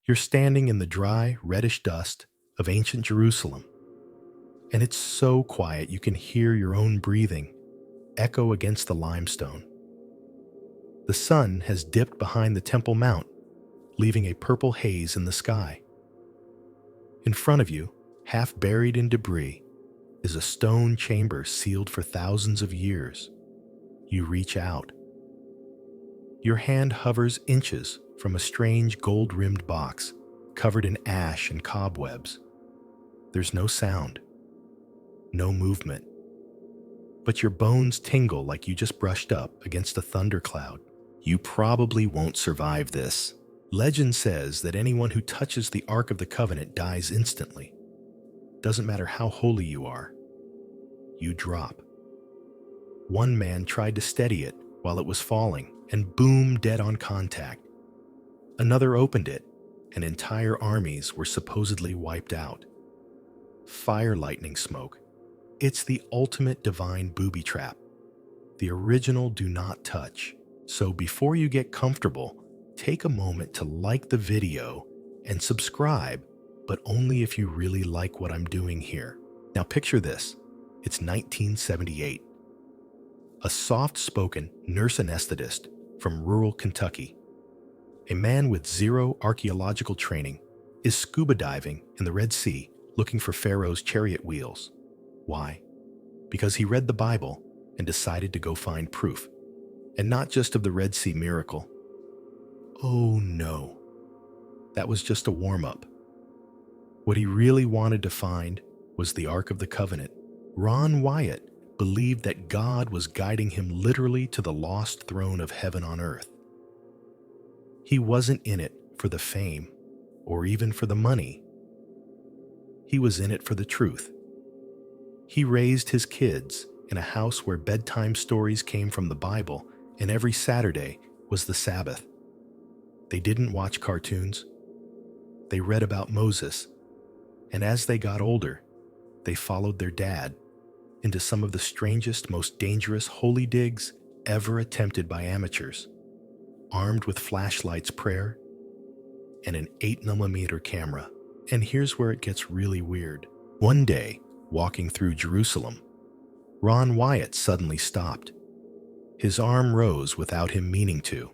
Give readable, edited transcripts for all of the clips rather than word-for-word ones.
You're standing in the dry, reddish dust of ancient Jerusalem, and it's so quiet you can hear your own breathing echo against the limestone. The sun has dipped behind the Temple Mount, leaving a purple haze in the sky. In front of you, half buried in debris, is a stone chamber sealed for thousands of years. You reach out. Your hand hovers inches from a strange gold-rimmed box covered in ash and cobwebs. There's no sound, no movement, but your bones tingle like you just brushed up against a thundercloud. You probably won't survive this. Legend says that anyone who touches the Ark of the Covenant dies instantly. Doesn't matter how holy you are. You drop. One man tried to steady it while it was falling, and boom, dead on contact. Another opened it, and entire armies were supposedly wiped out. Fire lightning smoke. It's the ultimate divine booby trap. The original do not touch. So before you get comfortable, take a moment to like the video and subscribe, but only if you really like what I'm doing here. Now picture this. It's 1978. A soft-spoken nurse anesthetist from rural Kentucky, a man with zero archaeological training, is scuba diving in the Red Sea looking for Pharaoh's chariot wheels. Why? Because he read the Bible and decided to go find proof. And not just of the Red Sea miracle. Oh no, that was just a warm-up. What he really wanted to find was the Ark of the Covenant. Ron Wyatt believed that God was guiding him literally to the lost throne of heaven on earth. He wasn't in it for the fame or even for the money. He was in it for the truth. He raised his kids in a house where bedtime stories came from the Bible, and every Saturday was the Sabbath. They didn't watch cartoons. They read about Moses, and as they got older, they followed their dad into some of the strangest, most dangerous holy digs ever attempted by amateurs, armed with flashlights, prayer, and an 8mm camera. And here's where it gets really weird. One day, walking through Jerusalem, Ron Wyatt suddenly stopped. His arm rose without him meaning to.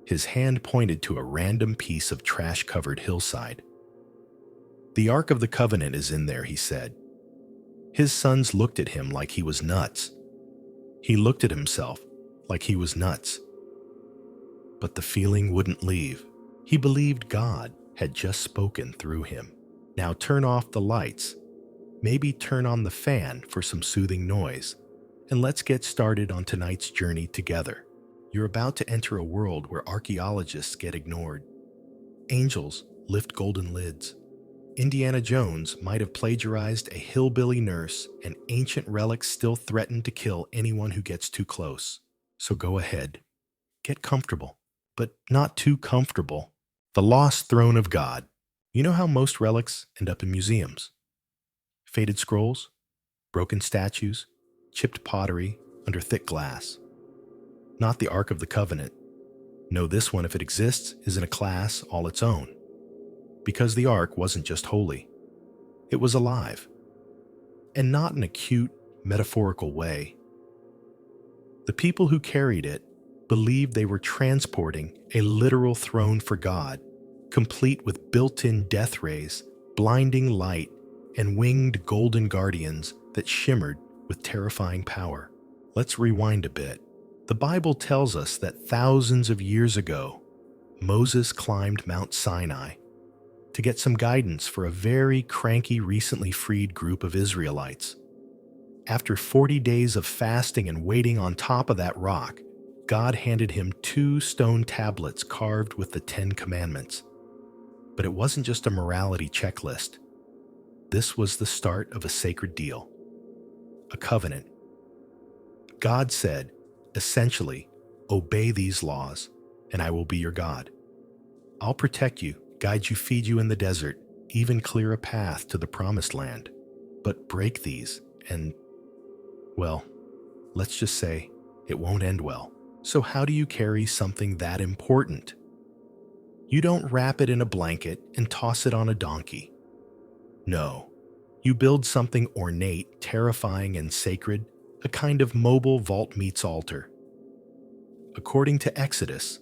His hand pointed to a random piece of trash-covered hillside. "The Ark of the Covenant is in there," he said. His sons looked at him like he was nuts. He looked at himself like he was nuts. But the feeling wouldn't leave. He believed God had just spoken through him. Now turn off the lights. Maybe turn on the fan for some soothing noise. And let's get started on tonight's journey together. You're about to enter a world where archaeologists get ignored. Angels lift golden lids. Indiana Jones might have plagiarized a hillbilly nurse, and ancient relics still threaten to kill anyone who gets too close. So go ahead. Get comfortable, but not too comfortable. The lost throne of God. You know how most relics end up in museums? Faded scrolls, broken statues, chipped pottery under thick glass. Not the Ark of the Covenant. No, this one, if it exists, is in a class all its own. Because the Ark wasn't just holy. It was alive. And not in a cute, metaphorical way. The people who carried it believed they were transporting a literal throne for God, complete with built-in death rays, blinding light, and winged golden guardians that shimmered with terrifying power. Let's rewind a bit. The Bible tells us that thousands of years ago, Moses climbed Mount Sinai to get some guidance for a very cranky, recently freed group of Israelites. After 40 days of fasting and waiting on top of that rock, God handed him 2 stone tablets carved with the 10 Commandments. But it wasn't just a morality checklist. This was the start of a sacred deal. A covenant. God said, essentially, obey these laws, and I will be your God. I'll protect you, guide you, feed you in the desert, even clear a path to the promised land. But break these, and, well, let's just say it won't end well. So how do you carry something that important? You don't wrap it in a blanket and toss it on a donkey. No, you build something ornate, terrifying, and sacred, a kind of mobile vault meets altar. According to Exodus,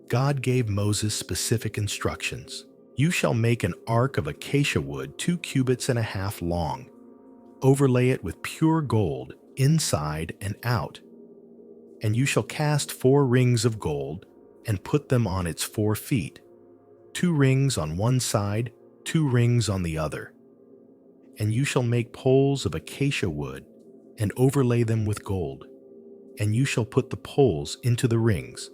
God gave Moses specific instructions. You shall make an ark of acacia wood 2 cubits and a half long. Overlay it with pure gold inside and out. And you shall cast 4 rings of gold and put them on its 4 feet, 2 rings on one side, 2 rings on the other. And you shall make poles of acacia wood and overlay them with gold. And you shall put the poles into the rings,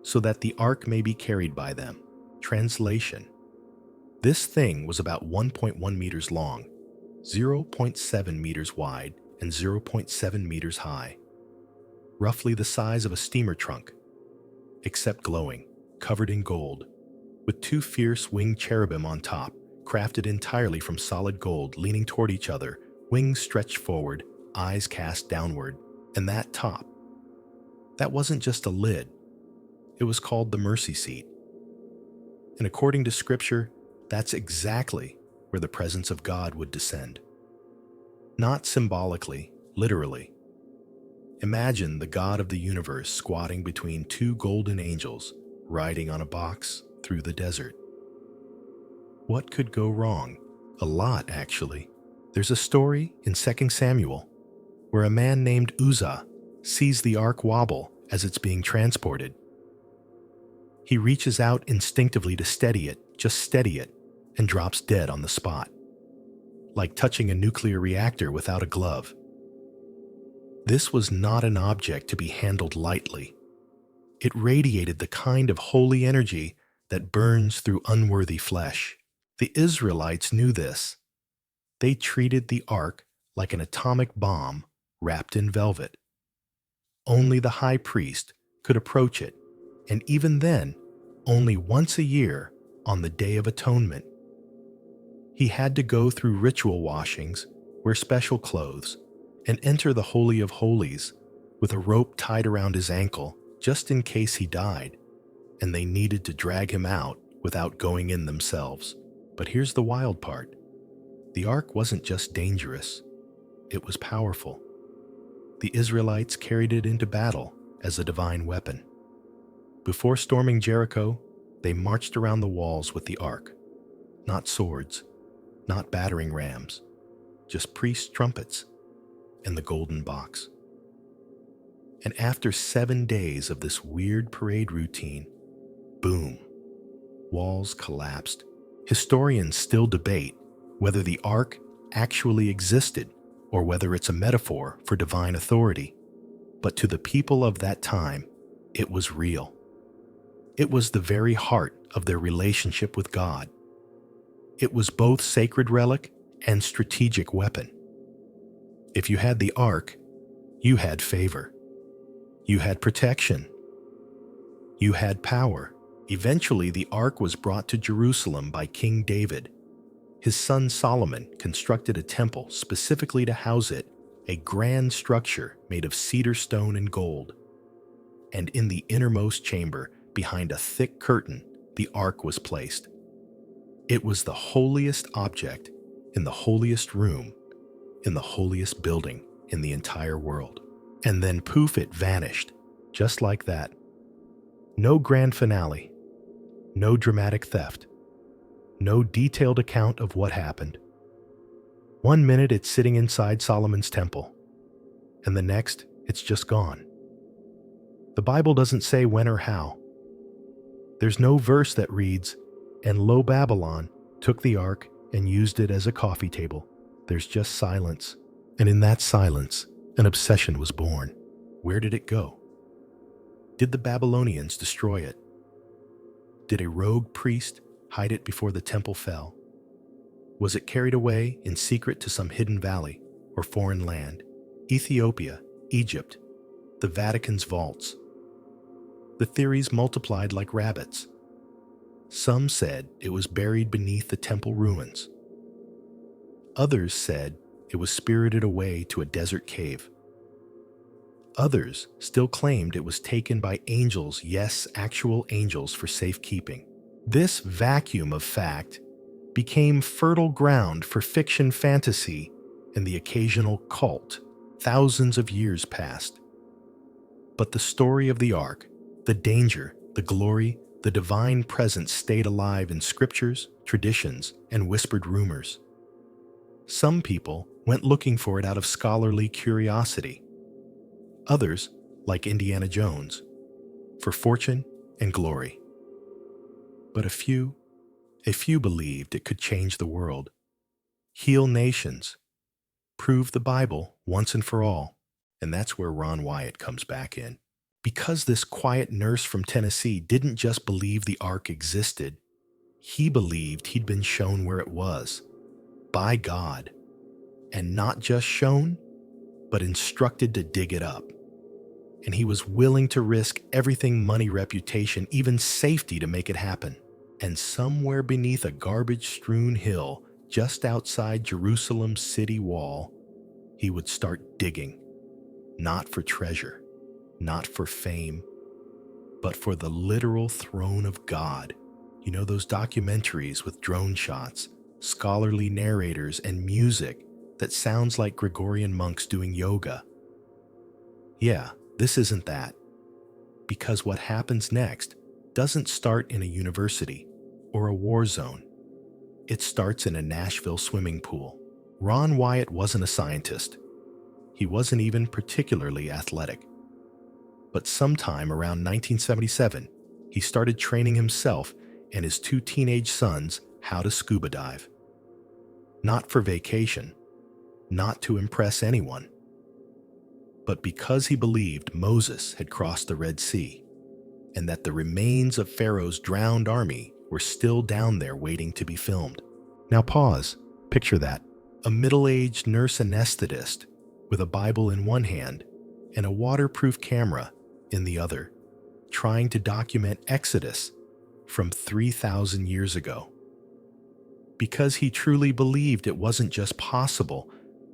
so that the ark may be carried by them. Translation: this thing was about 1.1 meters long, 0.7 meters wide, and 0.7 meters high, roughly the size of a steamer trunk, except glowing, covered in gold, with 2 fierce winged cherubim on top, crafted entirely from solid gold, leaning toward each other, wings stretched forward, eyes cast downward. And that top, that wasn't just a lid. It was called the mercy seat. And according to Scripture, that's exactly where the presence of God would descend. Not symbolically, literally. Imagine the God of the universe squatting between 2 golden angels, riding on a box through the desert. What could go wrong? A lot, actually. There's a story in 2 Samuel where a man named Uzzah sees the ark wobble as it's being transported. He reaches out instinctively to steady it, just steady it, and drops dead on the spot, like touching a nuclear reactor without a glove. This was not an object to be handled lightly. It radiated the kind of holy energy that burns through unworthy flesh. The Israelites knew this. They treated the ark like an atomic bomb wrapped in velvet. Only the high priest could approach it, and even then, only once a year on the Day of Atonement. He had to go through ritual washings, wear special clothes, and enter the Holy of Holies with a rope tied around his ankle just in case he died, and they needed to drag him out without going in themselves. But here's the wild part. The ark wasn't just dangerous, it was powerful. The Israelites carried it into battle as a divine weapon. Before storming Jericho, they marched around the walls with the ark. Not swords, not battering rams, just priests' trumpets and the golden box. And after 7 days of this weird parade routine, boom, walls collapsed. Historians still debate whether the ark actually existed or whether it's a metaphor for divine authority. But to the people of that time, it was real. It was the very heart of their relationship with God. It was both sacred relic and strategic weapon. If you had the ark, you had favor. You had protection. You had power. Eventually, the ark was brought to Jerusalem by King David. His son Solomon constructed a temple specifically to house it, a grand structure made of cedar stone and gold. And in the innermost chamber, behind a thick curtain, the ark was placed. It was the holiest object in the holiest room, in the holiest building in the entire world. And then poof, it vanished, just like that. No grand finale, no dramatic theft, no detailed account of what happened. 1 minute it's sitting inside Solomon's temple, and the next it's just gone. The Bible doesn't say when or how. There's no verse that reads, "And lo, Babylon took the ark and used it as a coffee table." There's just silence. And in that silence, an obsession was born. Where did it go? Did the Babylonians destroy it? Did a rogue priest hide it before the temple fell? Was it carried away in secret to some hidden valley or foreign land? Ethiopia, Egypt, the Vatican's vaults. The theories multiplied like rabbits. Some said it was buried beneath the temple ruins. Others said it was spirited away to a desert cave. Others still claimed it was taken by angels, yes, actual angels, for safekeeping. This vacuum of fact became fertile ground for fiction fantasy and the occasional cult. Thousands of years passed. But the story of the Ark, the danger, the glory, the divine presence stayed alive in scriptures, traditions, and whispered rumors. Some people went looking for it out of scholarly curiosity. Others, like Indiana Jones, for fortune and glory. But a few believed it could change the world, heal nations, prove the Bible once and for all. And that's where Ron Wyatt comes back in. Because this quiet nurse from Tennessee didn't just believe the Ark existed, he believed he'd been shown where it was, by God. And not just shown, but instructed to dig it up. And he was willing to risk everything: money, reputation, even safety, to make it happen. And somewhere beneath a garbage-strewn hill just outside Jerusalem's city wall, he would start digging. Not for treasure, not for fame, but for the literal throne of God. You know, those documentaries with drone shots, scholarly narrators, and music that sounds like Gregorian monks doing yoga. Yeah, this isn't that. Because what happens next doesn't start in a university or a war zone. It starts in a Nashville swimming pool. Ron Wyatt wasn't a scientist. He wasn't even particularly athletic. But sometime around 1977, he started training himself and his 2 teenage sons how to scuba dive. Not for vacation, not to impress anyone, but because he believed Moses had crossed the Red Sea and that the remains of Pharaoh's drowned army were still down there waiting to be filmed. Now pause, picture that. A middle-aged nurse anesthetist with a Bible in one hand and a waterproof camera in the other, trying to document Exodus from 3,000 years ago. Because he truly believed it wasn't just possible,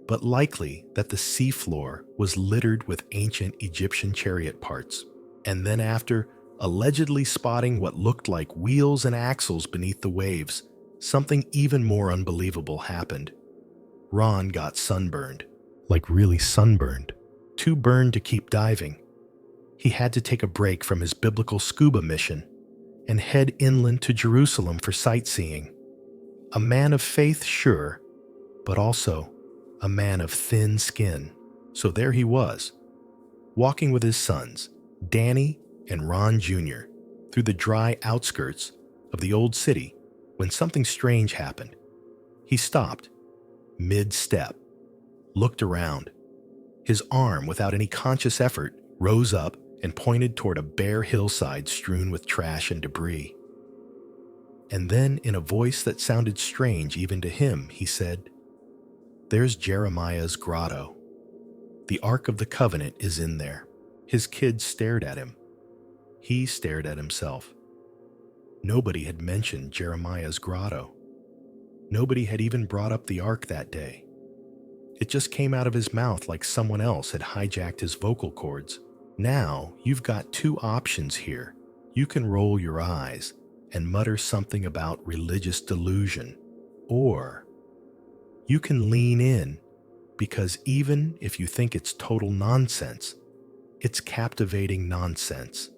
but likely that the seafloor was littered with ancient Egyptian chariot parts. And then after allegedly spotting what looked like wheels and axles beneath the waves, something even more unbelievable happened. Ron got sunburned. Like really sunburned. Too burned to keep diving. He had to take a break from his biblical scuba mission and head inland to Jerusalem for sightseeing. A man of faith, sure, but also a man of thin skin. So there he was, walking with his sons, Danny and Ron Jr., through the dry outskirts of the old city when something strange happened. He stopped, mid-step, looked around. His arm, without any conscious effort, rose up and pointed toward a bare hillside strewn with trash and debris. And then, in a voice that sounded strange even to him, he said, "There's Jeremiah's grotto. The Ark of the Covenant is in there." His kids stared at him. He stared at himself. Nobody had mentioned Jeremiah's grotto. Nobody had even brought up the Ark that day. It just came out of his mouth like someone else had hijacked his vocal cords. Now, you've got 2 options here. You can roll your eyes and mutter something about religious delusion, or you can lean in, because even if you think it's total nonsense, it's captivating nonsense.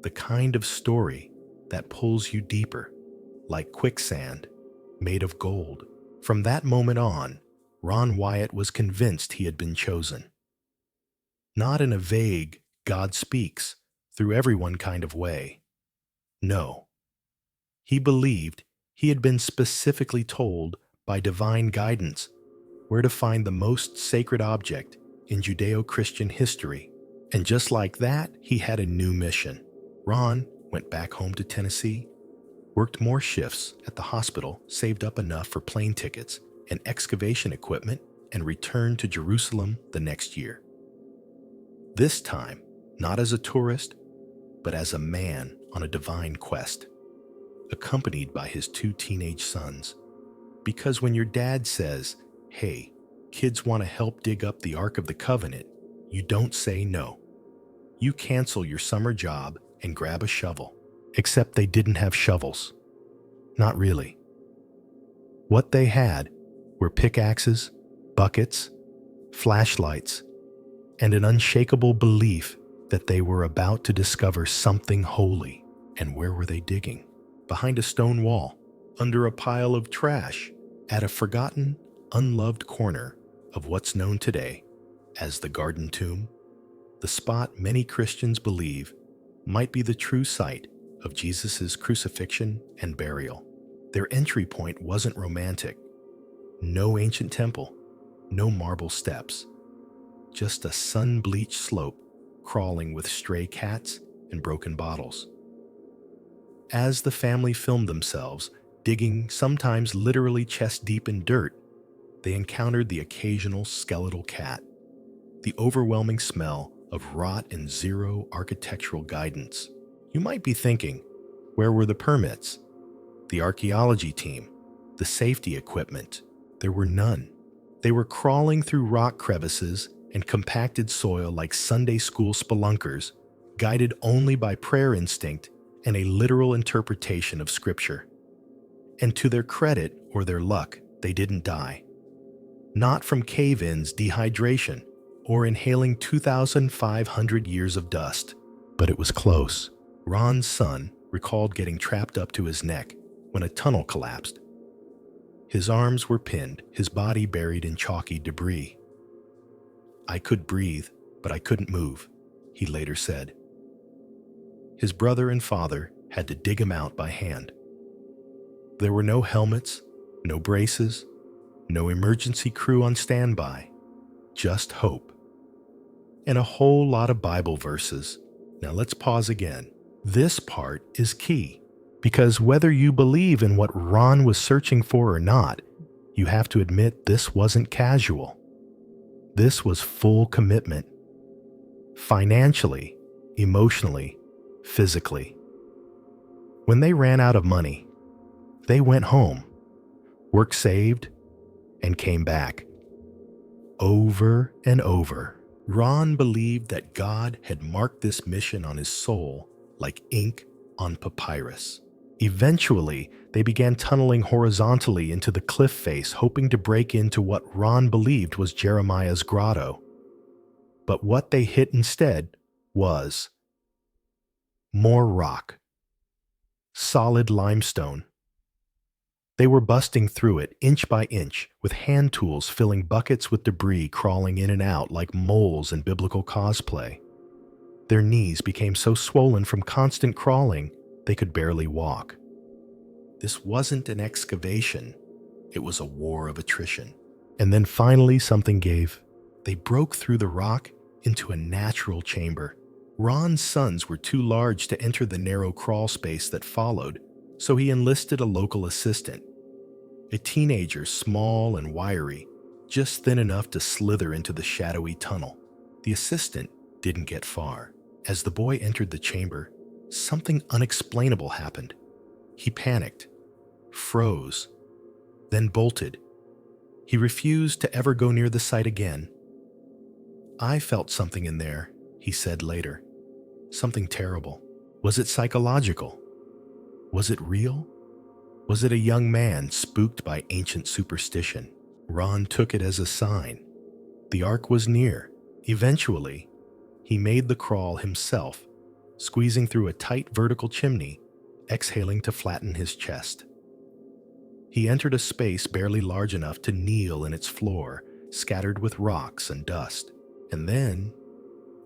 The kind of story that pulls you deeper, like quicksand made of gold. From that moment on, Ron Wyatt was convinced he had been chosen. Not in a vague, God speaks through everyone kind of way. No. He believed he had been specifically told by divine guidance where to find the most sacred object in Judeo-Christian history. And just like that, he had a new mission. Ron went back home to Tennessee, worked more shifts at the hospital, saved up enough for plane tickets and excavation equipment, and returned to Jerusalem the next year. This time, not as a tourist, but as a man on a divine quest, accompanied by his 2 teenage sons. Because when your dad says, "Hey, kids want to help dig up the Ark of the Covenant," you don't say no. You cancel your summer job and grab a shovel. Except they didn't have shovels. Not really. What they had were pickaxes, buckets, flashlights, and an unshakable belief that they were about to discover something holy. And where were they digging? Behind a stone wall, under a pile of trash, at a forgotten, unloved corner of what's known today as the Garden Tomb, the spot many Christians believe might be the true site of Jesus' crucifixion and burial. Their entry point wasn't romantic. No ancient temple, no marble steps, just a sun-bleached slope crawling with stray cats and broken bottles. As the family filmed themselves, digging sometimes literally chest-deep in dirt, they encountered the occasional skeletal cat, the overwhelming smell of rot and zero architectural guidance. You might be thinking, where were the permits? The archaeology team? The safety equipment? There were none. They were crawling through rock crevices and compacted soil like Sunday school spelunkers, guided only by prayer instinct and a literal interpretation of Scripture. And to their credit or their luck, they didn't die. Not from cave-ins, dehydration, or inhaling 2,500 years of dust. But it was close. Ron's son recalled getting trapped up to his neck when a tunnel collapsed. His arms were pinned, his body buried in chalky debris. "I could breathe, but I couldn't move," he later said. His brother and father had to dig him out by hand. There were no helmets, no braces, no emergency crew on standby, just hope. And a whole lot of Bible verses. Now let's pause again. This part is key, because whether you believe in what Ron was searching for or not, you have to admit this wasn't casual. This was full commitment. Financially, emotionally, physically. When they ran out of money, they went home, work saved, and came back. Over and over, Ron believed that God had marked this mission on his soul like ink on papyrus. Eventually, they began tunneling horizontally into the cliff face, hoping to break into what Ron believed was Jeremiah's grotto. But what they hit instead was more rock. Solid limestone. They were busting through it inch by inch, with hand tools filling buckets with debris crawling in and out like moles in biblical cosplay. Their knees became so swollen from constant crawling, they could barely walk. This wasn't an excavation. It was a war of attrition. And then finally something gave. They broke through the rock into a natural chamber. Ron's sons were too large to enter the narrow crawl space that followed, so he enlisted a local assistant. A teenager, small and wiry, just thin enough to slither into the shadowy tunnel. The assistant didn't get far. As the boy entered the chamber, something unexplainable happened. He panicked, froze, then bolted. He refused to ever go near the site again. "I felt something in there," he said later. "Something terrible. Was it psychological? Was it real? Was it a young man spooked by ancient superstition?" Ron took it as a sign. The ark was near. Eventually, he made the crawl himself, squeezing through a tight vertical chimney, exhaling to flatten his chest. He entered a space barely large enough to kneel in its floor, scattered with rocks and dust. And then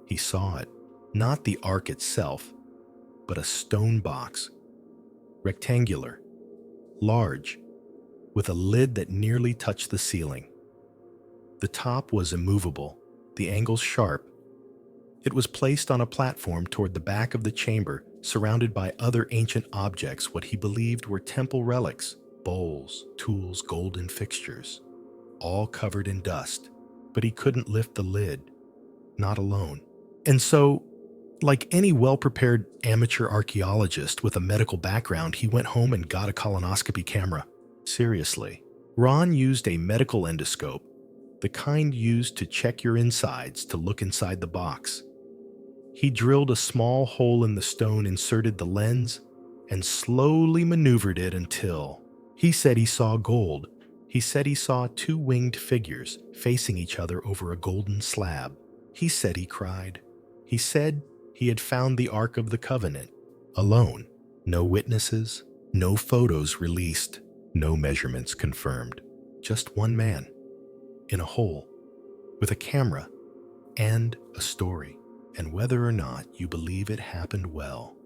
he saw it. Not the ark itself, but a stone box. Rectangular, large, with a lid that nearly touched the ceiling. The top was immovable, the angles sharp. It was placed on a platform toward the back of the chamber, surrounded by other ancient objects, what he believed were temple relics, bowls, tools, golden fixtures, all covered in dust. But he couldn't lift the lid, not alone. And so, like any well-prepared amateur archaeologist with a medical background, he went home and got a colonoscopy camera. Seriously. Ron used a medical endoscope, the kind used to check your insides, to look inside the box. He drilled a small hole in the stone, inserted the lens, and slowly maneuvered it until he said he saw gold. He said he saw two winged figures facing each other over a golden slab. He said he cried. He said he had found the Ark of the Covenant, alone. No witnesses, no photos released, no measurements confirmed. Just one man, in a hole, with a camera and a story. And whether or not you believe it happened, well,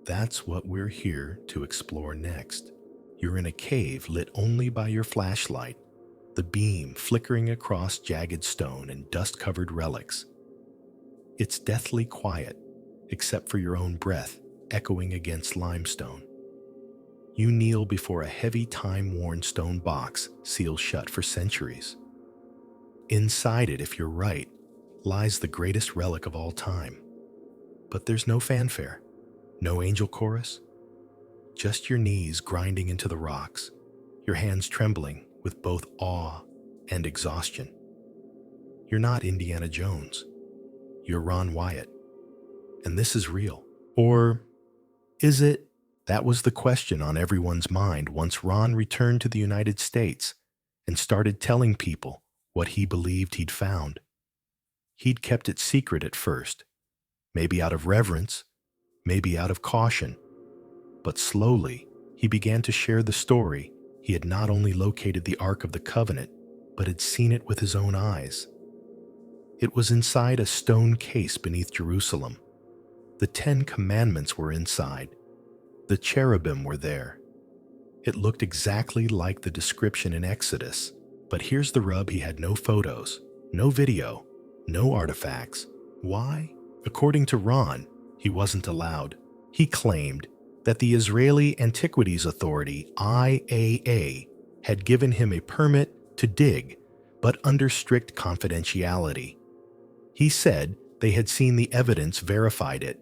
that's what we're here to explore next. You're in a cave lit only by your flashlight, the beam flickering across jagged stone and dust-covered relics. It's deathly quiet, except for your own breath echoing against limestone. You kneel before a heavy, time-worn stone box sealed shut for centuries. Inside it, if you're right, lies the greatest relic of all time. But there's no fanfare, no angel chorus, just your knees grinding into the rocks, your hands trembling with both awe and exhaustion. You're not Indiana Jones. You're Ron Wyatt. And this is real. Or is it? That was the question on everyone's mind once Ron returned to the United States and started telling people what he believed he'd found. He'd kept it secret at first, maybe out of reverence, maybe out of caution. But slowly, he began to share the story. He had not only located the Ark of the Covenant, but had seen it with his own eyes. It was inside a stone case beneath Jerusalem. The 10 Commandments were inside. The cherubim were there. It looked exactly like the description in Exodus. But here's the rub: he had no photos, no video, no artifacts. Why? According to Ron, he wasn't allowed. He claimed that the Israeli Antiquities Authority, IAA, had given him a permit to dig, but under strict confidentiality. He said they had seen the evidence, verified it,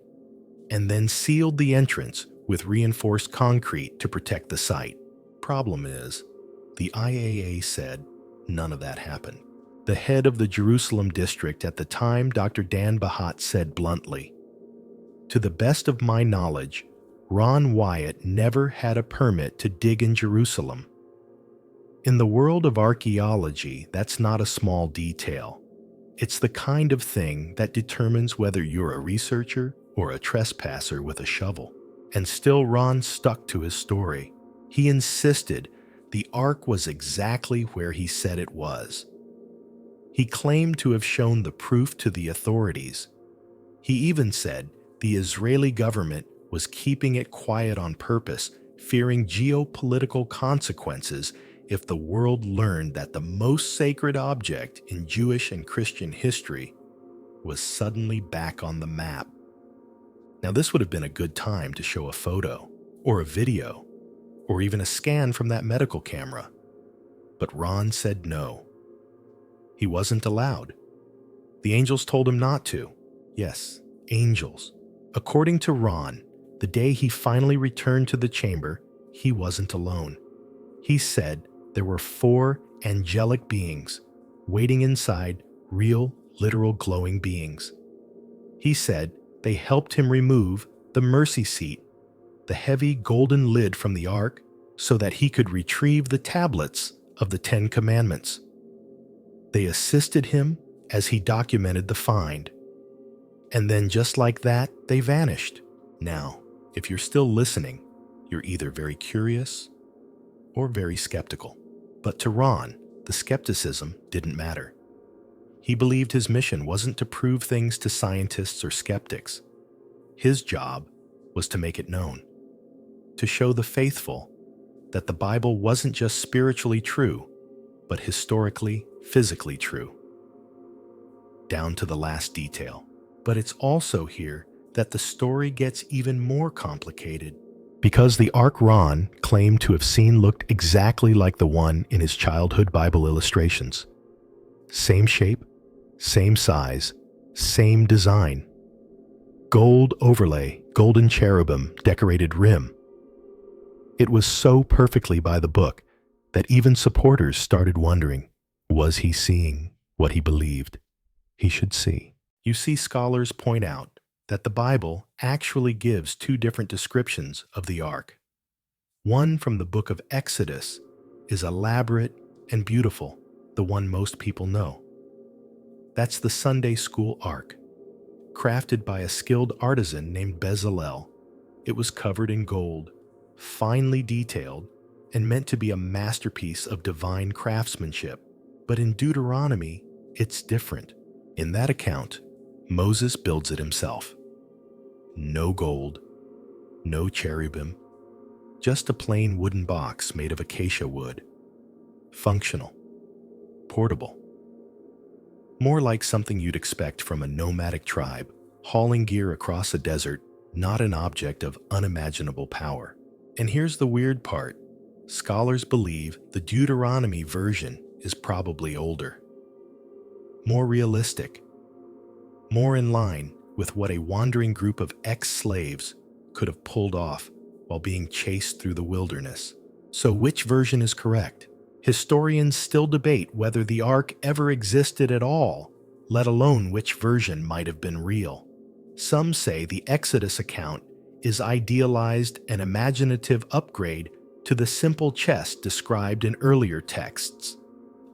and then sealed the entrance with reinforced concrete to protect the site. Problem is, the IAA said none of that happened. The head of the Jerusalem district at the time, Dr. Dan Bahat, said bluntly, "To the best of my knowledge, Ron Wyatt never had a permit to dig in Jerusalem." In the world of archaeology, that's not a small detail. It's the kind of thing that determines whether you're a researcher or a trespasser with a shovel. And still, Ron stuck to his story. He insisted the Ark was exactly where he said it was. He claimed to have shown the proof to the authorities. He even said the Israeli government was keeping it quiet on purpose, fearing geopolitical consequences if the world learned that the most sacred object in Jewish and Christian history was suddenly back on the map. Now, this would have been a good time to show a photo, or a video, or even a scan from that medical camera. But Ron said no. He wasn't allowed. The angels told him not to. Yes, angels. According to Ron, the day he finally returned to the chamber, he wasn't alone. He said there were 4 angelic beings waiting inside, real, literal glowing beings. He said they helped him remove the mercy seat, the heavy golden lid from the ark, so that he could retrieve the tablets of the 10 Commandments. They assisted him as he documented the find. And then just like that, they vanished. Now, if you're still listening, you're either very curious or very skeptical. But to Ron, the skepticism didn't matter. He believed his mission wasn't to prove things to scientists or skeptics. His job was to make it known, to show the faithful that the Bible wasn't just spiritually true, but historically, physically true, down to the last detail. But it's also here that the story gets even more complicated, because the Ark Ron claimed to have seen looked exactly like the one in his childhood Bible illustrations. Same shape, same size, same design. Gold overlay, golden cherubim, decorated rim. It was so perfectly by the book that even supporters started wondering, was he seeing what he believed he should see? You see, scholars point out that the Bible actually gives two different descriptions of the ark. One from the book of Exodus is elaborate and beautiful, the one most people know. That's the Sunday school ark, crafted by a skilled artisan named Bezalel. It was covered in gold, finely detailed, and meant to be a masterpiece of divine craftsmanship. But in Deuteronomy, it's different. In that account, Moses builds it himself. No gold, no cherubim, just a plain wooden box made of acacia wood. Functional, portable. More like something you'd expect from a nomadic tribe, hauling gear across a desert, not an object of unimaginable power. And here's the weird part. Scholars believe the Deuteronomy version is probably older, more realistic, more in line with what a wandering group of ex-slaves could have pulled off while being chased through the wilderness. So which version is correct? Historians still debate whether the ark ever existed at all, let alone which version might have been real. Some say the Exodus account is idealized and imaginative upgrade to the simple chest described in earlier texts.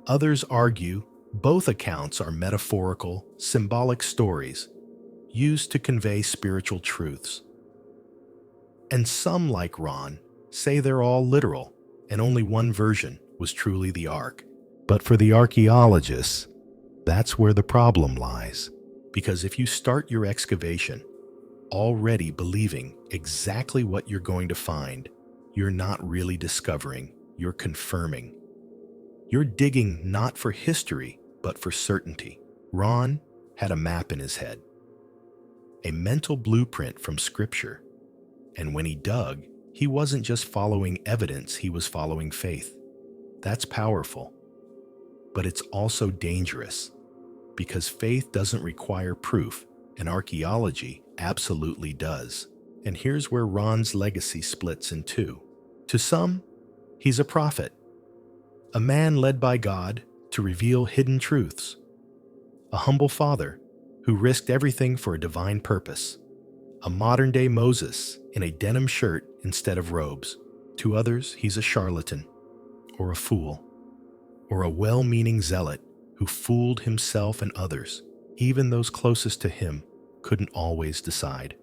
Others argue both accounts are metaphorical, symbolic stories used to convey spiritual truths. And some, like Ron, say they're all literal and only one version was truly the ark. But for the archaeologists, that's where the problem lies. Because if you start your excavation already believing exactly what you're going to find, you're not really discovering, you're confirming. You're digging not for history, but for certainty. Ron had a map in his head, a mental blueprint from Scripture. And when he dug, he wasn't just following evidence, he was following faith. That's powerful, but it's also dangerous because faith doesn't require proof, and archaeology absolutely does. And here's where Ron's legacy splits in two. To some, he's a prophet, a man led by God to reveal hidden truths, a humble father who risked everything for a divine purpose, a modern-day Moses in a denim shirt instead of robes. To others, he's a charlatan, or a fool, or a well-meaning zealot who fooled himself and others. Even those closest to him couldn't always decide.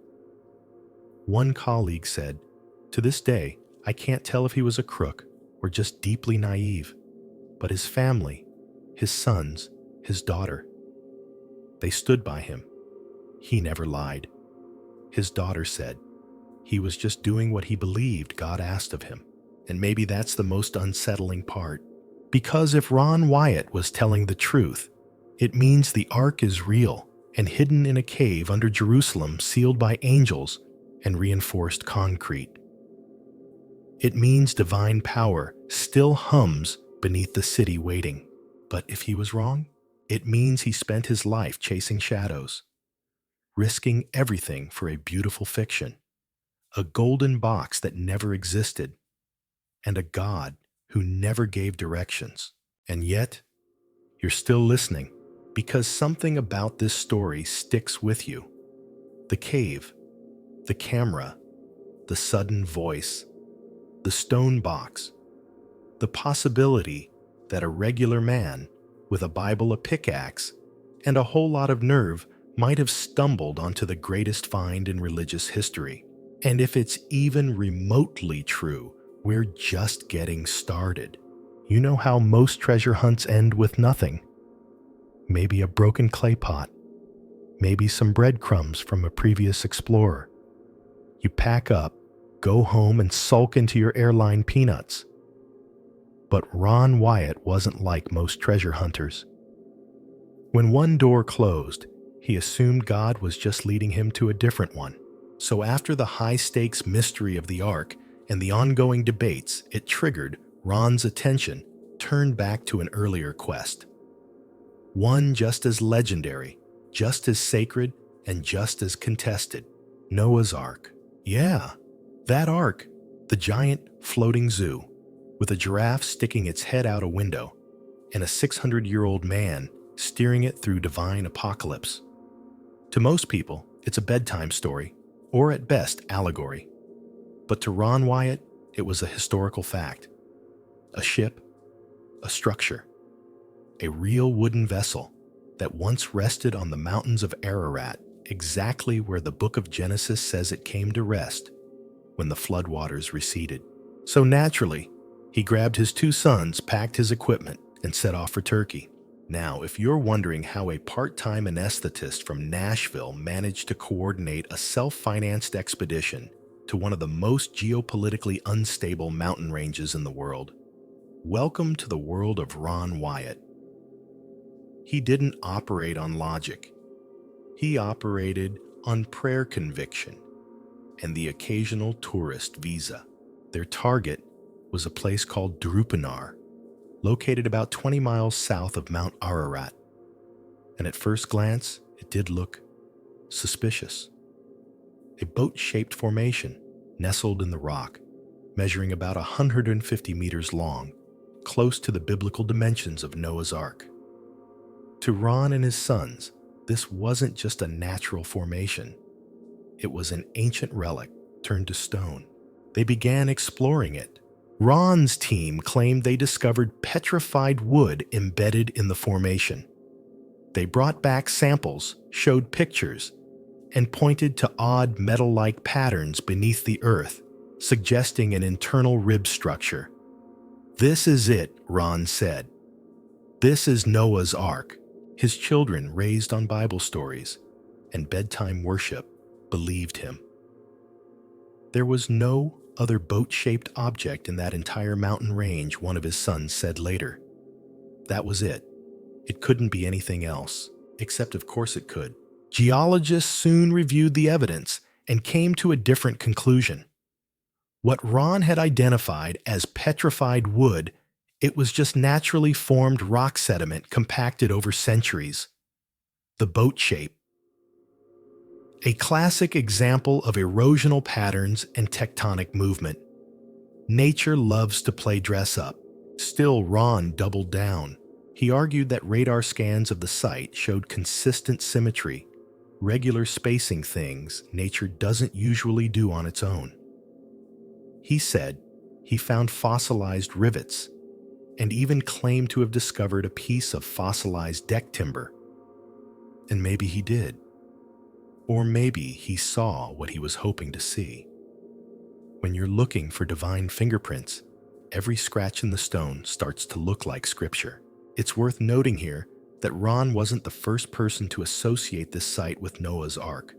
One colleague said, "To this day, I can't tell if he was a crook or just deeply naive, but his family, his sons, his daughter, they stood by him. He never lied." His daughter said, "He was just doing what he believed God asked of him." And maybe that's the most unsettling part. Because if Ron Wyatt was telling the truth, it means the ark is real and hidden in a cave under Jerusalem, sealed by angels and reinforced concrete. It means divine power still hums beneath the city waiting. But if he was wrong, it means he spent his life chasing shadows, risking everything for a beautiful fiction, a golden box that never existed, and a God who never gave directions. And yet, you're still listening because something about this story sticks with you. The cave, the camera, the sudden voice, the stone box, the possibility that a regular man with a Bible, a pickaxe, and a whole lot of nerve might have stumbled onto the greatest find in religious history. And if it's even remotely true, we're just getting started. You know how most treasure hunts end with nothing. Maybe a broken clay pot, maybe some breadcrumbs from a previous explorer. You pack up, go home, and sulk into your airline peanuts. But Ron Wyatt wasn't like most treasure hunters. When one door closed, he assumed God was just leading him to a different one. So after the high-stakes mystery of the ark and the ongoing debates, it triggered Ron's attention, turned back to an earlier quest. One just as legendary, just as sacred, and just as contested. Noah's Ark. Yeah, that ark, the giant floating zoo, with a giraffe sticking its head out a window, and a 600-year-old man steering it through divine apocalypse. To most people, It's a bedtime story, or at best, allegory. But to Ron Wyatt, it was a historical fact. A ship, a structure, a real wooden vessel that once rested on the mountains of Ararat, exactly where the book of Genesis says it came to rest when the floodwaters receded. So naturally, he grabbed his 2 sons, packed his equipment, and set off for Turkey. Now, if you're wondering how a part-time anesthetist from Nashville managed to coordinate a self-financed expedition to one of the most geopolitically unstable mountain ranges in the world, welcome to the world of Ron Wyatt. He didn't operate on logic. He operated on prayer conviction and the occasional tourist visa. Their target was a place called Durupinar, located about 20 miles south of Mount Ararat. And at first glance, it did look suspicious. A boat-shaped formation nestled in the rock, measuring about 150 meters long, close to the biblical dimensions of Noah's Ark. To Ron and his sons, this wasn't just a natural formation. It was an ancient relic turned to stone. They began exploring it. Ron's team claimed they discovered petrified wood embedded in the formation. They brought back samples, showed pictures, and pointed to odd metal-like patterns beneath the earth, suggesting an internal rib structure. "This is it," Ron said. "This is Noah's Ark." His children, raised on Bible stories and bedtime worship, believed him. There was no other boat-shaped object in that entire mountain range, one of his sons said later. That was it. It couldn't be anything else, except of course it could. Geologists soon reviewed the evidence and came to a different conclusion. What Ron had identified as petrified wood, it was just naturally formed rock sediment compacted over centuries. The boat shape. A classic example of erosional patterns and tectonic movement. Nature loves to play dress up. Still, Ron doubled down. He argued that radar scans of the site showed consistent symmetry, regular spacing, things nature doesn't usually do on its own. He said he found fossilized rivets and even claimed to have discovered a piece of fossilized deck timber. And maybe he did. Or maybe he saw what he was hoping to see. When you're looking for divine fingerprints, every scratch in the stone starts to look like scripture. It's worth noting here that Ron wasn't the first person to associate this site with Noah's Ark.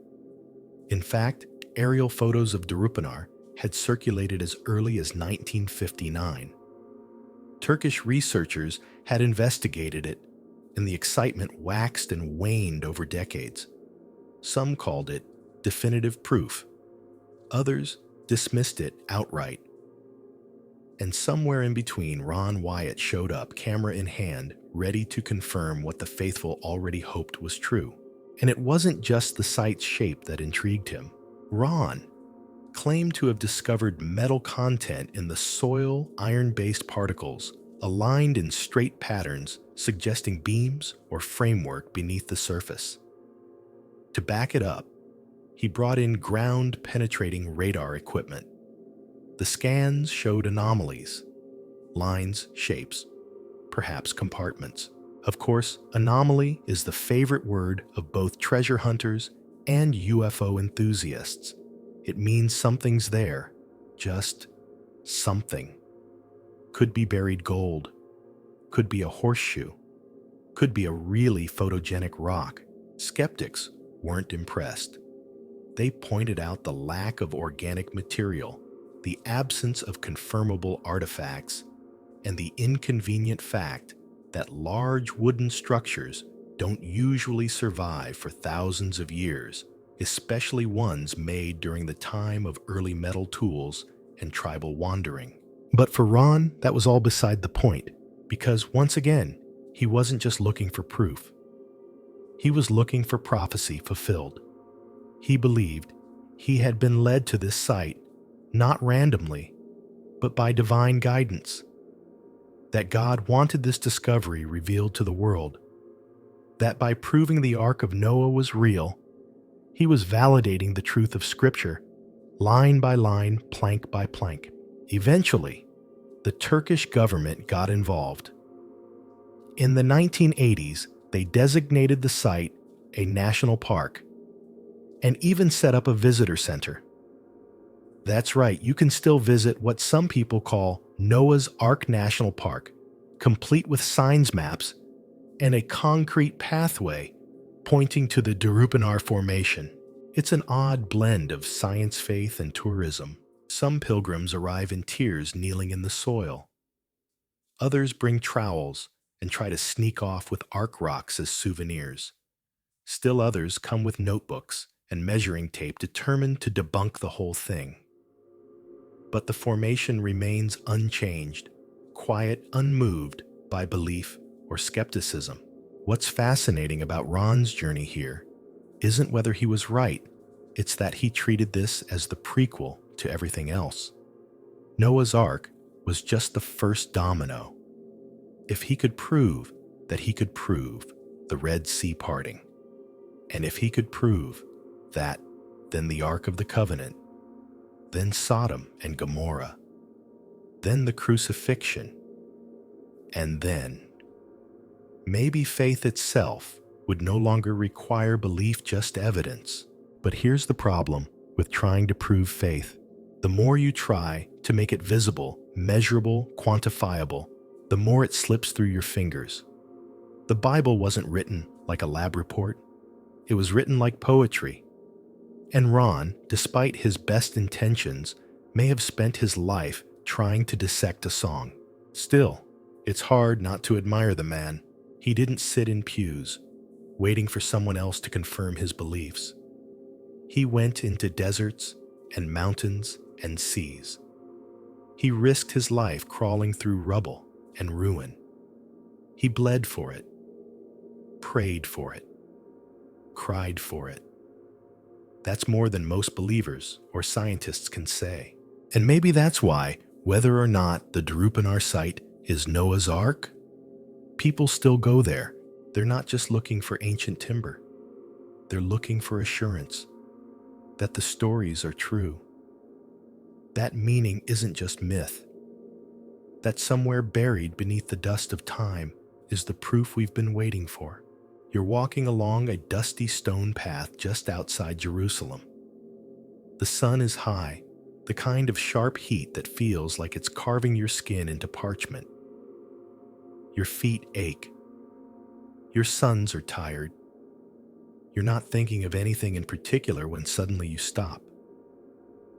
In fact, aerial photos of Durupinar had circulated as early as 1959. Turkish researchers had investigated it, and the excitement waxed and waned over decades. Some called it definitive proof. Others dismissed it outright. And somewhere in between, Ron Wyatt showed up, camera in hand, ready to confirm what the faithful already hoped was true. And it wasn't just the site's shape that intrigued him. Ron claimed to have discovered metal content in the soil, iron-based particles, aligned in straight patterns, suggesting beams or framework beneath the surface. To back it up, he brought in ground-penetrating radar equipment. The scans showed anomalies, lines, shapes, perhaps compartments. Of course, anomaly is the favorite word of both treasure hunters and UFO enthusiasts. It means something's there, just something. Could be buried gold, could be a horseshoe, could be a really photogenic rock. Skeptics weren't impressed. They pointed out the lack of organic material, the absence of confirmable artifacts, and the inconvenient fact that large wooden structures don't usually survive for thousands of years, especially ones made during the time of early metal tools and tribal wandering. But for Ron, that was all beside the point, because once again, he wasn't just looking for proof. He was looking for prophecy fulfilled. He believed he had been led to this site, not randomly, but by divine guidance. That God wanted this discovery revealed to the world. That by proving the Ark of Noah was real, He was validating the truth of Scripture, line by line, plank by plank. Eventually, the Turkish government got involved. In the 1980s, they designated the site a national park and even set up a visitor center. That's right, you can still visit what some people call Noah's Ark National Park, complete with signs, maps, and a concrete pathway pointing to the Durupinar Formation. It's an odd blend of science, faith, and tourism. Some pilgrims arrive in tears kneeling in the soil. Others bring trowels and try to sneak off with ark rocks as souvenirs. Still others come with notebooks and measuring tape determined to debunk the whole thing. But the formation remains unchanged, quiet, unmoved by belief or skepticism. What's fascinating about Ron's journey here isn't whether he was right, it's that he treated this as the prequel to everything else. Noah's Ark was just the first domino. If he could prove that he could prove the Red Sea parting, and if he could prove that, then the Ark of the Covenant, then Sodom and Gomorrah, then the crucifixion, and then maybe faith itself would no longer require belief, just evidence. But here's the problem with trying to prove faith. The more you try to make it visible, measurable, quantifiable, the more it slips through your fingers. The Bible wasn't written like a lab report. It was written like poetry. And Ron, despite his best intentions, may have spent his life trying to dissect a song. Still, it's hard not to admire the man. He didn't sit in pews, waiting for someone else to confirm his beliefs. He went into deserts and mountains and seas. He risked his life crawling through rubble and ruin. He bled for it, prayed for it, cried for it. That's more than most believers or scientists can say. And maybe that's why, whether or not the Durupinar site is Noah's Ark, people still go there. They're not just looking for ancient timber. They're looking for assurance that the stories are true. That meaning isn't just myth. That somewhere buried beneath the dust of time is the proof we've been waiting for. You're walking along a dusty stone path just outside Jerusalem. The sun is high, the kind of sharp heat that feels like it's carving your skin into parchment. Your feet ache. Your sons are tired. You're not thinking of anything in particular when suddenly you stop.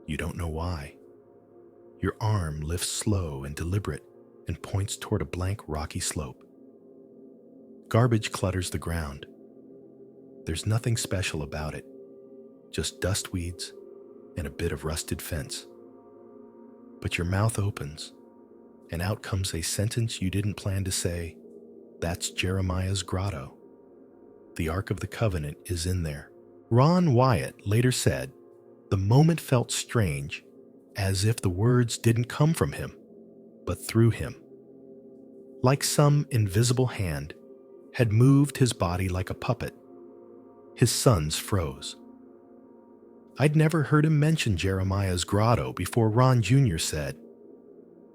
You don't know why. Your arm lifts slow and deliberate and points toward a blank rocky slope. Garbage clutters the ground. There's nothing special about it, just dust weeds and a bit of rusted fence. But your mouth opens, and out comes a sentence you didn't plan to say. That's Jeremiah's grotto. The Ark of the Covenant is in there. Ron Wyatt later said, "The moment felt strange, as if the words didn't come from him, but through him. Like some invisible hand had moved his body like a puppet. His sons froze." I'd never heard him mention Jeremiah's grotto before Ron Jr. said.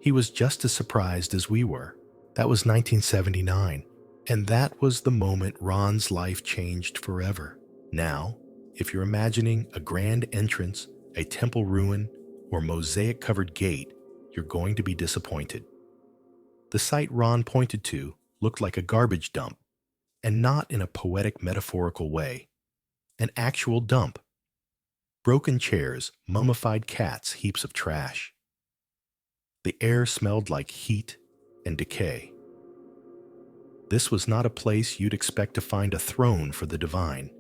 He was just as surprised as we were. That was 1979, and that was the moment Ron's life changed forever. Now, if you're imagining a grand entrance, a temple ruin, or mosaic-covered gate, you're going to be disappointed. The site Ron pointed to looked like a garbage dump, and not in a poetic, metaphorical way. An actual dump. Broken chairs, mummified cats, heaps of trash. The air smelled like heat and decay. This was not a place you'd expect to find a throne for the divine.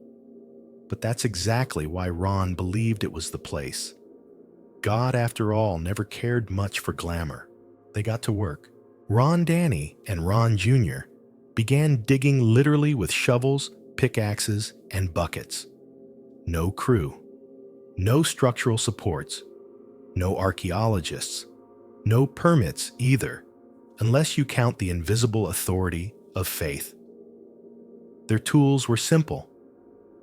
But that's exactly why Ron believed it was the place. God, after all, never cared much for glamour. They got to work. Ron Danny and Ron Jr. began digging literally with shovels, pickaxes, and buckets. No crew. No structural supports. No archaeologists. No permits either, unless you count the invisible authority of faith. Their tools were simple.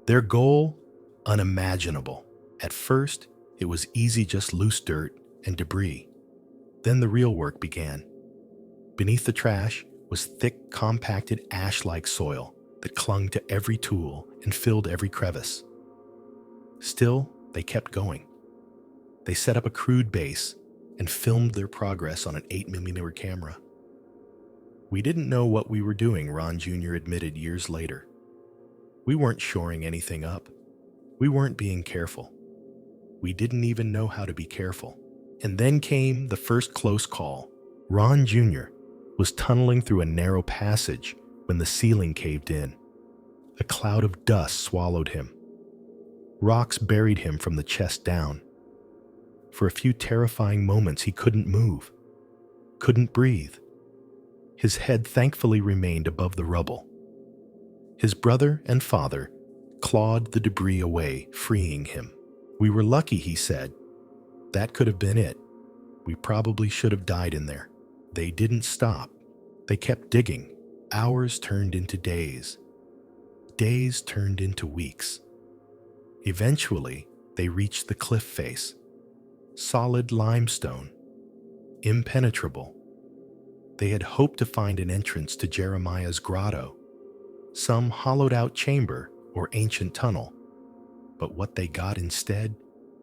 Their goal, unimaginable. At first, it was easy, just loose dirt and debris. Then the real work began. Beneath the trash was thick, compacted ash-like soil that clung to every tool and filled every crevice. Still, they kept going. They set up a crude base and filmed their progress on an 8mm camera. We didn't know what we were doing, Ron Jr. admitted years later. We weren't shoring anything up. We weren't being careful. We didn't even know how to be careful. And then came the first close call. Ron Jr. was tunneling through a narrow passage when the ceiling caved in. A cloud of dust swallowed him. Rocks buried him from the chest down. For a few terrifying moments, he couldn't move, couldn't breathe. His head thankfully remained above the rubble. His brother and father clawed the debris away, freeing him. "We were lucky," he said. "That could have been it. We probably should have died in there." They didn't stop. They kept digging. Hours turned into days. Days turned into weeks. Eventually, they reached the cliff face. Solid limestone. Impenetrable. They had hoped to find an entrance to Jeremiah's grotto, some hollowed-out chamber or ancient tunnel. But what they got instead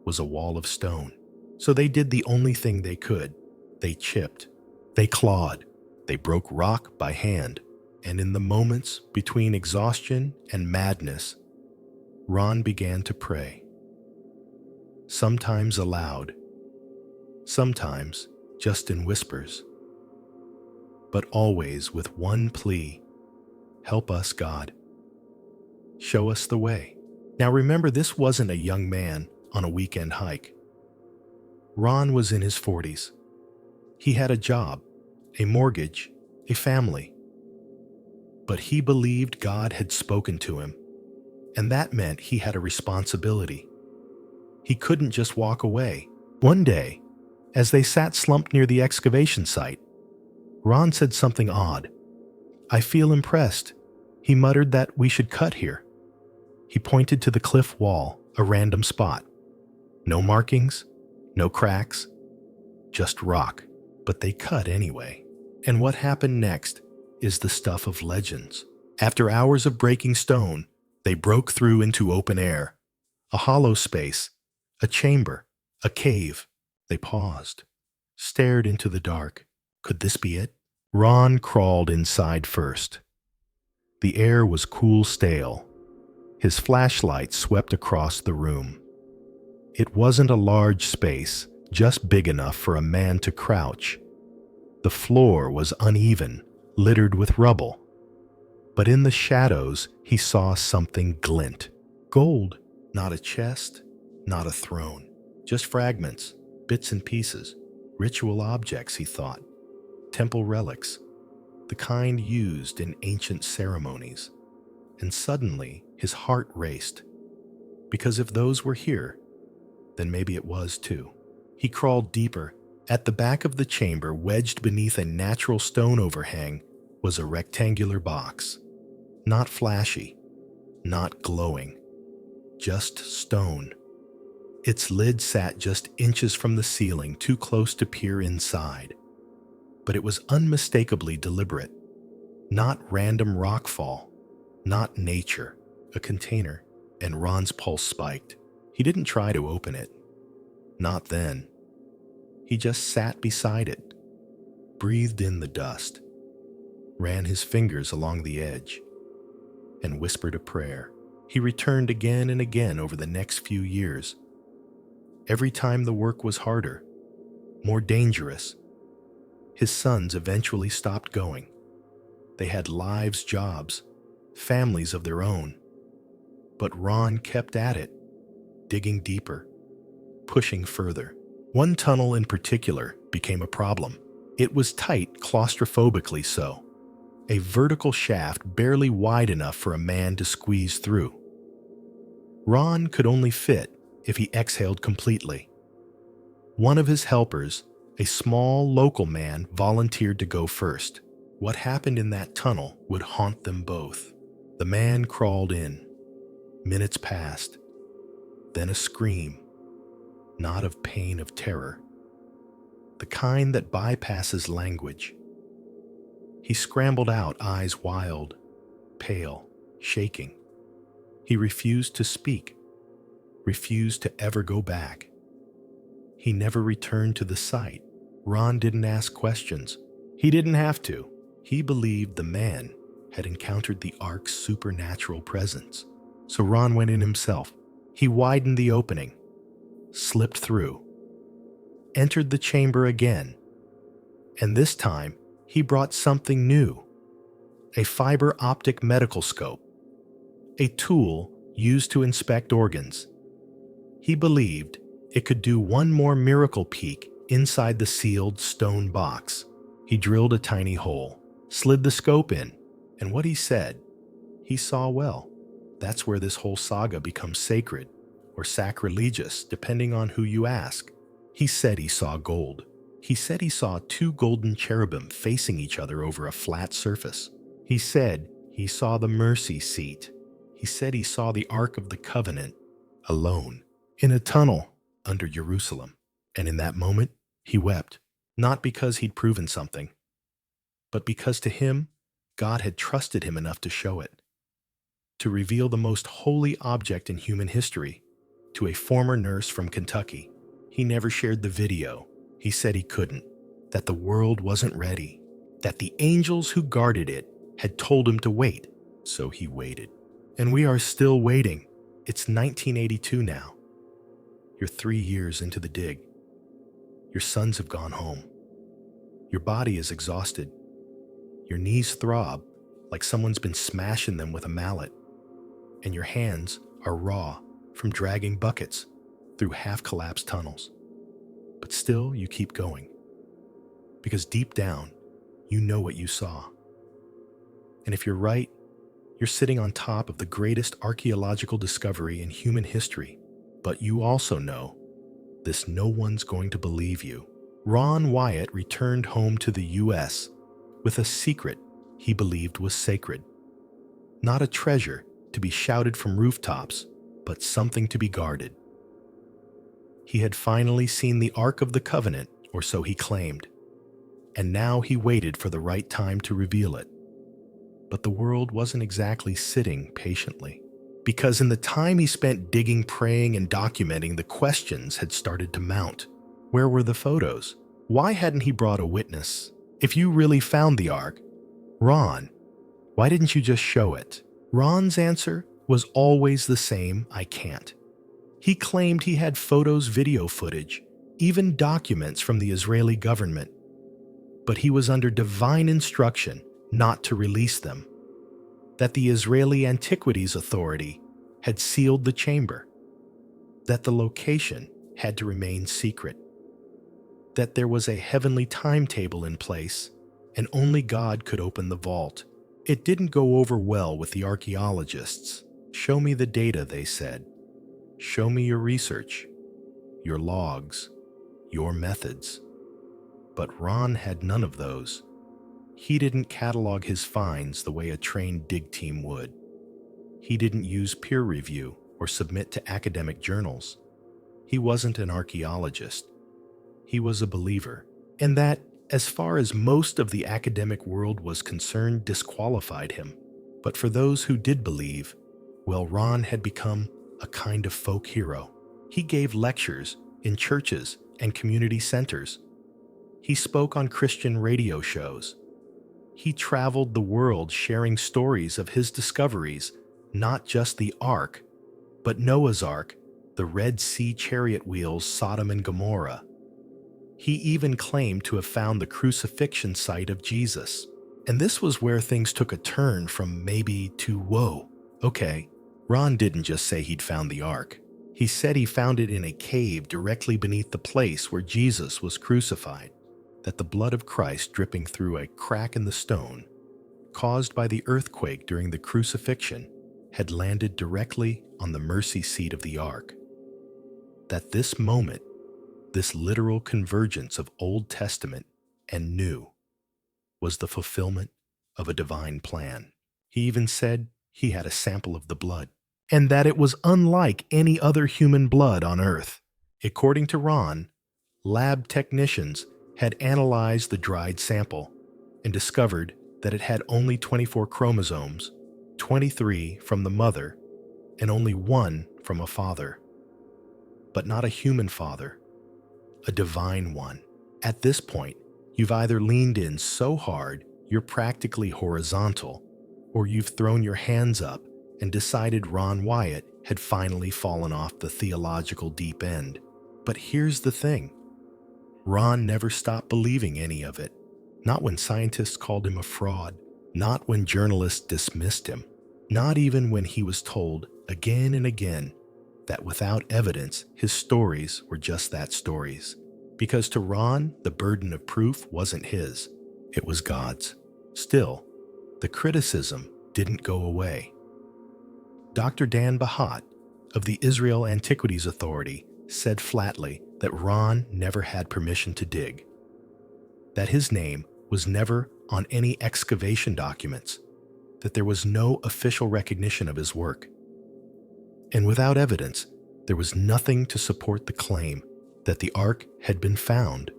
was a wall of stone. So they did the only thing they could. They chipped. They clawed. They broke rock by hand. And in the moments between exhaustion and madness, Ron began to pray. Sometimes aloud, sometimes just in whispers, but always with one plea: help us, God. Show us the way. Now remember, this wasn't a young man on a weekend hike. Ron was in his 40s. He had a job, a mortgage, a family. But he believed God had spoken to him, and that meant he had a responsibility. He couldn't just walk away. One day, as they sat slumped near the excavation site, Ron said something odd. "I feel impressed." He muttered that we should cut here. He pointed to the cliff wall, a random spot. No markings, no cracks, just rock. But they cut anyway. And what happened next is the stuff of legends. After hours of breaking stone, they broke through into open air, a hollow space, a chamber, a cave. They paused, stared into the dark. Could this be it? Ron crawled inside first. The air was cool, stale. His flashlight swept across the room. It wasn't a large space, just big enough for a man to crouch. The floor was uneven, littered with rubble. But in the shadows, he saw something glint. Gold. Not a chest, not a throne. Just fragments, bits and pieces. Ritual objects, he thought. Temple relics. The kind used in ancient ceremonies. And suddenly, his heart raced. Because if those were here, then maybe it was too. He crawled deeper. At the back of the chamber, wedged beneath a natural stone overhang, was a rectangular box. Not flashy, not glowing, just stone. Its lid sat just inches from the ceiling, too close to peer inside. But it was unmistakably deliberate. Not random rockfall, not nature, a container, and Ron's pulse spiked. He didn't try to open it. Not then. He just sat beside it, breathed in the dust, ran his fingers along the edge, and whispered a prayer. He returned again and again over the next few years. Every time the work was harder, more dangerous. His sons eventually stopped going. They had lives, jobs, families of their own. But Ron kept at it, digging deeper, pushing further. One tunnel in particular became a problem. It was tight, claustrophobically so. A vertical shaft barely wide enough for a man to squeeze through. Ron could only fit if he exhaled completely. One of his helpers, a small local man, volunteered to go first. What happened in that tunnel would haunt them both. The man crawled in. Minutes passed. then a scream, not of pain, of terror, the kind that bypasses language. He scrambled out, eyes wild, pale, shaking. He refused to speak, refused to ever go back. He never returned to the site. Ron didn't ask questions. He didn't have to. He believed the man had encountered the Ark's supernatural presence. So Ron went in himself. He widened the opening, slipped through, entered the chamber again, and this time he brought something new, a fiber optic medical scope, a tool used to inspect organs. He believed it could do one more miracle peek inside the sealed stone box. He drilled a tiny hole, slid the scope in, and what he said, he saw well. That's where this whole saga becomes sacred, or sacrilegious, depending on who you ask. He said he saw gold. He said he saw two golden cherubim facing each other over a flat surface. He said he saw the mercy seat. He said he saw the Ark of the Covenant, alone, in a tunnel under Jerusalem. And in that moment, he wept, not because he'd proven something, but because to him, God had trusted him enough to show it, to reveal the most holy object in human history to a former nurse from Kentucky. He never shared the video. He said he couldn't, that the world wasn't ready, that the angels who guarded it had told him to wait, so he waited. And we are still waiting. It's 1982 now. You're 3 years into the dig. Your sons have gone home. Your body is exhausted. Your knees throb like someone's been smashing them with a mallet, and your hands are raw from dragging buckets through half-collapsed tunnels. But still, you keep going, because deep down, you know what you saw. And if you're right, you're sitting on top of the greatest archaeological discovery in human history. But you also know this: no one's going to believe you. Ron Wyatt returned home to the U.S. with a secret he believed was sacred. Not a treasure to be shouted from rooftops, but something to be guarded. He had finally seen the Ark of the Covenant, or so he claimed, and now he waited for the right time to reveal it. But the world wasn't exactly sitting patiently, because in the time he spent digging, praying, and documenting, the questions had started to mount. Where were the photos? Why hadn't he brought a witness? If you really found the Ark, Ron, why didn't you just show it? Ron's answer was always the same: I can't. He claimed he had photos, video footage, even documents from the Israeli government. But he was under divine instruction not to release them, that the Israeli Antiquities Authority had sealed the chamber, that the location had to remain secret, that there was a heavenly timetable in place, and only God could open the vault. It didn't go over well with the archaeologists. Show me the data, they said. Show me your research, your logs, your methods. But Ron had none of those. He didn't catalog his finds the way a trained dig team would. He didn't use peer review or submit to academic journals. He wasn't an archaeologist. He was a believer, and that, as far as most of the academic world was concerned, disqualified him. But for those who did believe, well, Ron had become a kind of folk hero. He gave lectures in churches and community centers. He spoke on Christian radio shows. He traveled the world sharing stories of his discoveries, not just the Ark, but Noah's Ark, the Red Sea chariot wheels, Sodom and Gomorrah. He even claimed to have found the crucifixion site of Jesus. And this was where things took a turn from maybe to whoa. Okay, Ron didn't just say he'd found the Ark. He said he found it in a cave directly beneath the place where Jesus was crucified, that the blood of Christ dripping through a crack in the stone, caused by the earthquake during the crucifixion, had landed directly on the mercy seat of the Ark. That this moment, this literal convergence of Old Testament and New, was the fulfillment of a divine plan. He even said he had a sample of the blood, and that it was unlike any other human blood on Earth. According to Ron, lab technicians had analyzed the dried sample and discovered that it had only 24 chromosomes, 23 from the mother and only 1 from a father. But not a human father, a divine one. At this point, you've either leaned in so hard you're practically horizontal, or you've thrown your hands up and decided Ron Wyatt had finally fallen off the theological deep end. But here's the thing. Ron never stopped believing any of it. Not when scientists called him a fraud, not when journalists dismissed him, not even when he was told again and again that without evidence, his stories were just that, stories. Because to Ron, the burden of proof wasn't his, it was God's. Still, the criticism didn't go away. Dr. Dan Bahat of the Israel Antiquities Authority said flatly that Ron never had permission to dig, that his name was never on any excavation documents, that there was no official recognition of his work. And without evidence, there was nothing to support the claim that the Ark had been found,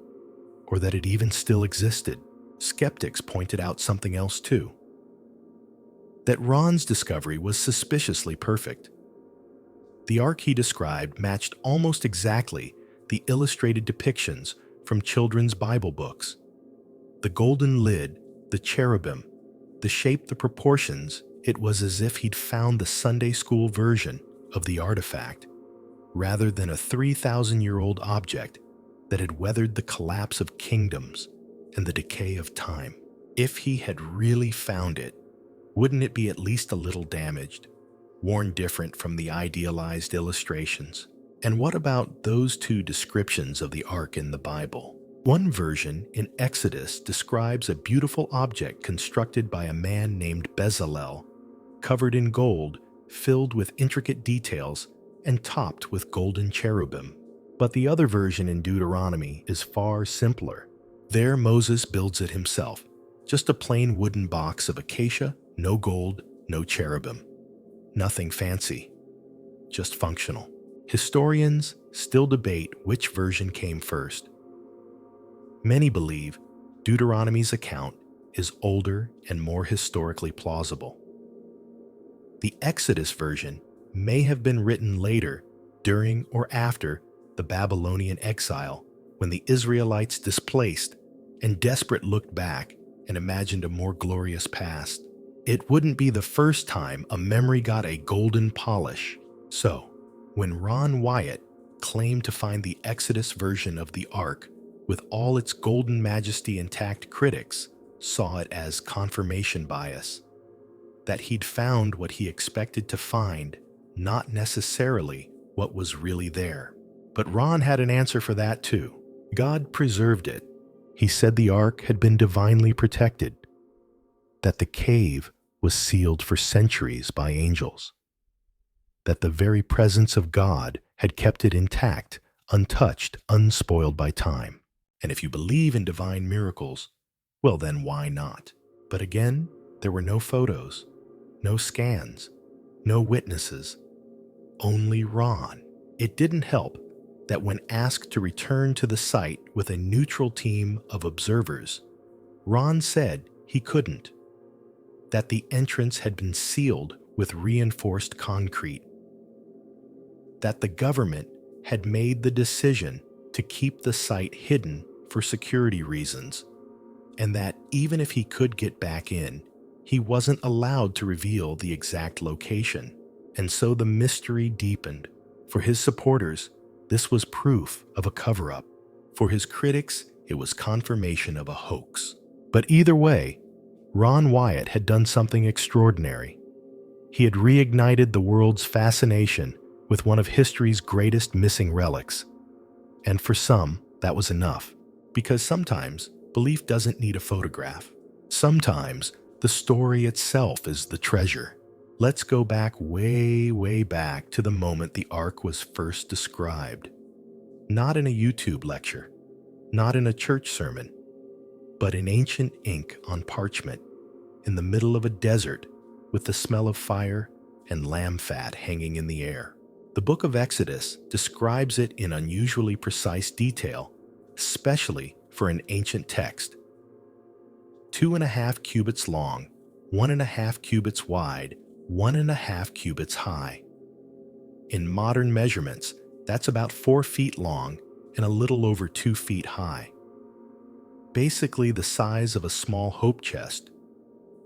or that it even still existed. Skeptics pointed out something else too. That Ron's discovery was suspiciously perfect. The Ark he described matched almost exactly the illustrated depictions from children's Bible books. The golden lid, the cherubim, the shape, the proportions, it was as if he'd found the Sunday school version of the artifact, rather than a 3,000-year-old object that had weathered the collapse of kingdoms and the decay of time. If he had really found it, wouldn't it be at least a little damaged, worn different from the idealized illustrations? And what about those two descriptions of the Ark in the Bible? One version in Exodus describes a beautiful object constructed by a man named Bezalel, covered in gold, filled with intricate details, and topped with golden cherubim. But the other version in Deuteronomy is far simpler. There Moses builds it himself, just a plain wooden box of acacia, no gold, no cherubim. Nothing fancy, just functional. Historians still debate which version came first. Many believe Deuteronomy's account is older and more historically plausible. The Exodus version may have been written later, during or after the Babylonian exile, when the Israelites displaced and desperate looked back and imagined a more glorious past. It wouldn't be the first time a memory got a golden polish. So, when Ron Wyatt claimed to find the Exodus version of the Ark with all its golden majesty intact, critics saw it as confirmation bias, that he'd found what he expected to find, not necessarily what was really there. But Ron had an answer for that too. God preserved it. He said the Ark had been divinely protected, that the cave was sealed for centuries by angels, that the very presence of God had kept it intact, untouched, unspoiled by time. And if you believe in divine miracles, well then why not? But again, there were no photos, no scans, no witnesses, only Ron. It didn't help that when asked to return to the site with a neutral team of observers, Ron said he couldn't, that the entrance had been sealed with reinforced concrete, that the government had made the decision to keep the site hidden for security reasons, and that even if he could get back in, he wasn't allowed to reveal the exact location. And so the mystery deepened. For his supporters, this was proof of a cover-up. For his critics, it was confirmation of a hoax. But either way, Ron Wyatt had done something extraordinary. He had reignited the world's fascination with one of history's greatest missing relics. And for some, that was enough. Because sometimes, belief doesn't need a photograph. Sometimes, the story itself is the treasure. Let's go back way back to the moment the Ark was first described. Not in a YouTube lecture, not in a church sermon, but in ancient ink on parchment, in the middle of a desert, with the smell of fire, and lamb fat hanging in the air. The book of Exodus describes it in unusually precise detail, especially for an ancient text. 2.5 cubits long, 1.5 cubits wide, 1.5 cubits high. In modern measurements, that's about 4 feet long and a little over 2 feet high. Basically the size of a small hope chest,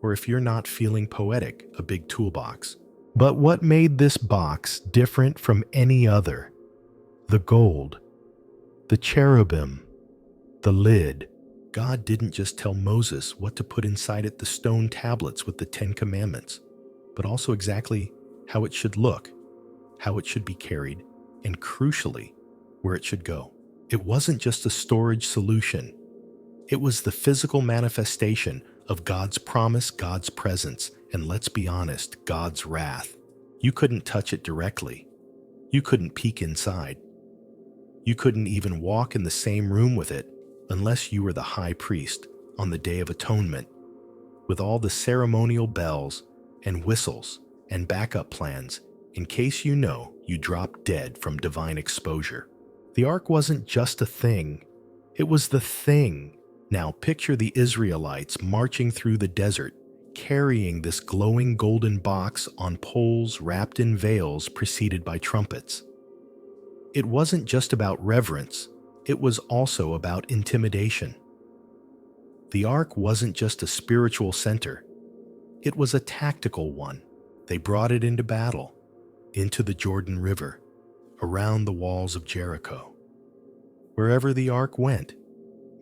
or if you're not feeling poetic, a big toolbox. But what made this box different from any other? The gold, the cherubim, the lid. God didn't just tell Moses what to put inside it, the stone tablets with the 10 Commandments, but also exactly how it should look, how it should be carried, and crucially, where it should go. It wasn't just a storage solution. It was the physical manifestation of God's promise, God's presence, and let's be honest, God's wrath. You couldn't touch it directly. You couldn't peek inside. You couldn't even walk in the same room with it unless you were the high priest on the Day of Atonement, with all the ceremonial bells and whistles and backup plans in case you dropped dead from divine exposure. The ark wasn't just a thing, it was the thing. Now picture the Israelites marching through the desert, carrying this glowing golden box on poles wrapped in veils preceded by trumpets. It wasn't just about reverence, it was also about intimidation. The ark wasn't just a spiritual center, it was a tactical one. They brought it into battle, into the Jordan River, around the walls of Jericho. Wherever the ark went,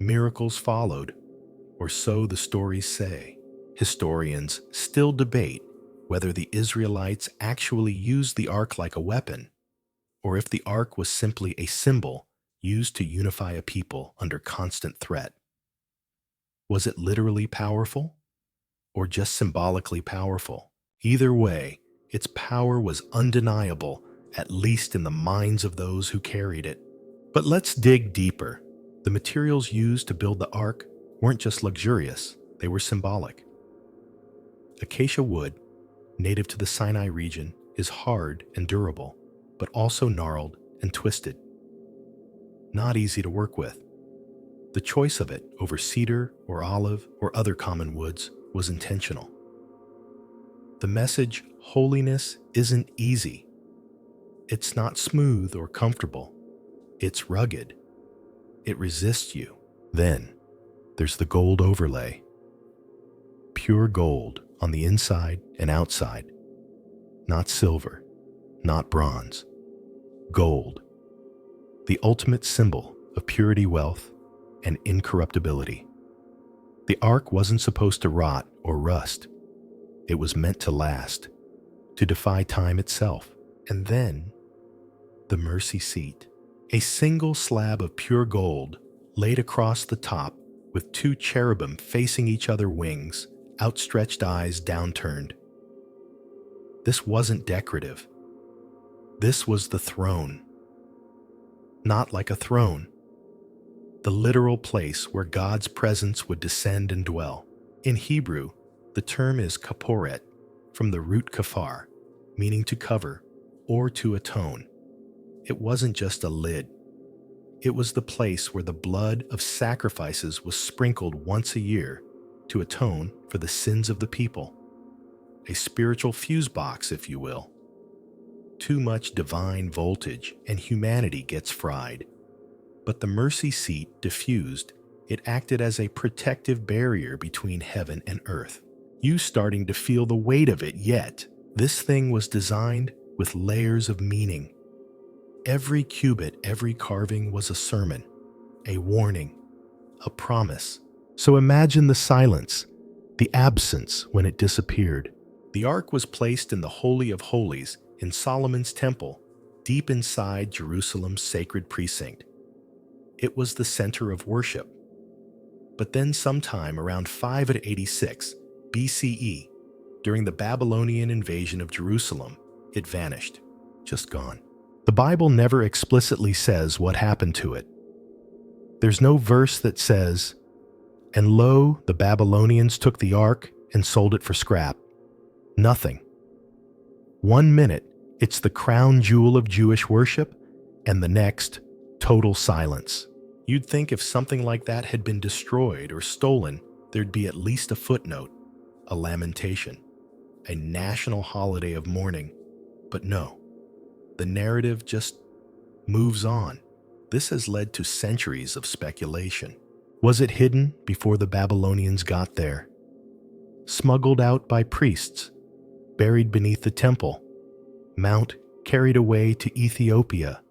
miracles followed, or so the stories say. Historians still debate whether the Israelites actually used the ark like a weapon, or if the ark was simply a symbol used to unify a people under constant threat. Was it literally powerful, or just symbolically powerful? Either way, its power was undeniable, at least in the minds of those who carried it. But let's dig deeper. The materials used to build the ark weren't just luxurious, they were symbolic. Acacia wood, native to the Sinai region, is hard and durable, but also gnarled and twisted. Not easy to work with. The choice of it over cedar or olive or other common woods was intentional. The message, holiness, isn't easy. It's not smooth or comfortable. It's rugged. It resists you. Then there's the gold overlay. Pure gold on the inside and outside. Not silver, not bronze. Gold. The ultimate symbol of purity, wealth, and incorruptibility. The ark wasn't supposed to rot or rust. It was meant to last, to defy time itself. And then, the mercy seat. A single slab of pure gold laid across the top with 2 cherubim facing each other, wings, outstretched eyes downturned. This wasn't decorative. This was the throne. Not like a throne. The literal place where God's presence would descend and dwell. In Hebrew, the term is kaporet, from the root kafar, meaning to cover or to atone. It wasn't just a lid. It was the place where the blood of sacrifices was sprinkled once a year to atone for the sins of the people. A spiritual fuse box, if you will. Too much divine voltage and humanity gets fried. But the mercy seat diffused. It acted as a protective barrier between heaven and earth. You starting to feel the weight of it yet? This thing was designed with layers of meaning. Every cubit, every carving was a sermon, a warning, a promise. So imagine the silence, the absence when it disappeared. The ark was placed in the Holy of Holies in Solomon's temple, deep inside Jerusalem's sacred precinct. It was the center of worship. But then sometime around 586 BCE, during the Babylonian invasion of Jerusalem, it vanished, just gone. The Bible never explicitly says what happened to it. There's no verse that says, "And lo, the Babylonians took the ark and sold it for scrap." Nothing. One minute, it's the crown jewel of Jewish worship, and the next, total silence. You'd think if something like that had been destroyed or stolen, there'd be at least a footnote, a lamentation, a national holiday of mourning. But no, the narrative just moves on. This has led to centuries of speculation. Was it hidden before the Babylonians got there? Smuggled out by priests? Buried beneath the temple? Mount carried away to Ethiopia?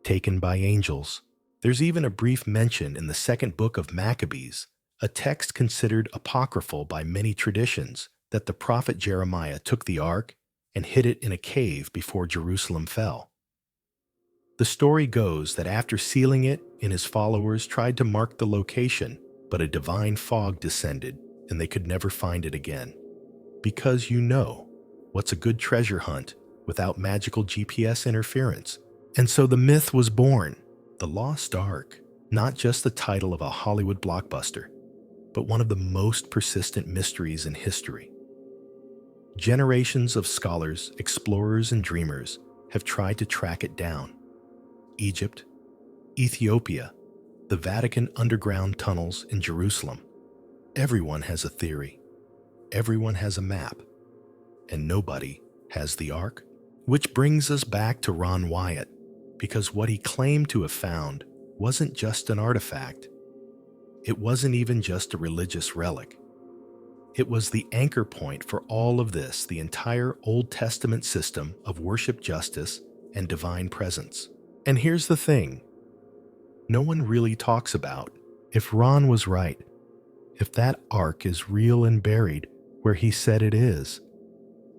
Taken by angels? There's even a brief mention in the second book of Maccabees, a text considered apocryphal by many traditions, that the prophet Jeremiah took the ark and hid it in a cave before Jerusalem fell. The story goes that after sealing it in, his followers tried to mark the location, but a divine fog descended and they could never find it again. Because what's a good treasure hunt without magical GPS interference? And so the myth was born, the Lost Ark, not just the title of a Hollywood blockbuster, but one of the most persistent mysteries in history. Generations of scholars, explorers, and dreamers have tried to track it down. Egypt, Ethiopia, the Vatican underground tunnels in Jerusalem. Everyone has a theory. Everyone has a map. And nobody has the Ark. Which brings us back to Ron Wyatt, because what he claimed to have found wasn't just an artifact. It wasn't even just a religious relic. It was the anchor point for all of this, the entire Old Testament system of worship, justice, and divine presence. And here's the thing. No one really talks about if Ron was right, if that ark is real and buried where he said it is,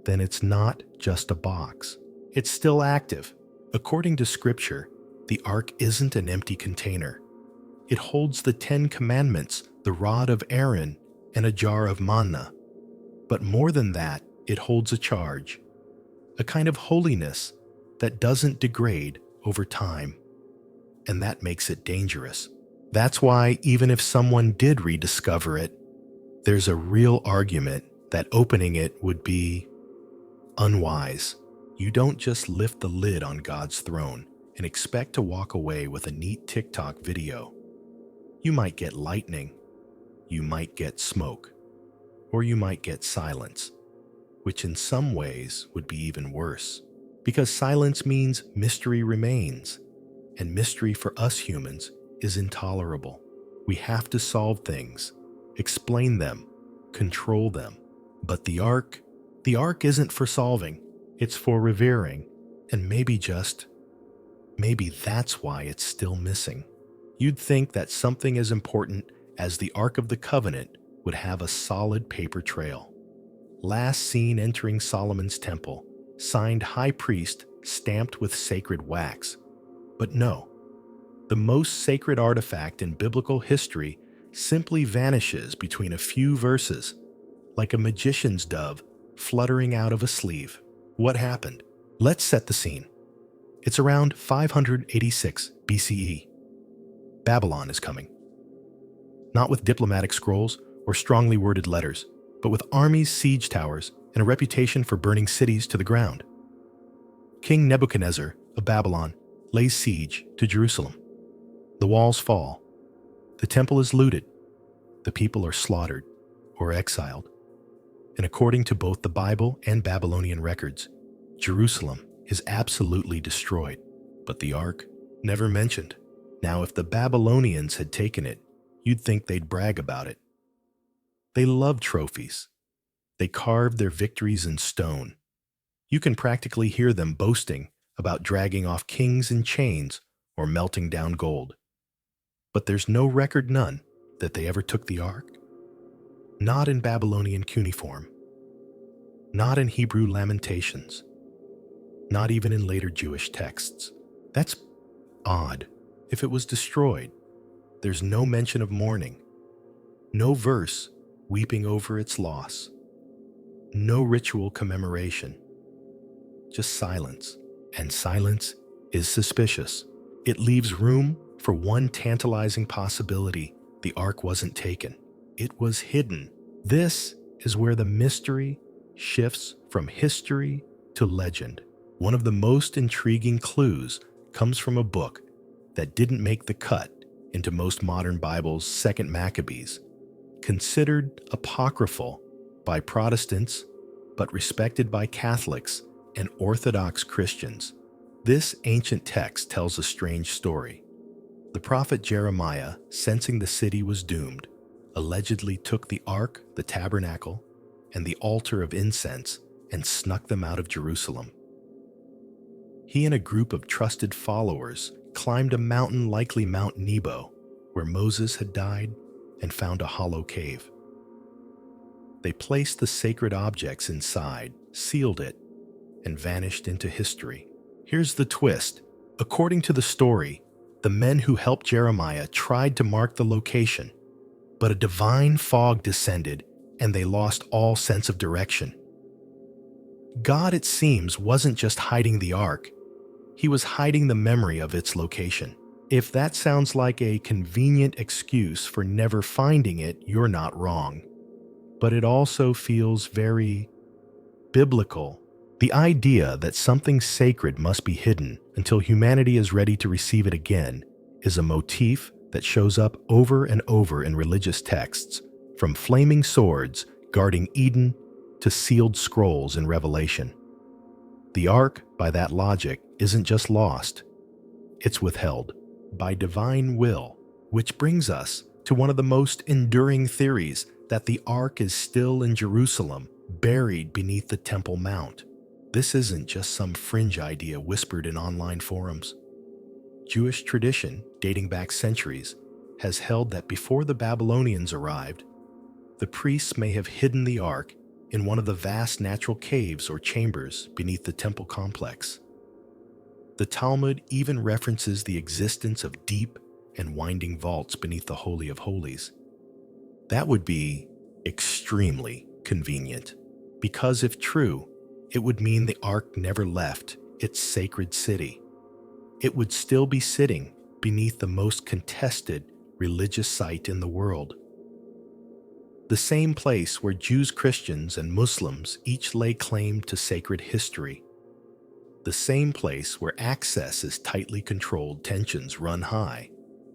then it's not just a box. It's still active. According to Scripture, the ark isn't an empty container. It holds the 10 Commandments, the rod of Aaron, and a jar of manna. But more than that, it holds a charge, a kind of holiness that doesn't degrade over time. And that makes it dangerous. That's why even if someone did rediscover it, there's a real argument that opening it would be unwise. You don't just lift the lid on God's throne and expect to walk away with a neat TikTok video. You might get lightning, you might get smoke, or you might get silence, which in some ways would be even worse, because silence means mystery remains, and mystery for us humans is intolerable. We have to solve things, explain them, control them. But the ark isn't for solving, it's for revering, and maybe that's why it's still missing. You'd think that something as important as the Ark of the Covenant would have a solid paper trail. Last seen entering Solomon's temple, signed high priest, stamped with sacred wax. But no, the most sacred artifact in biblical history simply vanishes between a few verses, like a magician's dove fluttering out of a sleeve. What happened? Let's set the scene. It's around 586 BCE. Babylon is coming. Not with diplomatic scrolls or strongly worded letters, but with armies, siege towers, and a reputation for burning cities to the ground. King Nebuchadnezzar of Babylon lays siege to Jerusalem. The walls fall. The temple is looted. The people are slaughtered or exiled. And according to both the Bible and Babylonian records, Jerusalem is absolutely destroyed, but the ark never mentioned. Now, if the Babylonians had taken it, you'd think they'd brag about it. They love trophies. They carved their victories in stone. You can practically hear them boasting about dragging off kings in chains or melting down gold. But there's no record, none, that they ever took the ark. Not in Babylonian cuneiform. Not in Hebrew lamentations. Not even in later Jewish texts. That's odd. If it was destroyed, there's no mention of mourning, no verse weeping over its loss, no ritual commemoration, just silence. And silence is suspicious. It leaves room for one tantalizing possibility: the ark wasn't taken. It was hidden. This is where the mystery shifts from history to legend. One of the most intriguing clues comes from a book that didn't make the cut into most modern Bibles, 2nd Maccabees, considered apocryphal by Protestants but respected by Catholics and Orthodox Christians. This ancient text tells a strange story. The prophet Jeremiah, sensing the city was doomed, allegedly took the ark, the tabernacle, and the altar of incense and snuck them out of Jerusalem. He and a group of trusted followers climbed a mountain, likely Mount Nebo, where Moses had died, and found a hollow cave. They placed the sacred objects inside, sealed it, and vanished into history. Here's the twist. According to the story, the men who helped Jeremiah tried to mark the location, but a divine fog descended and they lost all sense of direction. God, it seems, wasn't just hiding the ark. He was hiding the memory of its location. If that sounds like a convenient excuse for never finding it, you're not wrong. But it also feels very biblical. The idea that something sacred must be hidden until humanity is ready to receive it again is a motif that shows up over and over in religious texts, from flaming swords guarding Eden to sealed scrolls in Revelation. The ark, by that logic, isn't just lost, it's withheld by divine will, which brings us to one of the most enduring theories, that the ark is still in Jerusalem, buried beneath the Temple Mount. This isn't just some fringe idea whispered in online forums. Jewish tradition, dating back centuries, has held that before the Babylonians arrived, the priests may have hidden the ark in one of the vast natural caves or chambers beneath the temple complex. The Talmud even references the existence of deep and winding vaults beneath the Holy of Holies. That would be extremely convenient, because if true, it would mean the ark never left its sacred city. It would still be sitting beneath the most contested religious site in the world. The same place where Jews, Christians, and Muslims each lay claim to sacred history. The same place where access is tightly controlled, tensions run high,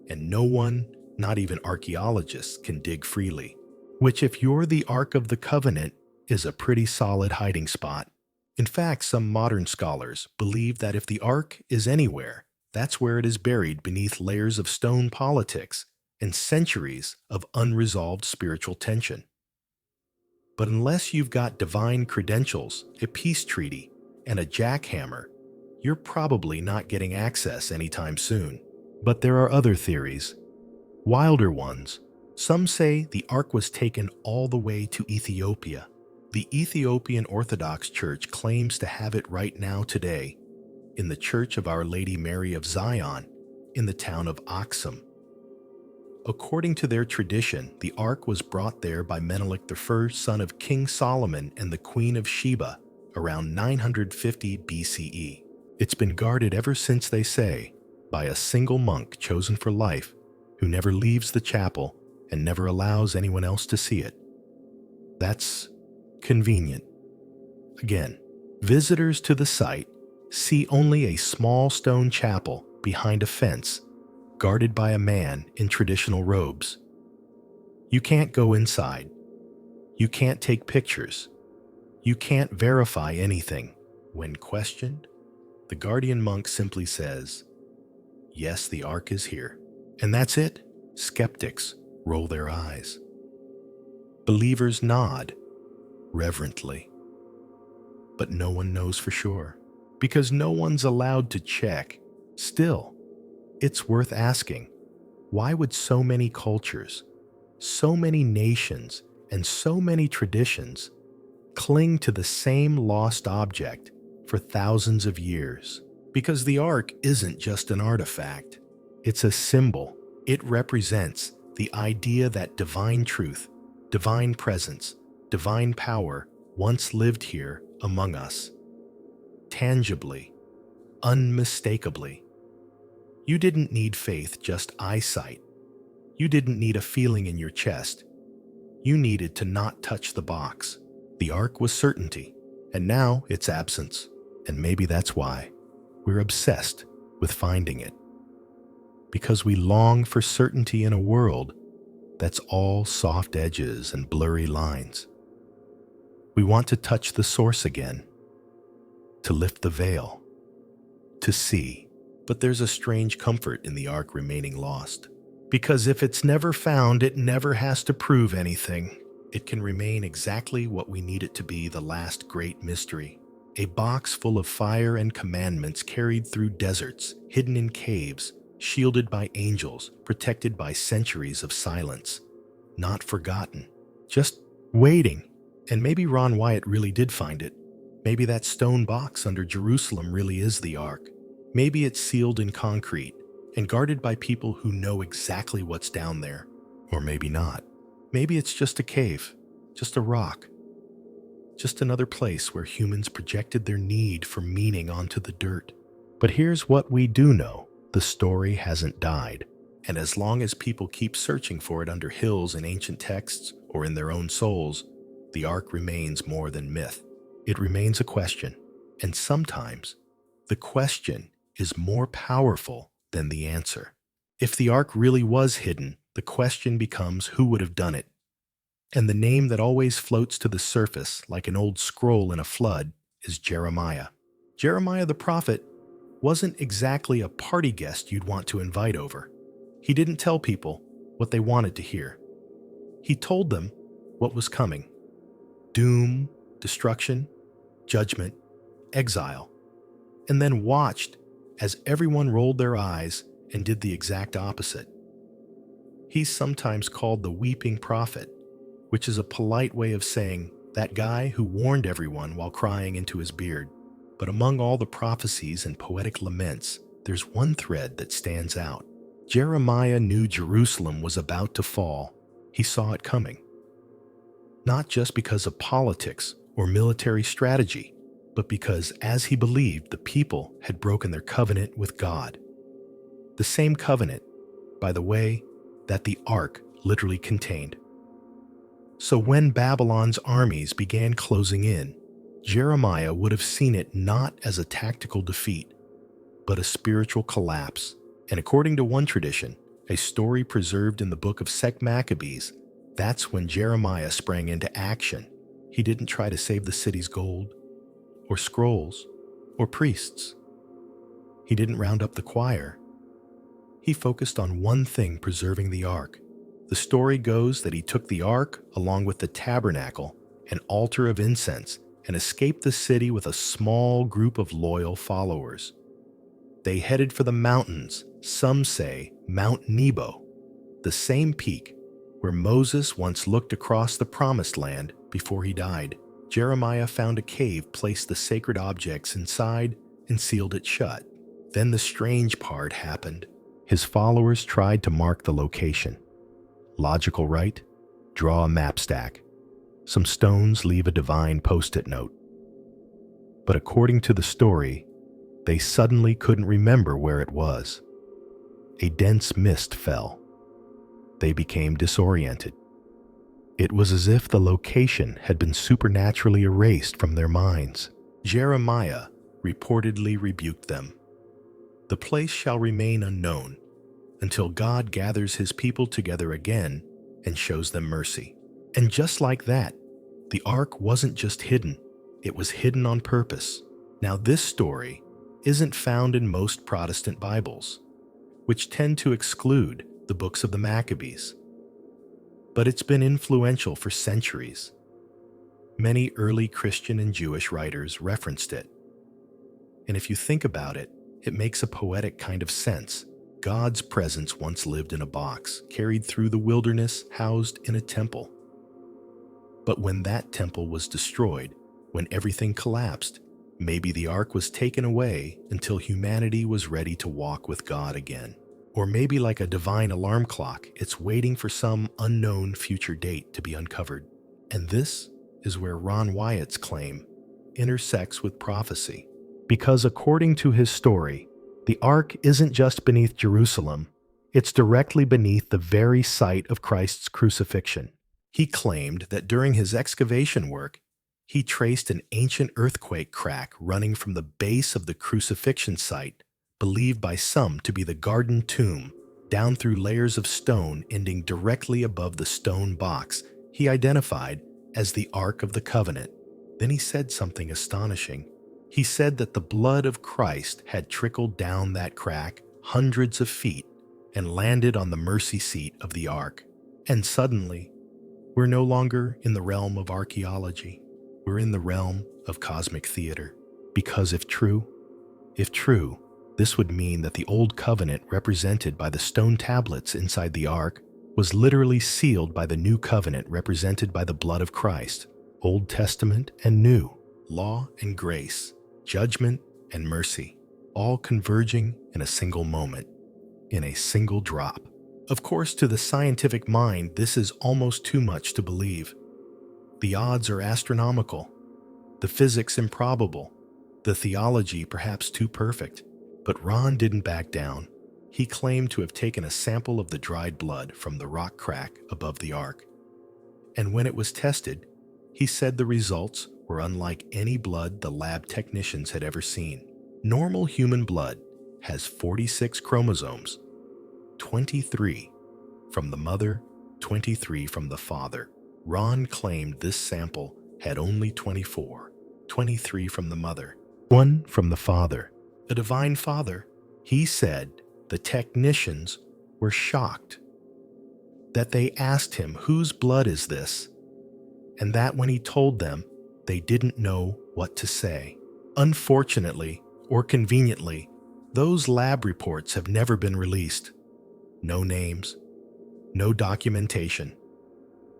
and no one, not even archaeologists, can dig freely. Which, if you're the Ark of the Covenant, is a pretty solid hiding spot. In fact, some modern scholars believe that if the Ark is anywhere, that's where it is buried beneath layers of stone politics and centuries of unresolved spiritual tension. But unless you've got divine credentials, a peace treaty, and a jackhammer, you're probably not getting access anytime soon. But there are other theories, wilder ones. Some say the ark was taken all the way to Ethiopia. The Ethiopian Orthodox Church claims to have it right now today in the Church of Our Lady Mary of Zion in the town of Aksum. According to their tradition, the ark was brought there by Menelik I, son of King Solomon and the Queen of Sheba, around 950 BCE. It's been guarded ever since, they say, by a single monk chosen for life who never leaves the chapel and never allows anyone else to see it. That's convenient. Again, visitors to the site see only a small stone chapel behind a fence guarded by a man in traditional robes. You can't go inside. You can't take pictures. You can't verify anything. When questioned, the guardian monk simply says, "Yes, the ark is here." And that's it. Skeptics roll their eyes. Believers nod reverently. But no one knows for sure, because no one's allowed to check. Still, it's worth asking, why would so many cultures, so many nations, and so many traditions cling to the same lost object for thousands of years? Because the ark isn't just an artifact. It's a symbol. It represents the idea that divine truth, divine presence, divine power once lived here among us. Tangibly, unmistakably. You didn't need faith, just eyesight. You didn't need a feeling in your chest. You needed to not touch the box. The ark was certainty, and now it's absence. And maybe that's why we're obsessed with finding it. Because we long for certainty in a world that's all soft edges and blurry lines. We want to touch the source again, to lift the veil, to see. But there's a strange comfort in the Ark remaining lost. Because if it's never found, it never has to prove anything. It can remain exactly what we need it to be, the last great mystery. A box full of fire and commandments carried through deserts, hidden in caves, shielded by angels, protected by centuries of silence. Not forgotten, just waiting. And maybe Ron Wyatt really did find it. Maybe that stone box under Jerusalem really is the Ark. Maybe it's sealed in concrete and guarded by people who know exactly what's down there. Or maybe not. Maybe it's just a cave, just a rock, just another place where humans projected their need for meaning onto the dirt. But here's what we do know. The story hasn't died. And as long as people keep searching for it under hills in ancient texts or in their own souls, the Ark remains more than myth. It remains a question. And sometimes the question is more powerful than the answer. If the Ark really was hidden, the question becomes who would have done it. And the name that always floats to the surface like an old scroll in a flood is Jeremiah. Jeremiah the prophet wasn't exactly a party guest you'd want to invite over. He didn't tell people what they wanted to hear. He told them what was coming. Doom, destruction, judgment, exile, and then watched as everyone rolled their eyes and did the exact opposite. He's sometimes called the weeping prophet, which is a polite way of saying that guy who warned everyone while crying into his beard. But among all the prophecies and poetic laments, there's one thread that stands out. Jeremiah knew Jerusalem was about to fall. He saw it coming. Not just because of politics or military strategy, but because, as he believed, the people had broken their covenant with God. The same covenant, by the way, that the Ark literally contained. So when Babylon's armies began closing in, Jeremiah would have seen it not as a tactical defeat, but a spiritual collapse. And according to one tradition, a story preserved in the book of Maccabees, that's when Jeremiah sprang into action. He didn't try to save the city's gold, or scrolls, or priests. He didn't round up the choir. He focused on one thing, preserving the Ark. The story goes that he took the Ark along with the tabernacle, an altar of incense, and escaped the city with a small group of loyal followers. They headed for the mountains, some say Mount Nebo, the same peak where Moses once looked across the promised land before he died. Jeremiah found a cave, placed the sacred objects inside, and sealed it shut. Then the strange part happened. His followers tried to mark the location. Logical, right? Draw a map stack. Some stones leave a divine post-it note. But according to the story, they suddenly couldn't remember where it was. A dense mist fell. They became disoriented. It was as if the location had been supernaturally erased from their minds. Jeremiah reportedly rebuked them. The place shall remain unknown until God gathers his people together again and shows them mercy. And just like that, the Ark wasn't just hidden, it was hidden on purpose. Now this story isn't found in most Protestant Bibles, which tend to exclude the books of the Maccabees. But it's been influential for centuries. Many early Christian and Jewish writers referenced it. And if you think about it, it makes a poetic kind of sense. God's presence once lived in a box, carried through the wilderness, housed in a temple. But when that temple was destroyed, when everything collapsed, maybe the Ark was taken away until humanity was ready to walk with God again. Or maybe like a divine alarm clock, it's waiting for some unknown future date to be uncovered. And this is where Ron Wyatt's claim intersects with prophecy. Because according to his story, the Ark isn't just beneath Jerusalem, it's directly beneath the very site of Christ's crucifixion. He claimed that during his excavation work, He traced an ancient earthquake crack running from the base of the crucifixion site, believed by some to be the garden tomb, down through layers of stone ending directly above the stone box he identified as the Ark of the Covenant. Then he said something astonishing. He said that the blood of Christ had trickled down that crack hundreds of feet and landed on the mercy seat of the Ark. And suddenly, we're no longer in the realm of archaeology. We're in the realm of cosmic theater. Because if true, this would mean that the Old Covenant represented by the stone tablets inside the Ark was literally sealed by the New Covenant represented by the blood of Christ. Old Testament and New, law and grace, judgment and mercy, all converging in a single moment, in a single drop. Of course, to the scientific mind, this is almost too much to believe. The odds are astronomical, the physics improbable, the theology perhaps too perfect. But Ron didn't back down. He claimed to have taken a sample of the dried blood from the rock crack above the Ark. And when it was tested, he said the results were unlike any blood the lab technicians had ever seen. Normal human blood has 46 chromosomes, 23 from the mother, 23 from the father. Ron claimed this sample had only 24, 23 from the mother, 1 from the father. A divine father. He said the technicians were shocked, that they asked him, "Whose blood is this?" And that when he told them, they didn't know what to say. Unfortunately, or conveniently, those lab reports have never been released. No names, no documentation.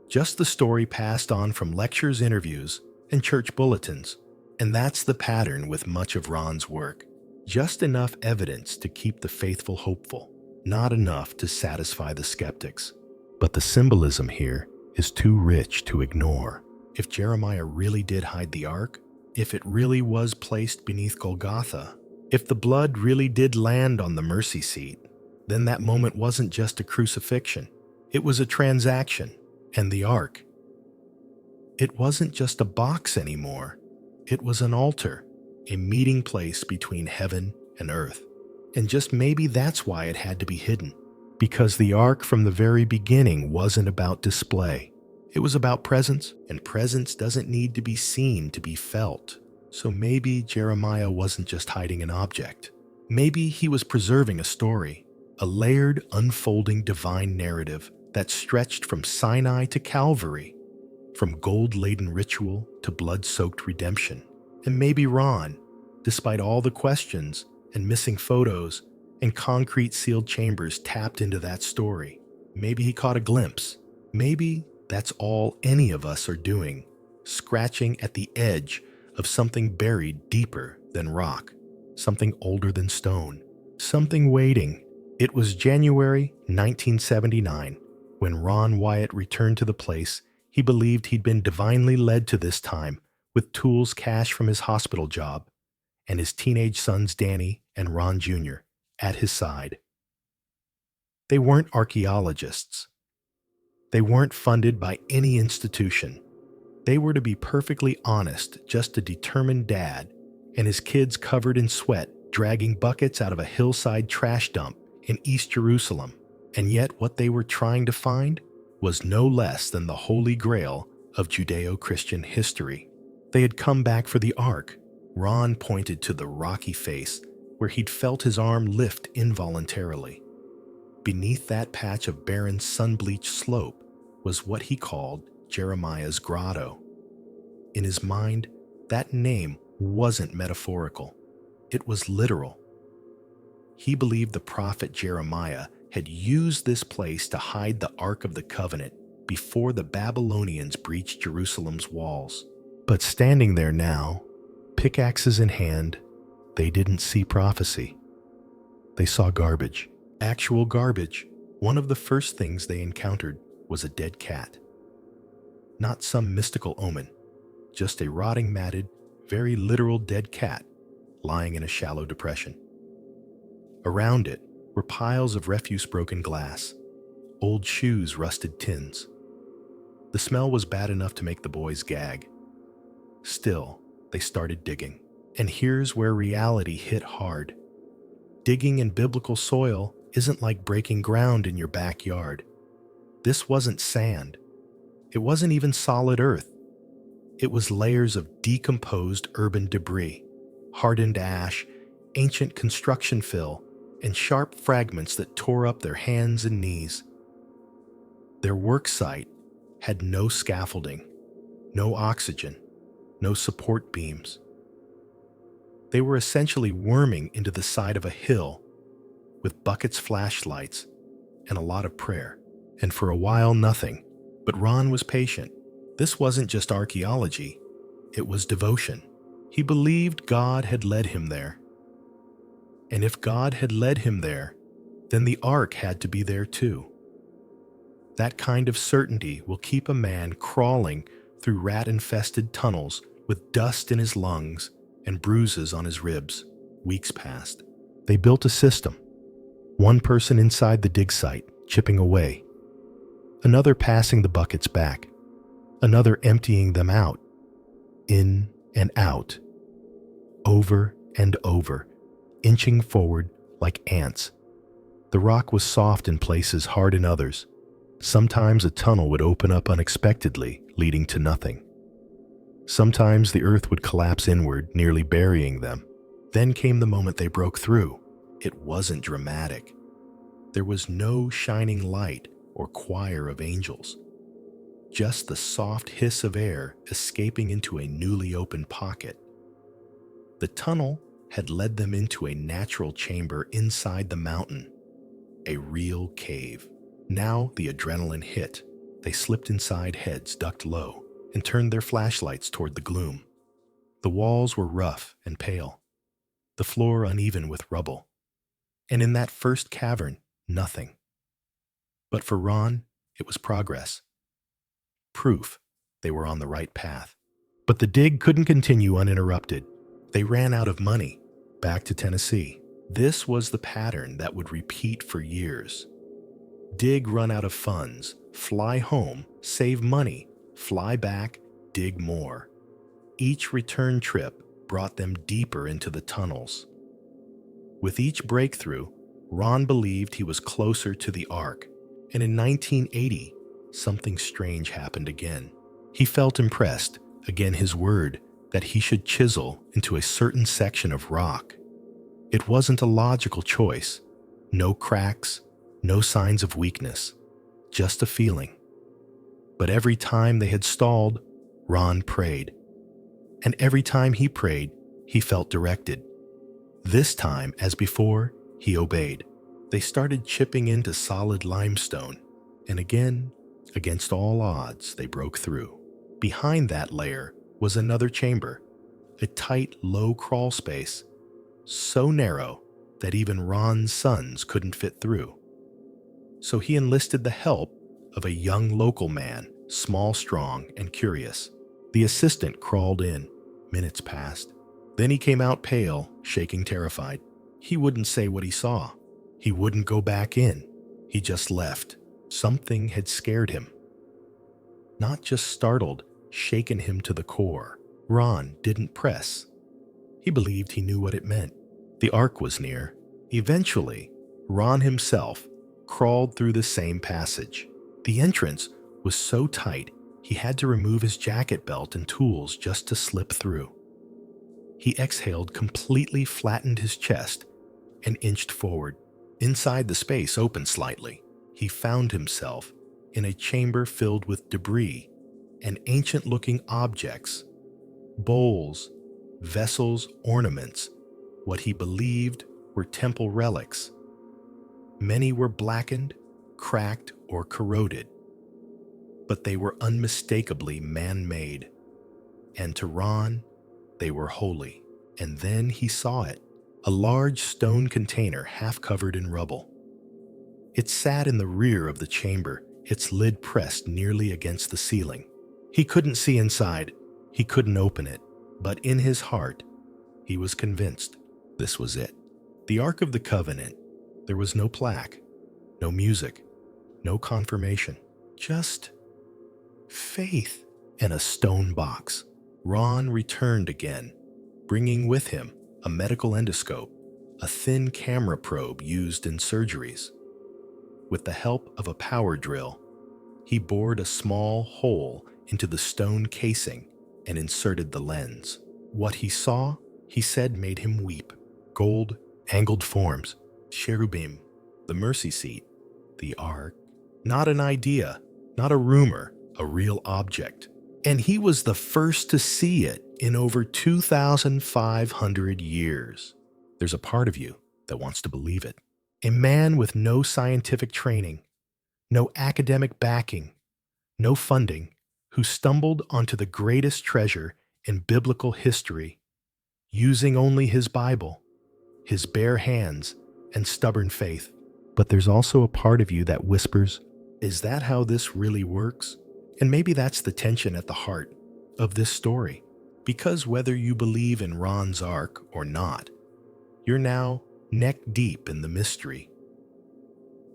Just the story passed on from lectures, interviews, and church bulletins. And that's the pattern with much of Ron's work. Just enough evidence to keep the faithful hopeful, not enough to satisfy the skeptics. But the symbolism here is too rich to ignore. If Jeremiah really did hide the Ark, if it really was placed beneath Golgotha, if the blood really did land on the mercy seat, then that moment wasn't just a crucifixion. It was a transaction. And the Ark, it wasn't just a box anymore. It was an altar, a meeting place between heaven and earth. And just maybe that's why it had to be hidden. Because the Ark from the very beginning wasn't about display. It was about presence, and presence doesn't need to be seen to be felt. So maybe Jeremiah wasn't just hiding an object. Maybe he was preserving a story, a layered, unfolding divine narrative that stretched from Sinai to Calvary, from gold-laden ritual to blood-soaked redemption. And maybe Ron, despite all the questions and missing photos and concrete-sealed chambers, tapped into that story. Maybe he caught a glimpse. Maybe that's all any of us are doing, scratching at the edge of something buried deeper than rock, something older than stone, something waiting. It was January 1979 when Ron Wyatt returned to the place he believed he'd been divinely led to this time, with tools cashed from his hospital job, and his teenage sons Danny and Ron Jr. at his side. They weren't archaeologists. They weren't funded by any institution. They were, to be perfectly honest, just a determined dad and his kids covered in sweat, dragging buckets out of a hillside trash dump in East Jerusalem. And yet what they were trying to find was no less than the Holy Grail of Judeo-Christian history. They had come back for the Ark. Ron pointed to the rocky face where he'd felt his arm lift involuntarily. Beneath that patch of barren sun-bleached slope was what he called Jeremiah's grotto. In his mind, that name wasn't metaphorical. It was literal. He believed the prophet Jeremiah had used this place to hide the Ark of the Covenant before the Babylonians breached Jerusalem's walls. But standing there now, pickaxes in hand, they didn't see prophecy. They saw garbage. Actual garbage. One of the first things they encountered was a dead cat. Not some mystical omen, just a rotting, matted, very literal dead cat lying in a shallow depression. Around it were piles of refuse, broken glass, old shoes, rusted tins. The smell was bad enough to make the boys gag. still, they started digging. And here's where reality hit hard. Digging in biblical soil isn't like breaking ground in your backyard. This wasn't sand. It wasn't even solid earth. It was layers of decomposed urban debris, hardened ash, ancient construction fill, and sharp fragments that tore up their hands and knees. Their work site had no scaffolding, no oxygen, no support beams. They were essentially worming into the side of a hill with buckets, flashlights, and a lot of prayer. And for a while, nothing. But Ron was patient. This wasn't just archaeology, it was devotion. He believed God had led him there. And if God had led him there, then the ark had to be there too. That kind of certainty will keep a man crawling through rat-infested tunnels with dust in his lungs and bruises on his ribs. Weeks passed. They built a system. One person inside the dig site, chipping away. Another passing the buckets back. Another emptying them out. In and out. Over and over, inching forward like ants. The rock was soft in places, hard in others. Sometimes a tunnel would open up unexpectedly, leading to nothing. Sometimes the earth would collapse inward, nearly burying them. Then came the moment they broke through. It wasn't dramatic. There was no shining light or choir of angels. Just the soft hiss of air escaping into a newly opened pocket. The tunnel had led them into a natural chamber inside the mountain. A real cave. Now the adrenaline hit. They slipped inside, heads ducked low, and turned their flashlights toward the gloom. The walls were rough and pale, the floor uneven with rubble. And in that first cavern, nothing. But for Ron, it was progress. Proof they were on the right path. But the dig couldn't continue uninterrupted. They ran out of money, back to Tennessee. This was the pattern that would repeat for years. Dig, run out of funds, fly home, save money, fly back, dig more. Each return trip brought them deeper into the tunnels. With each breakthrough, Ron believed he was closer to the ark, and in 1980, something strange happened again. He felt impressed, again his word, that he should chisel into a certain section of rock. It wasn't a logical choice. No cracks, no signs of weakness, just a feeling. But every time they had stalled, Ron prayed. And every time he prayed, he felt directed. This time, as before, he obeyed. They started chipping into solid limestone, and again, against all odds, they broke through. Behind that layer was another chamber, a tight, low crawl space, so narrow that even Ron's sons couldn't fit through. So he enlisted the help of a young local man, small, strong, and curious. The assistant crawled in. Minutes passed. Then he came out pale, shaking, terrified. He wouldn't say what he saw. He wouldn't go back in. He just left. Something had scared him. Not just startled, shaken him to the core. Ron didn't press. He believed he knew what it meant. The ark was near. Eventually, Ron himself crawled through the same passage. The entrance was so tight, he had to remove his jacket belt and tools just to slip through. He exhaled, completely flattened his chest, and inched forward. Inside, the space opened slightly. He found himself in a chamber filled with debris and ancient-looking objects, bowls, vessels, ornaments, what he believed were temple relics. Many were blackened, cracked, or corroded, but they were unmistakably man-made. And to Ron, they were holy. And then he saw it, a large stone container half covered in rubble. It sat in the rear of the chamber, its lid pressed nearly against the ceiling. He couldn't see inside, he couldn't open it, but in his heart, he was convinced this was it. The Ark of the Covenant. There was no plaque, no music, no confirmation, just faith and a stone box. Ron returned again, bringing with him a medical endoscope, a thin camera probe used in surgeries. With the help of a power drill, he bored a small hole into the stone casing and inserted the lens. What he saw, he said, made him weep. Gold, angled forms, cherubim, the mercy seat, the ark. Not an idea, not a rumor, a real object. And he was the first to see it in over 2,500 years. There's a part of you that wants to believe it. A man with no scientific training, no academic backing, no funding, who stumbled onto the greatest treasure in biblical history, using only his Bible, his bare hands, and stubborn faith. But there's also a part of you that whispers, is that how this really works? And maybe that's the tension at the heart of this story. Because whether you believe in Ron's ark or not, you're now neck deep in the mystery.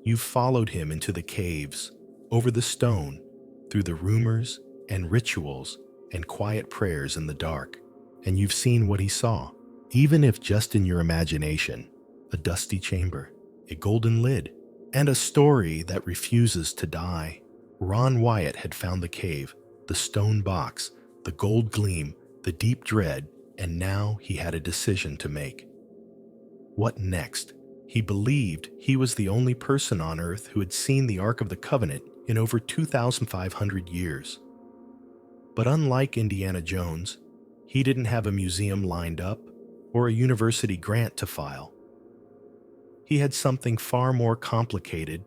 You've followed him into the caves, over the stone, through the rumors and rituals and quiet prayers in the dark, and you've seen what he saw, even if just in your imagination, a dusty chamber, a golden lid, and a story that refuses to die. Ron Wyatt had found the cave, the stone box, the gold gleam, the deep dread, and now he had a decision to make. What next? He believed he was the only person on Earth who had seen the Ark of the Covenant in over 2,500 years. But unlike Indiana Jones, he didn't have a museum lined up or a university grant to file. He had something far more complicated,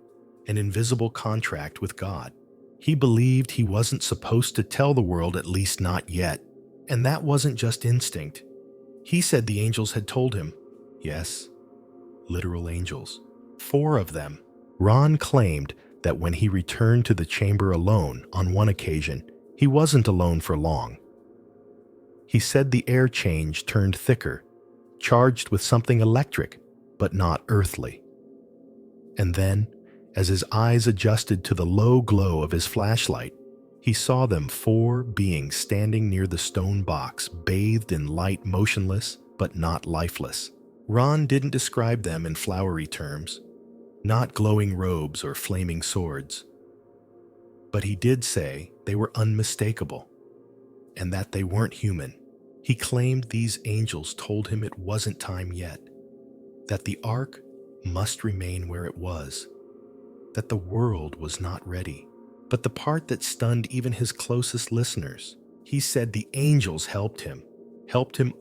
an invisible contract with God. He believed he wasn't supposed to tell the world, at least not yet. And that wasn't just instinct. He said the angels had told him. Yes, literal angels. 4 of them. Ron claimed that when he returned to the chamber alone on one occasion, he wasn't alone for long. He said the air change turned thicker, charged with something electric, but not earthly. And then, as his eyes adjusted to the low glow of his flashlight, he saw them 4 beings standing near the stone box, bathed in light, motionless, but not lifeless. Ron didn't describe them in flowery terms, not glowing robes or flaming swords. But he did say they were unmistakable, and that they weren't human. He claimed these angels told him it wasn't time yet, that the ark must remain where it was, that the world was not ready. But the part that stunned even his closest listeners, he said the angels helped him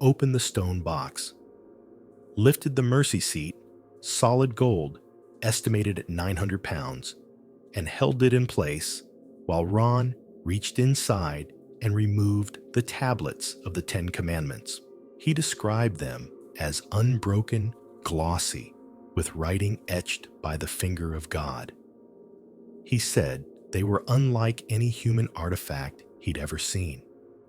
open the stone box, lifted the mercy seat, solid gold, estimated at 900 pounds, and held it in place while Ron reached inside and removed the tablets of the 10 Commandments. He described them as unbroken, glossy, with writing etched by the finger of God. He said they were unlike any human artifact he'd ever seen.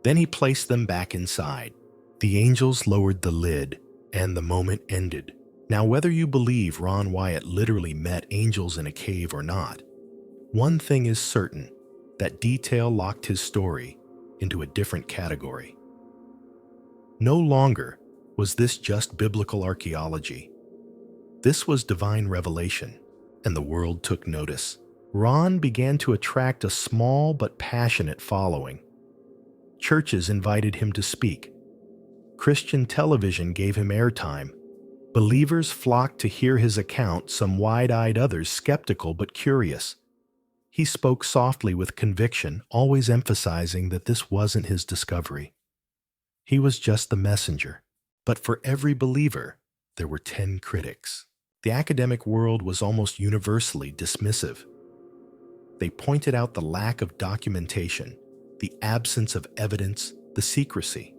Then he placed them back inside. The angels lowered the lid, and the moment ended. Now, whether you believe Ron Wyatt literally met angels in a cave or not, one thing is certain, that detail locked his story into a different category. No longer was this just biblical archaeology. This was divine revelation, and the world took notice. Ron began to attract a small but passionate following. Churches invited him to speak. Christian television gave him airtime. Believers flocked to hear his account, some wide-eyed, others skeptical but curious. He spoke softly with conviction, always emphasizing that this wasn't his discovery. He was just the messenger. But for every believer, there were 10 critics. The academic world was almost universally dismissive. They pointed out the lack of documentation, the absence of evidence, the secrecy.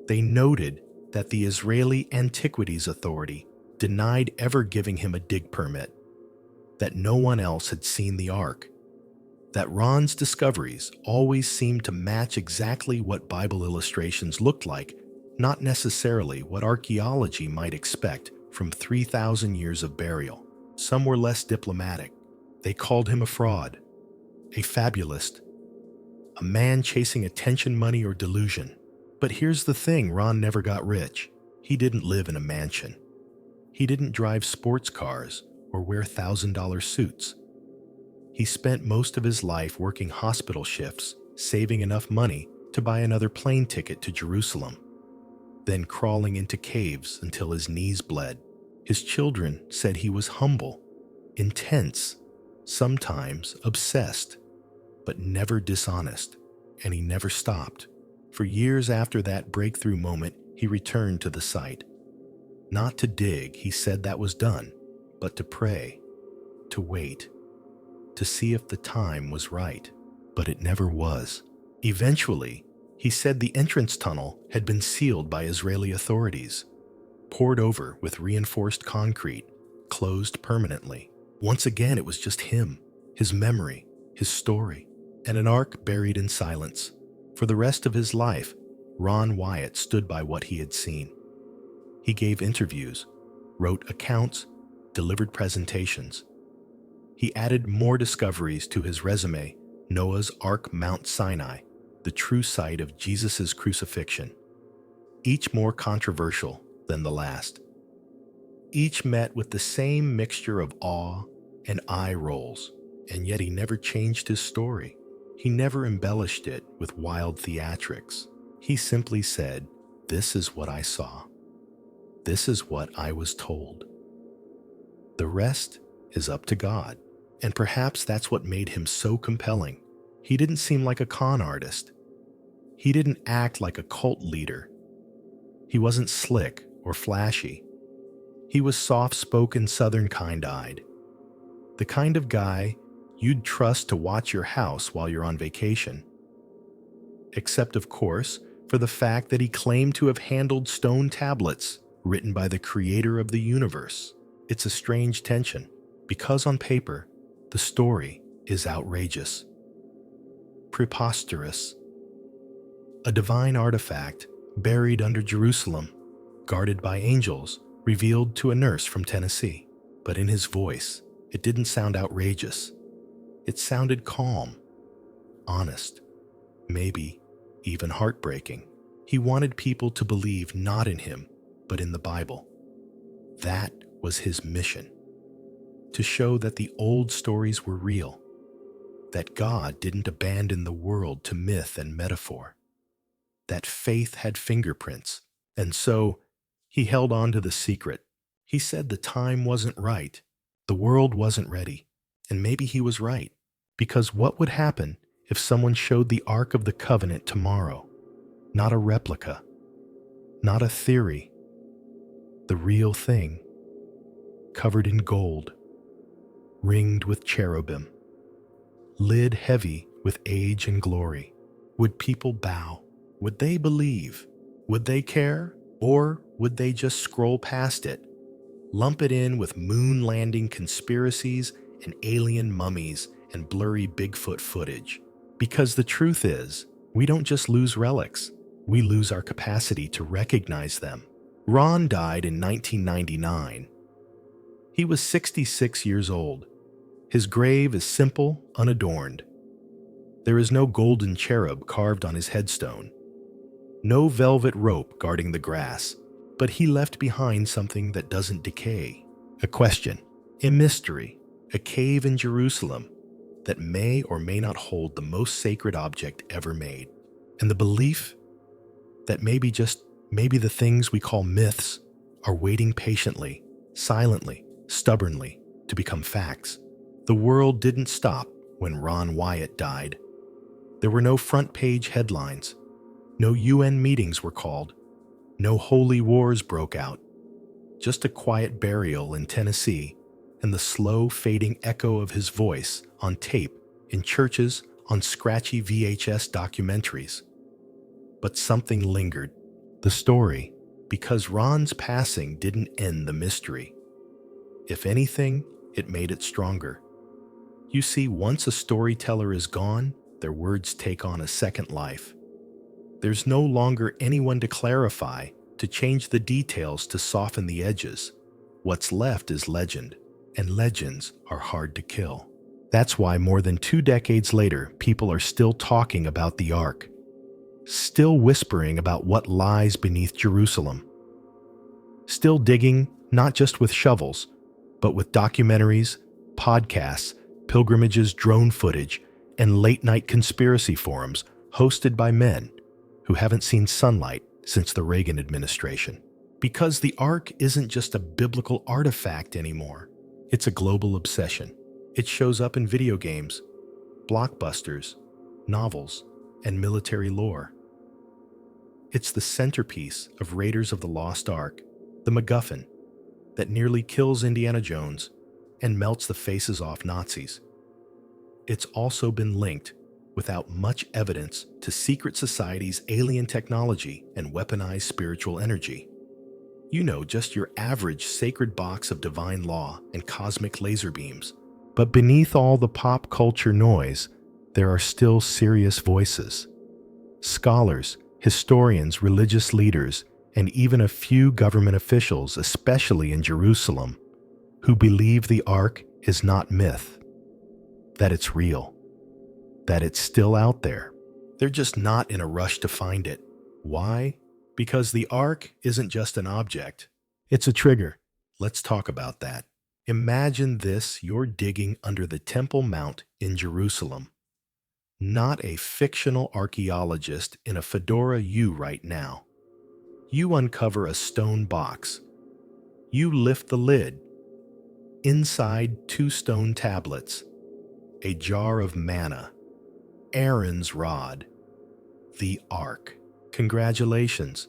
They noted that the Israeli Antiquities Authority denied ever giving him a dig permit, that no one else had seen the Ark, that Ron's discoveries always seemed to match exactly what Bible illustrations looked like, not necessarily what archaeology might expect from 3,000 years of burial. Some were less diplomatic. They called him a fraud, a fabulist, a man chasing attention, money, or delusion. But here's the thing, Ron never got rich. He didn't live in a mansion. He didn't drive sports cars or wear $1,000 suits. He spent most of his life working hospital shifts, saving enough money to buy another plane ticket to Jerusalem, then crawling into caves until his knees bled. His children said he was humble, intense, sometimes obsessed, but never dishonest, and he never stopped. For years after that breakthrough moment, he returned to the site. Not to dig, he said that was done, but to pray, to wait, to see if the time was right. But it never was. Eventually, he said the entrance tunnel had been sealed by Israeli authorities, poured over with reinforced concrete, closed permanently. Once again, it was just him, his memory, his story, and an ark buried in silence. For the rest of his life, Ron Wyatt stood by what he had seen. He gave interviews, wrote accounts, delivered presentations. He added more discoveries to his resume: Noah's Ark Mount Sinai, the true site of Jesus' crucifixion, each more controversial than the last. Each met with the same mixture of awe and eye rolls, and yet he never changed his story. He never embellished it with wild theatrics. He simply said, "This is what I saw. This is what I was told. The rest is up to God." And perhaps that's what made him so compelling. He didn't seem like a con artist. He didn't act like a cult leader. He wasn't slick or flashy. He was soft-spoken, southern, kind-eyed. The kind of guy you'd trust to watch your house while you're on vacation. Except, of course, for the fact that he claimed to have handled stone tablets written by the creator of the universe. It's a strange tension, because on paper, the story is outrageous, preposterous. A divine artifact buried under Jerusalem, guarded by angels, revealed to a nurse from Tennessee. But in his voice, it didn't sound outrageous. It sounded calm, honest, maybe even heartbreaking. He wanted people to believe not in him, but in the Bible. That was his mission. To show that the old stories were real, that God didn't abandon the world to myth and metaphor, that faith had fingerprints, and so he held on to the secret. He said the time wasn't right, the world wasn't ready, and maybe he was right, because what would happen if someone showed the Ark of the Covenant tomorrow? Not a replica, not a theory, the real thing, covered in gold, ringed with cherubim, lid heavy with age and glory. Would people bow? Would they believe? Would they care? Or would they just scroll past it, lump it in with moon landing conspiracies and alien mummies and blurry Bigfoot footage? Because the truth is, we don't just lose relics, we lose our capacity to recognize them. Ron died in 1999. He was 66 years old. His grave is simple, unadorned. There is no golden cherub carved on his headstone, no velvet rope guarding the grass, but he left behind something that doesn't decay. A question, a mystery, a cave in Jerusalem that may or may not hold the most sacred object ever made. And the belief that maybe the things we call myths are waiting patiently, silently, stubbornly to become facts. The world didn't stop when Ron Wyatt died. There were no front-page headlines. No UN meetings were called. No holy wars broke out. Just a quiet burial in Tennessee and the slow fading echo of his voice on tape in churches on scratchy VHS documentaries. But something lingered. The story, because Ron's passing didn't end the mystery. If anything, it made it stronger. You see, once a storyteller is gone, their words take on a second life. There's no longer anyone to clarify, to change the details, to soften the edges. What's left is legend, and legends are hard to kill. That's why more than 2 decades later, people are still talking about the Ark. still whispering about what lies beneath Jerusalem. Still digging, not just with shovels, but with documentaries, podcasts, pilgrimages, drone footage, and late-night conspiracy forums hosted by men who haven't seen sunlight since the Reagan administration. Because the Ark isn't just a biblical artifact anymore. It's a global obsession. It shows up in video games, blockbusters, novels, and military lore. It's the centerpiece of Raiders of the Lost Ark, the MacGuffin that nearly kills Indiana Jones and melts the faces off Nazis. It's also been linked, without much evidence, to secret societies' alien technology and weaponized spiritual energy. You know, just your average sacred box of divine law and cosmic laser beams. But beneath all the pop culture noise, there are still serious voices. Scholars, historians, religious leaders, and even a few government officials, especially in Jerusalem, who believe the Ark is not myth, that it's real, that it's still out there. They're just not in a rush to find it. Why? Because the Ark isn't just an object. It's a trigger. Let's talk about that. Imagine this: you're digging under the Temple Mount in Jerusalem. Not a fictional archaeologist in a fedora right now. You uncover a stone box. You lift the lid. Inside, 2 stone tablets, a jar of manna, Aaron's rod, the Ark. Congratulations.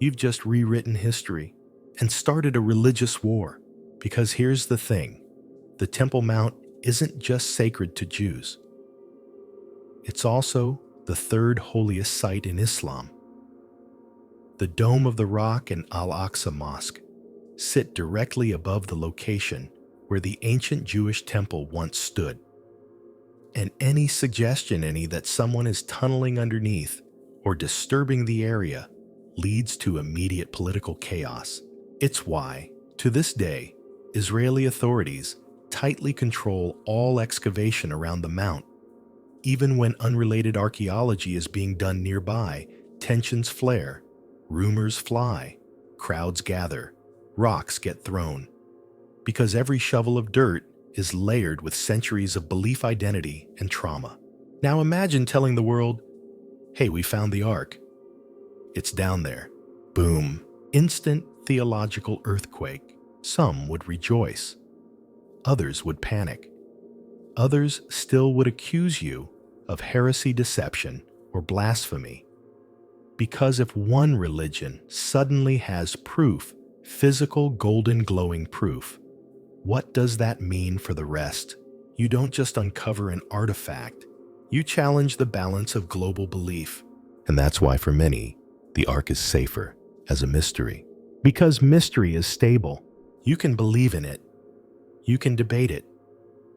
You've just rewritten history and started a religious war. Because here's the thing, the Temple Mount isn't just sacred to Jews. It's also the third holiest site in Islam. The Dome of the Rock and Al-Aqsa Mosque sit directly above the location where the ancient Jewish temple once stood. And any suggestion that someone is tunneling underneath or disturbing the area leads to immediate political chaos. It's why, to this day, Israeli authorities tightly control all excavation around the mount. Even when unrelated archaeology is being done nearby, tensions flare, rumors fly, crowds gather, rocks get thrown. Because every shovel of dirt is layered with centuries of belief identity and trauma. Now imagine telling the world, hey, we found the Ark. It's down there. Boom. Instant theological earthquake. Some would rejoice. Others would panic. Others still would accuse you of heresy, deception, or blasphemy. Because if one religion suddenly has proof, physical, golden, glowing proof, what does that mean for the rest? You don't just uncover an artifact. You challenge the balance of global belief. And that's why for many, the Ark is safer as a mystery. Because mystery is stable. You can believe in it. You can debate it.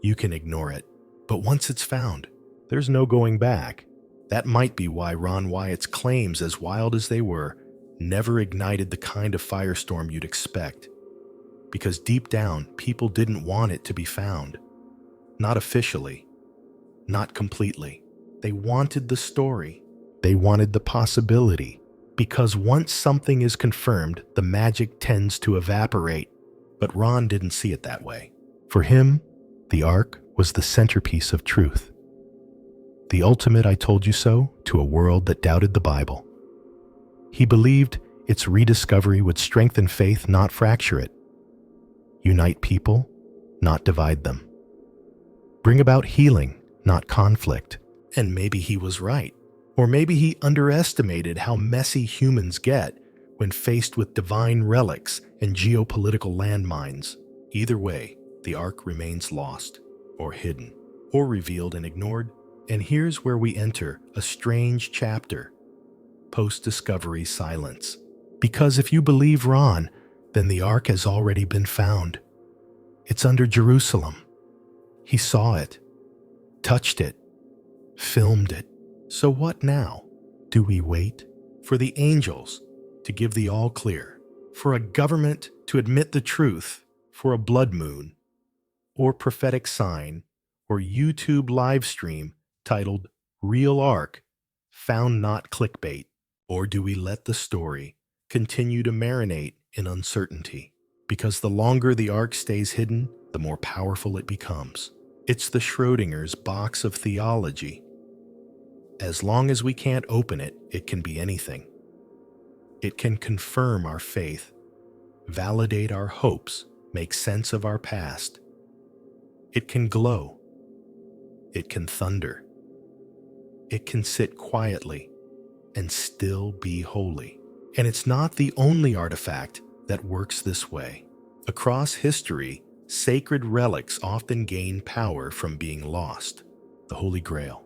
You can ignore it. But once it's found, there's no going back. That might be why Ron Wyatt's claims, as wild as they were, never ignited the kind of firestorm you'd expect. Because deep down, people didn't want it to be found. Not officially. Not completely. They wanted the story. They wanted the possibility. Because once something is confirmed, the magic tends to evaporate. But Ron didn't see it that way. For him, the Ark was the centerpiece of truth. The ultimate I told you so to a world that doubted the Bible. He believed its rediscovery would strengthen faith, not fracture it. Unite people, not divide them. Bring about healing, not conflict. And maybe he was right. Or maybe he underestimated how messy humans get when faced with divine relics and geopolitical landmines. Either way, the Ark remains lost, or hidden, or revealed and ignored. And here's where we enter a strange chapter: post-discovery silence. Because if you believe Ron, then the Ark has already been found. It's under Jerusalem. He saw it, touched it, filmed it. So what now? Do we wait for the angels to give the all clear, for a government to admit the truth, for a blood moon, or prophetic sign, or YouTube live stream titled Real Ark found not clickbait? Or do we let the story continue to marinate in uncertainty? Because the longer the ark stays hidden, the more powerful it becomes. It's the Schrodinger's box of theology. As long as we can't open it, it can be anything. It can confirm our faith, validate our hopes, make sense of our past. It can glow. It can thunder. It can sit quietly and still be holy. And it's not the only artifact that works this way. Across history, sacred relics often gain power from being lost. The Holy Grail,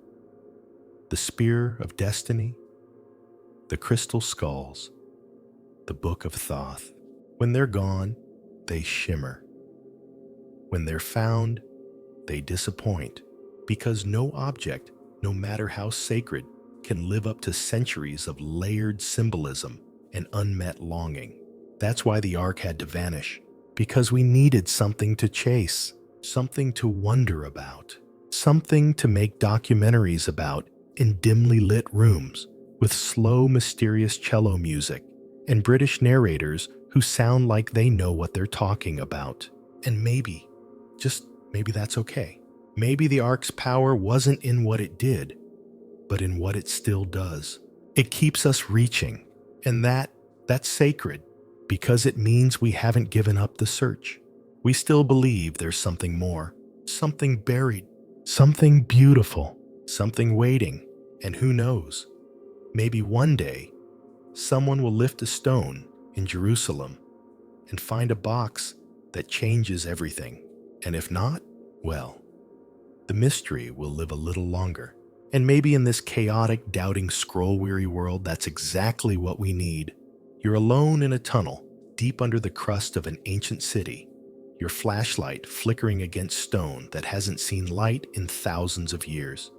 the Spear of Destiny, the crystal skulls, the Book of Thoth. When they're gone, they shimmer. When they're found, they disappoint, because no object, no matter how sacred, can live up to centuries of layered symbolism and unmet longing. That's why the ark had to vanish, because we needed something to chase, something to wonder about, something to make documentaries about in dimly lit rooms with slow, mysterious cello music and British narrators who sound like they know what they're talking about. And maybe, just maybe that's okay. Maybe the ark's power wasn't in what it did, but in what it still does. It keeps us reaching, and that's sacred, because it means we haven't given up the search. We still believe there's something more, something buried, something beautiful, something waiting, and who knows, maybe one day, someone will lift a stone in Jerusalem and find a box that changes everything. And if not, well, the mystery will live a little longer. And maybe in this chaotic, doubting, scroll-weary world, that's exactly what we need. You're alone in a tunnel, deep under the crust of an ancient city, your flashlight flickering against stone that hasn't seen light in thousands of years.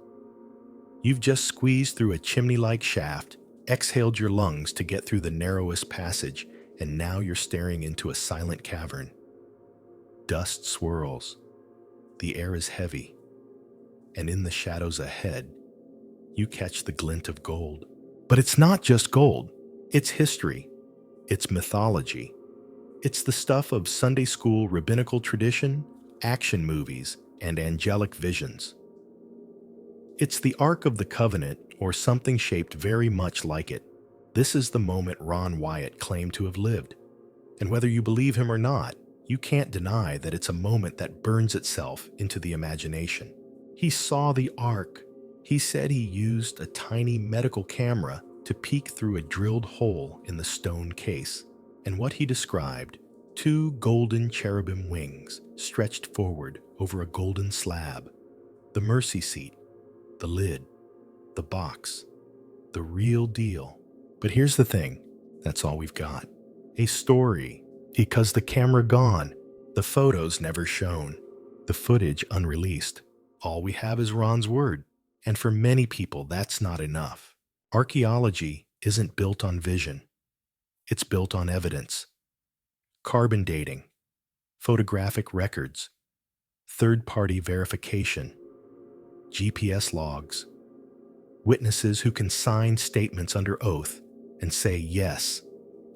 You've just squeezed through a chimney-like shaft, exhaled your lungs to get through the narrowest passage, and now you're staring into a silent cavern. Dust swirls. The air is heavy. And in the shadows ahead, you catch the glint of gold. But it's not just gold. It's history. It's mythology. It's the stuff of Sunday school rabbinical tradition, action movies, and angelic visions. It's the Ark of the Covenant, or something shaped very much like it. This is the moment Ron Wyatt claimed to have lived. And whether you believe him or not, you can't deny that it's a moment that burns itself into the imagination. He saw the Ark. He said he used a tiny medical camera to peek through a drilled hole in the stone case. And what he described, 2 golden cherubim wings stretched forward over a golden slab. The mercy seat, the lid, the box, the real deal. But here's the thing, that's all we've got. A story, because the camera gone, the photos never shown, the footage unreleased. All we have is Ron's word, and for many people that's not enough. Archaeology isn't built on vision. It's built on evidence. Carbon dating, photographic records, third-party verification, GPS logs, witnesses who can sign statements under oath and say, yes,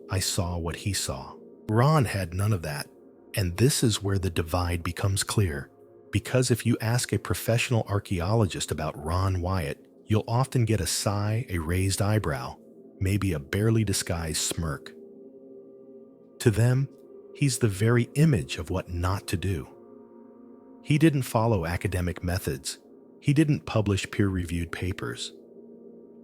I saw what he saw. Ron had none of that, and this is where the divide becomes clear. Because if you ask a professional archaeologist about Ron Wyatt, you'll often get a sigh, a raised eyebrow, maybe a barely disguised smirk. To them, he's the very image of what not to do. He didn't follow academic methods. He didn't publish peer-reviewed papers.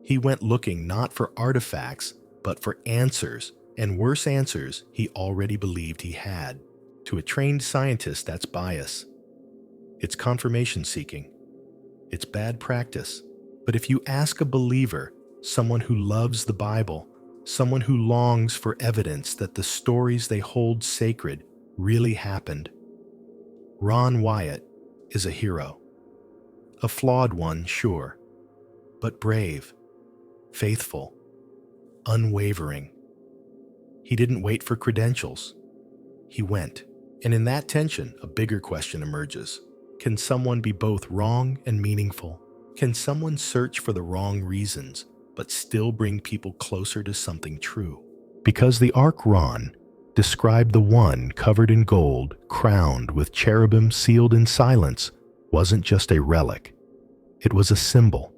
He went looking not for artifacts, but for answers, and worse answers he already believed he had. To a trained scientist, that's bias. It's confirmation seeking. It's bad practice. But if you ask a believer, someone who loves the Bible, someone who longs for evidence that the stories they hold sacred really happened, Ron Wyatt is a hero. A flawed one, sure, but brave, faithful, unwavering. He didn't wait for credentials. He went. And in that tension, a bigger question emerges. Can someone be both wrong and meaningful? Can someone search for the wrong reasons, but still bring people closer to something true. Because the Ark Ron described the one covered in gold, crowned with cherubim sealed in silence, wasn't just a relic. It was a symbol.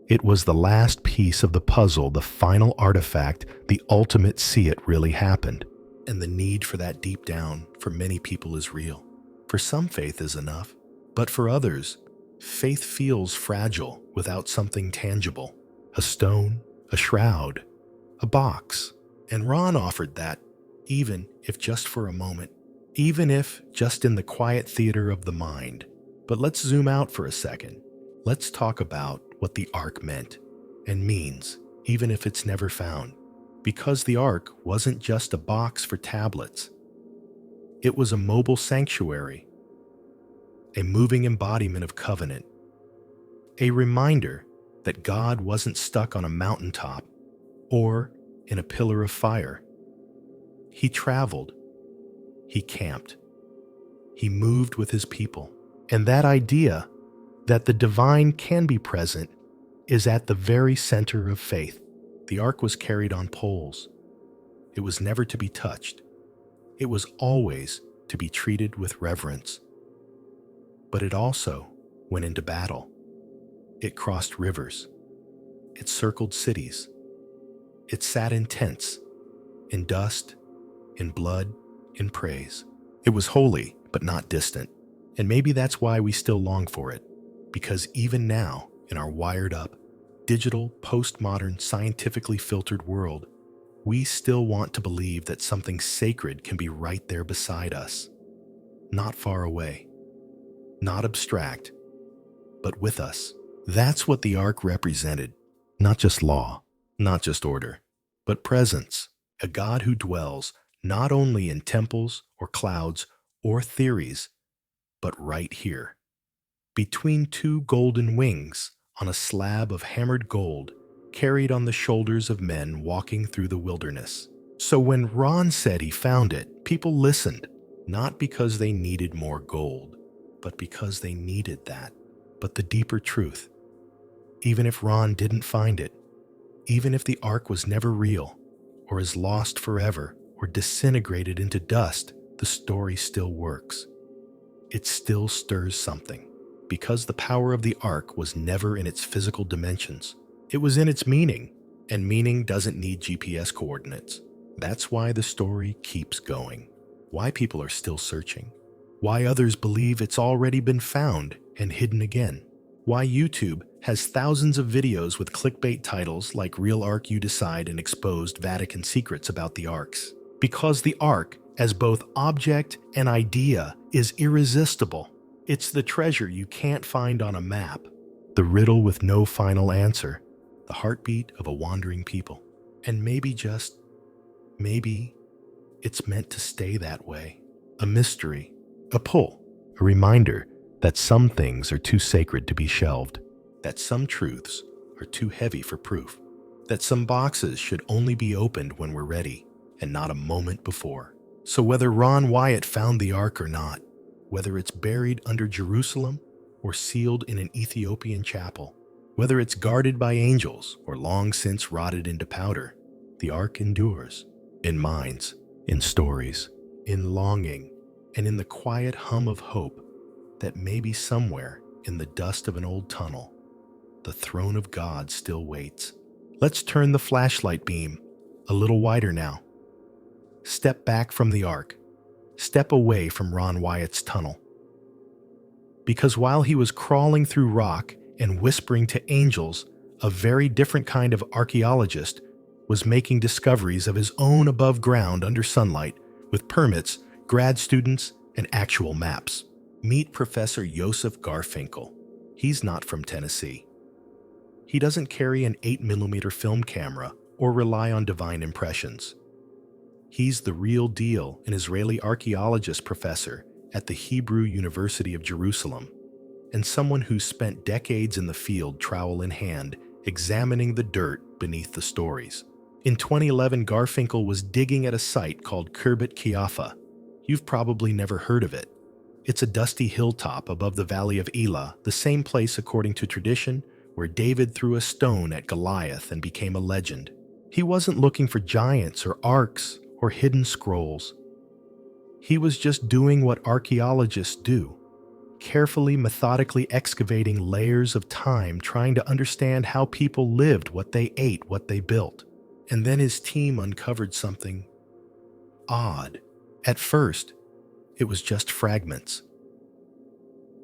It was the last piece of the puzzle, the final artifact, the ultimate see it really happened. And the need for that deep down for many people is real. For some, faith is enough. But for others, faith feels fragile without something tangible. A stone, a shroud, a box. And Ron offered that, even if just for a moment. Even if just in the quiet theater of the mind. But let's zoom out for a second. Let's talk about what the Ark meant and means, even if it's never found. Because the Ark wasn't just a box for tablets. It was a mobile sanctuary, a moving embodiment of covenant, a reminder that God wasn't stuck on a mountaintop or in a pillar of fire. He traveled, he camped, he moved with his people. And that idea that the divine can be present is at the very center of faith. The Ark was carried on poles. It was never to be touched. It was always to be treated with reverence. But it also went into battle. It crossed rivers. It circled cities. It sat in tents, in dust, in blood, in praise. It was holy, but not distant. And maybe that's why we still long for it. Because even now, in our wired-up, digital, postmodern, scientifically filtered world, we still want to believe that something sacred can be right there beside us. Not far away. Not abstract, but with us. That's what the Ark represented. Not just law, not just order, but presence. A God who dwells not only in temples or clouds or theories, but right here. Between two golden wings on a slab of hammered gold carried on the shoulders of men walking through the wilderness. So when Ron said he found it, people listened, not because they needed more gold, but because they needed that. But the deeper truth, even if Ron didn't find it, even if the Ark was never real, or is lost forever, or disintegrated into dust, the story still works. It still stirs something. Because the power of the Ark was never in its physical dimensions. It was in its meaning, and meaning doesn't need GPS coordinates. That's why the story keeps going. Why people are still searching. Why others believe it's already been found and hidden again. Why YouTube has thousands of videos with clickbait titles like Real Ark You Decide and exposed Vatican secrets about the Arks. Because the Ark, as both object and idea, is irresistible. It's the treasure you can't find on a map, the riddle with no final answer, the heartbeat of a wandering people. And maybe it's meant to stay that way. A mystery, a pull, a reminder that some things are too sacred to be shelved, that some truths are too heavy for proof, that some boxes should only be opened when we're ready and not a moment before. So whether Ron Wyatt found the Ark or not, whether it's buried under Jerusalem or sealed in an Ethiopian chapel, whether it's guarded by angels or long since rotted into powder, the Ark endures in minds, in stories, in longing, and in the quiet hum of hope that maybe somewhere in the dust of an old tunnel, the throne of God still waits. Let's turn the flashlight beam a little wider now. Step back from the Ark. Step away from Ron Wyatt's tunnel. Because while he was crawling through rock and whispering to angels, a very different kind of archaeologist was making discoveries of his own above ground under sunlight with permits, grad students, and actual maps. Meet Professor Joseph Garfinkel. He's not from Tennessee. He doesn't carry an 8mm film camera or rely on divine impressions. He's the real deal, an Israeli archaeologist professor at the Hebrew University of Jerusalem, and someone who spent decades in the field trowel in hand, examining the dirt beneath the stories. In 2011, Garfinkel was digging at a site called Khirbet Kiafa. You've probably never heard of it. It's a dusty hilltop above the valley of Elah, the same place, according to tradition, where David threw a stone at Goliath and became a legend. He wasn't looking for giants or arks or hidden scrolls. He was just doing what archaeologists do, carefully, methodically excavating layers of time, trying to understand how people lived, what they ate, what they built. And then his team uncovered something odd. At first, it was just fragments.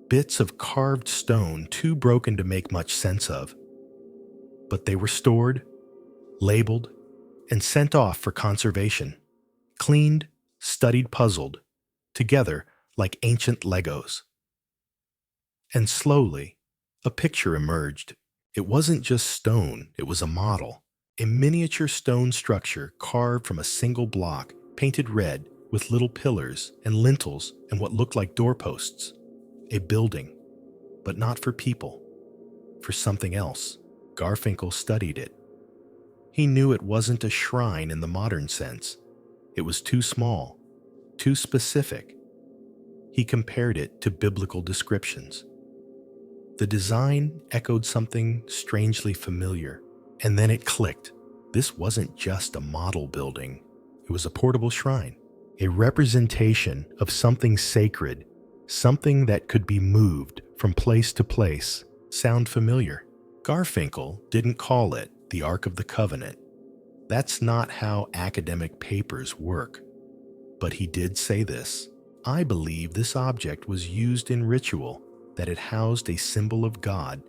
Bits of carved stone too broken to make much sense of. But they were stored, labeled, and sent off for conservation. Cleaned, studied, puzzled, together like ancient Legos. And slowly, a picture emerged. It wasn't just stone, it was a model. A miniature stone structure carved from a single block, painted red, with little pillars and lintels and what looked like doorposts. A building, but not for people, for something else. Garfinkel studied it. He knew it wasn't a shrine in the modern sense. It was too small, too specific. He compared it to biblical descriptions. The design echoed something strangely familiar, and then it clicked. This wasn't just a model building. It was a portable shrine, a representation of something sacred, something that could be moved from place to place. Sound familiar? Garfinkel didn't call it the Ark of the Covenant. That's not how academic papers work. But he did say this: I believe this object was used in ritual, that it housed a symbol of God,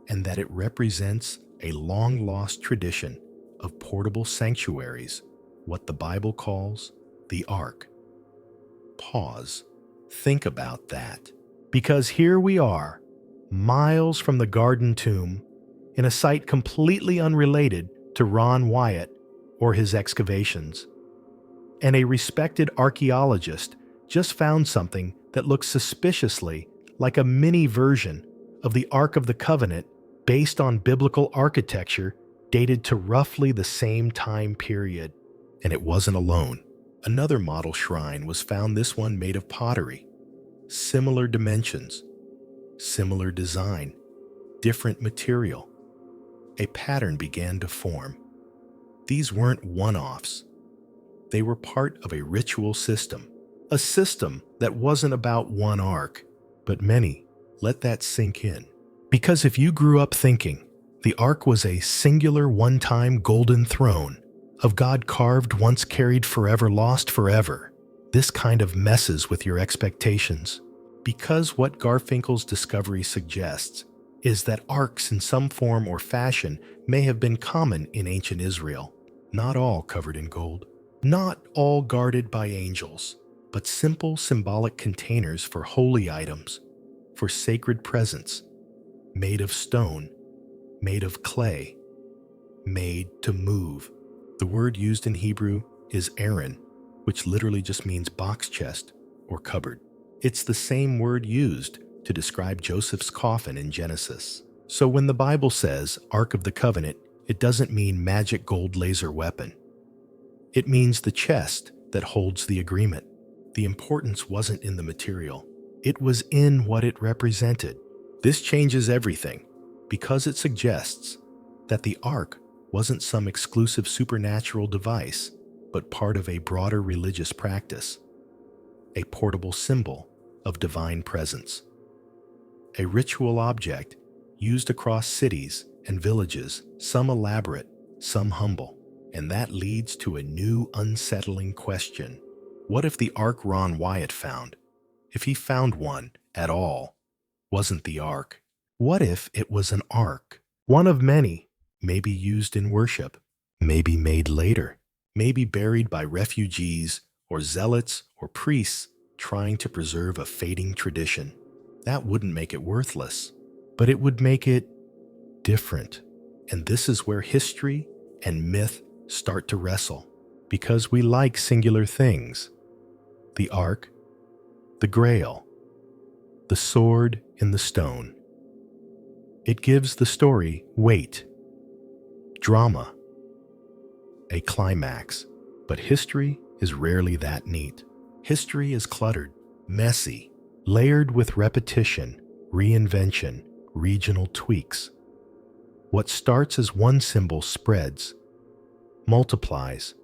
and that it represents a long-lost tradition of portable sanctuaries, what the Bible calls the Ark. Pause. Think about that. Because here we are, miles from the Garden Tomb, in a site completely unrelated to Ron Wyatt or his excavations. And a respected archaeologist just found something that looks suspiciously like a mini version of the Ark of the Covenant based on biblical architecture dated to roughly the same time period. And it wasn't alone. Another model shrine was found, this one made of pottery. Similar dimensions, similar design, different material. A pattern began to form. These weren't one-offs. They were part of a ritual system. A system that wasn't about one ark, but many. Let that sink in. Because if you grew up thinking the ark was a singular one-time golden throne of God carved, once carried, forever lost, forever, this kind of messes with your expectations. Because what Garfinkel's discovery suggests is that arks in some form or fashion may have been common in ancient Israel. Not all covered in gold, not all guarded by angels, but simple symbolic containers for holy items, for sacred presents, made of stone, made of clay, made to move. The word used in Hebrew is Aaron, which literally just means box chest or cupboard. It's the same word used to describe Joseph's coffin in Genesis. So when the Bible says Ark of the Covenant, it doesn't mean magic gold laser weapon. It means the chest that holds the agreement. The importance wasn't in the material. It was in what it represented. This changes everything because it suggests that the Ark wasn't some exclusive supernatural device, but part of a broader religious practice, a portable symbol of divine presence, a ritual object used across cities and villages, some elaborate, some humble. And that leads to a new unsettling question. What if the Ark Ron Wyatt found, if he found one at all, wasn't the Ark? What if it was an Ark, one of many, maybe used in worship, maybe made later, maybe buried by refugees or zealots or priests trying to preserve a fading tradition? That wouldn't make it worthless, but it would make it different. And this is where history and myth start to wrestle, because we like singular things. The Ark, the Grail, the sword in the stone. It gives the story weight, drama, a climax. But history is rarely that neat. History is cluttered, messy, layered with repetition, reinvention, regional tweaks. What starts as one symbol spreads, multiplies,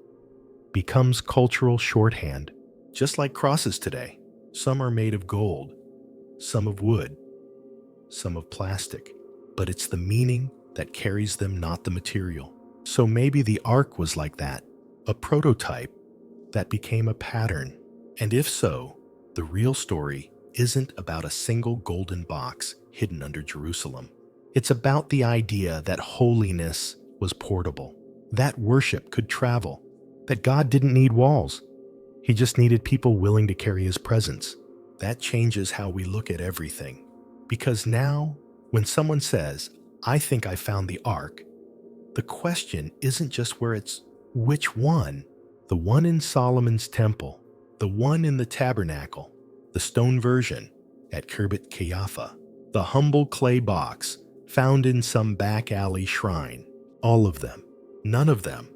becomes cultural shorthand, just like crosses today. Some are made of gold, some of wood, some of plastic, but it's the meaning that carries them, not the material. So maybe the Ark was like that, a prototype that became a pattern. And if so, the real story isn't about a single golden box hidden under Jerusalem. It's about the idea that holiness was portable, that worship could travel, that God didn't need walls. He just needed people willing to carry his presence. That changes how we look at everything. Because now, when someone says, "I think I found the Ark," the question isn't just where it's which one. The one in Solomon's temple, the one in the tabernacle, the stone version at Kirbet Kayafa, the humble clay box found in some back alley shrine. All of them. None of them.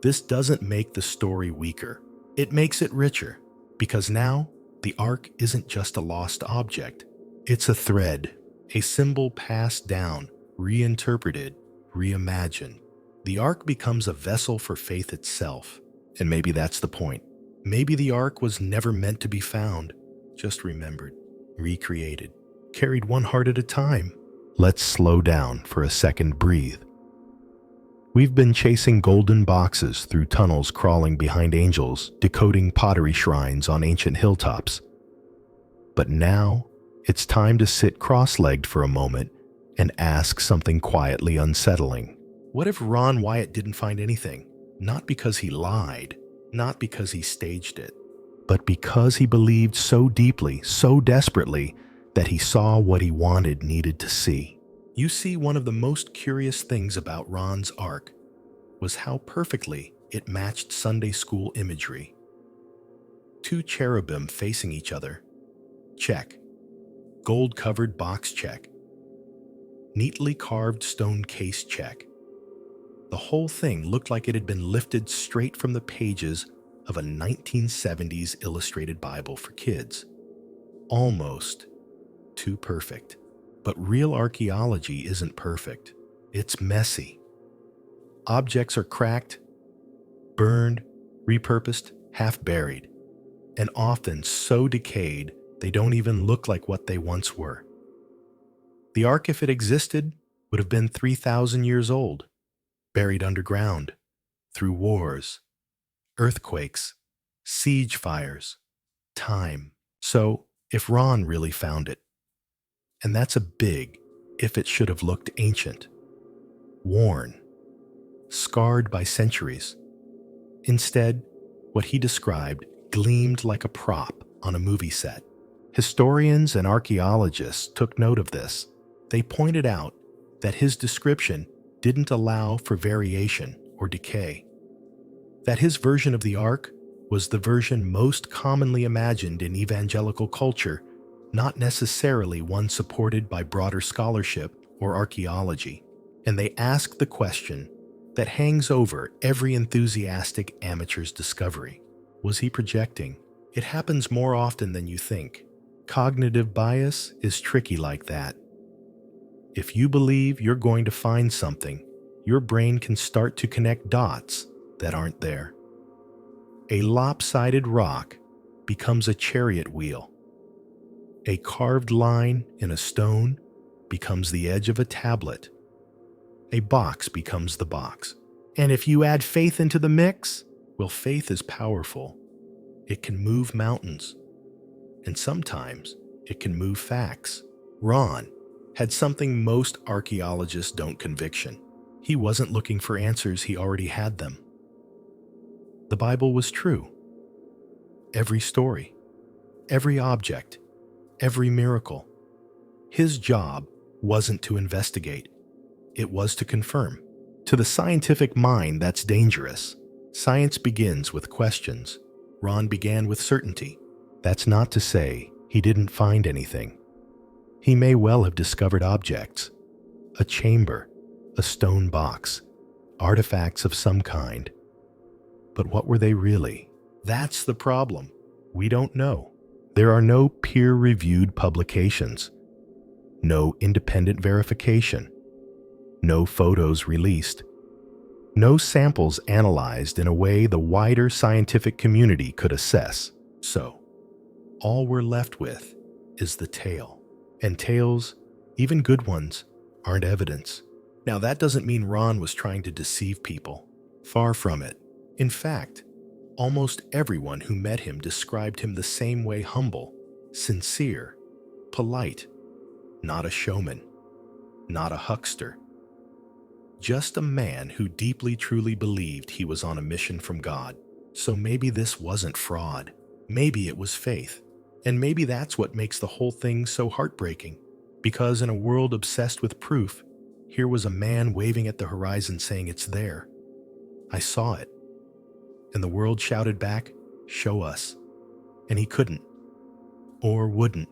This doesn't make the story weaker. It makes it richer, because now the Ark isn't just a lost object. It's a thread, a symbol passed down, reinterpreted, reimagined. The Ark becomes a vessel for faith itself. And maybe that's the point. Maybe the Ark was never meant to be found, just remembered, recreated, carried one heart at a time. Let's slow down for a second, breathe. We've been chasing golden boxes through tunnels, crawling behind angels, decoding pottery shrines on ancient hilltops. But now, it's time to sit cross-legged for a moment and ask something quietly unsettling. What if Ron Wyatt didn't find anything? Not because he lied, not because he staged it, but because he believed so deeply, so desperately, that he saw what he wanted needed to see. You see, one of the most curious things about Ron's Ark was how perfectly it matched Sunday school imagery. Two cherubim facing each other. Check. Gold-covered box, check. Neatly carved stone case, check. The whole thing looked like it had been lifted straight from the pages of a 1970s illustrated Bible for kids. Almost too perfect. But real archaeology isn't perfect. It's messy. Objects are cracked, burned, repurposed, half buried, and often so decayed they don't even look like what they once were. The Ark, if it existed, would have been 3,000 years old, buried underground, through wars, earthquakes, siege fires, time. So, if Ron really found it, and that's a big if, it should have looked ancient, worn, scarred by centuries. Instead, what he described gleamed like a prop on a movie set. Historians and archaeologists took note of this. They pointed out that his description didn't allow for variation or decay, that his version of the Ark was the version most commonly imagined in evangelical culture, not necessarily one supported by broader scholarship or archaeology. And they asked the question that hangs over every enthusiastic amateur's discovery. Was he projecting? It happens more often than you think. Cognitive bias is tricky like that. If you believe you're going to find something, your brain can start to connect dots that aren't there. A lopsided rock becomes a chariot wheel. A carved line in a stone becomes the edge of a tablet. A box becomes the box. And if you add faith into the mix, well, faith is powerful. It can move mountains. And sometimes it can move facts. Ron had something most archaeologists don't: conviction. He wasn't looking for answers, he already had them. The Bible was true. Every story, every object, every miracle. His job wasn't to investigate. It was to confirm. To the scientific mind, that's dangerous. Science begins with questions. Ron began with certainty. That's not to say he didn't find anything. He may well have discovered objects, a chamber, a stone box, artifacts of some kind. But what were they really? That's the problem. We don't know. There are no peer-reviewed publications, no independent verification, no photos released, no samples analyzed in a way the wider scientific community could assess. So, all we're left with is the tale. And tales, even good ones, aren't evidence. Now, that doesn't mean Ron was trying to deceive people. Far from it. In fact, almost everyone who met him described him the same way: humble, sincere, polite, not a showman, not a huckster. Just a man who deeply truly believed he was on a mission from God. So maybe this wasn't fraud. Maybe it was faith. And maybe that's what makes the whole thing so heartbreaking. Because in a world obsessed with proof, here was a man waving at the horizon saying, "It's there. I saw it." And the world shouted back, "Show us." And he couldn't, or wouldn't,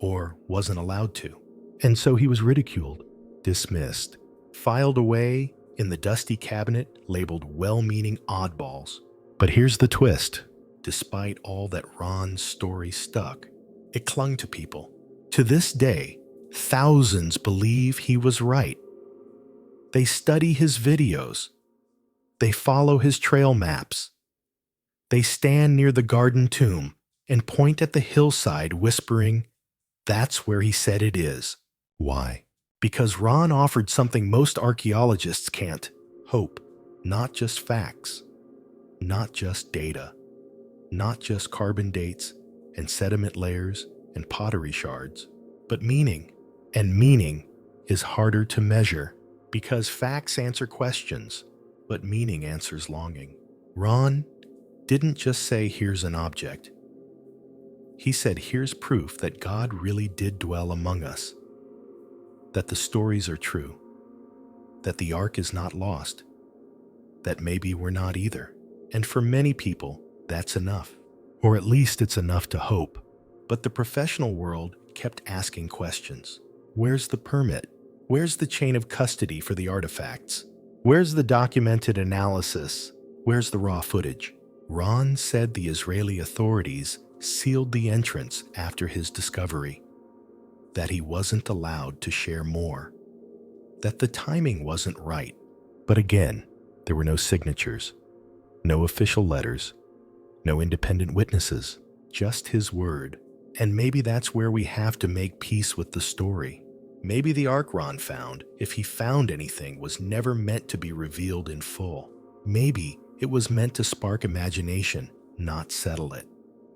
or wasn't allowed to. And so he was ridiculed, dismissed, filed away in the dusty cabinet labeled well-meaning oddballs. But here's the twist. Despite all that Ron's story stuck, it clung to people. To this day, thousands believe he was right. They study his videos. They follow his trail maps. They stand near the garden tomb and point at the hillside whispering, "That's where he said it is." Why? Because Ron offered something most archaeologists can't: hope. Not just facts, not just data, not just carbon dates and sediment layers and pottery shards, but meaning. And meaning is harder to measure because facts answer questions, but meaning answers longing. Ron didn't just say, "Here's an object." He said, "Here's proof that God really did dwell among us, that the stories are true, that the ark is not lost, that maybe we're not either." And for many people, that's enough. Or at least it's enough to hope. But the professional world kept asking questions. Where's the permit? Where's the chain of custody for the artifacts? Where's the documented analysis? Where's the raw footage? Ron said the Israeli authorities sealed the entrance after his discovery, that he wasn't allowed to share more, that the timing wasn't right. But again, there were no signatures, no official letters, no independent witnesses, just his word. And maybe that's where we have to make peace with the story. Maybe the ark Ron found, if he found anything, was never meant to be revealed in full. Maybe it was meant to spark imagination, not settle it.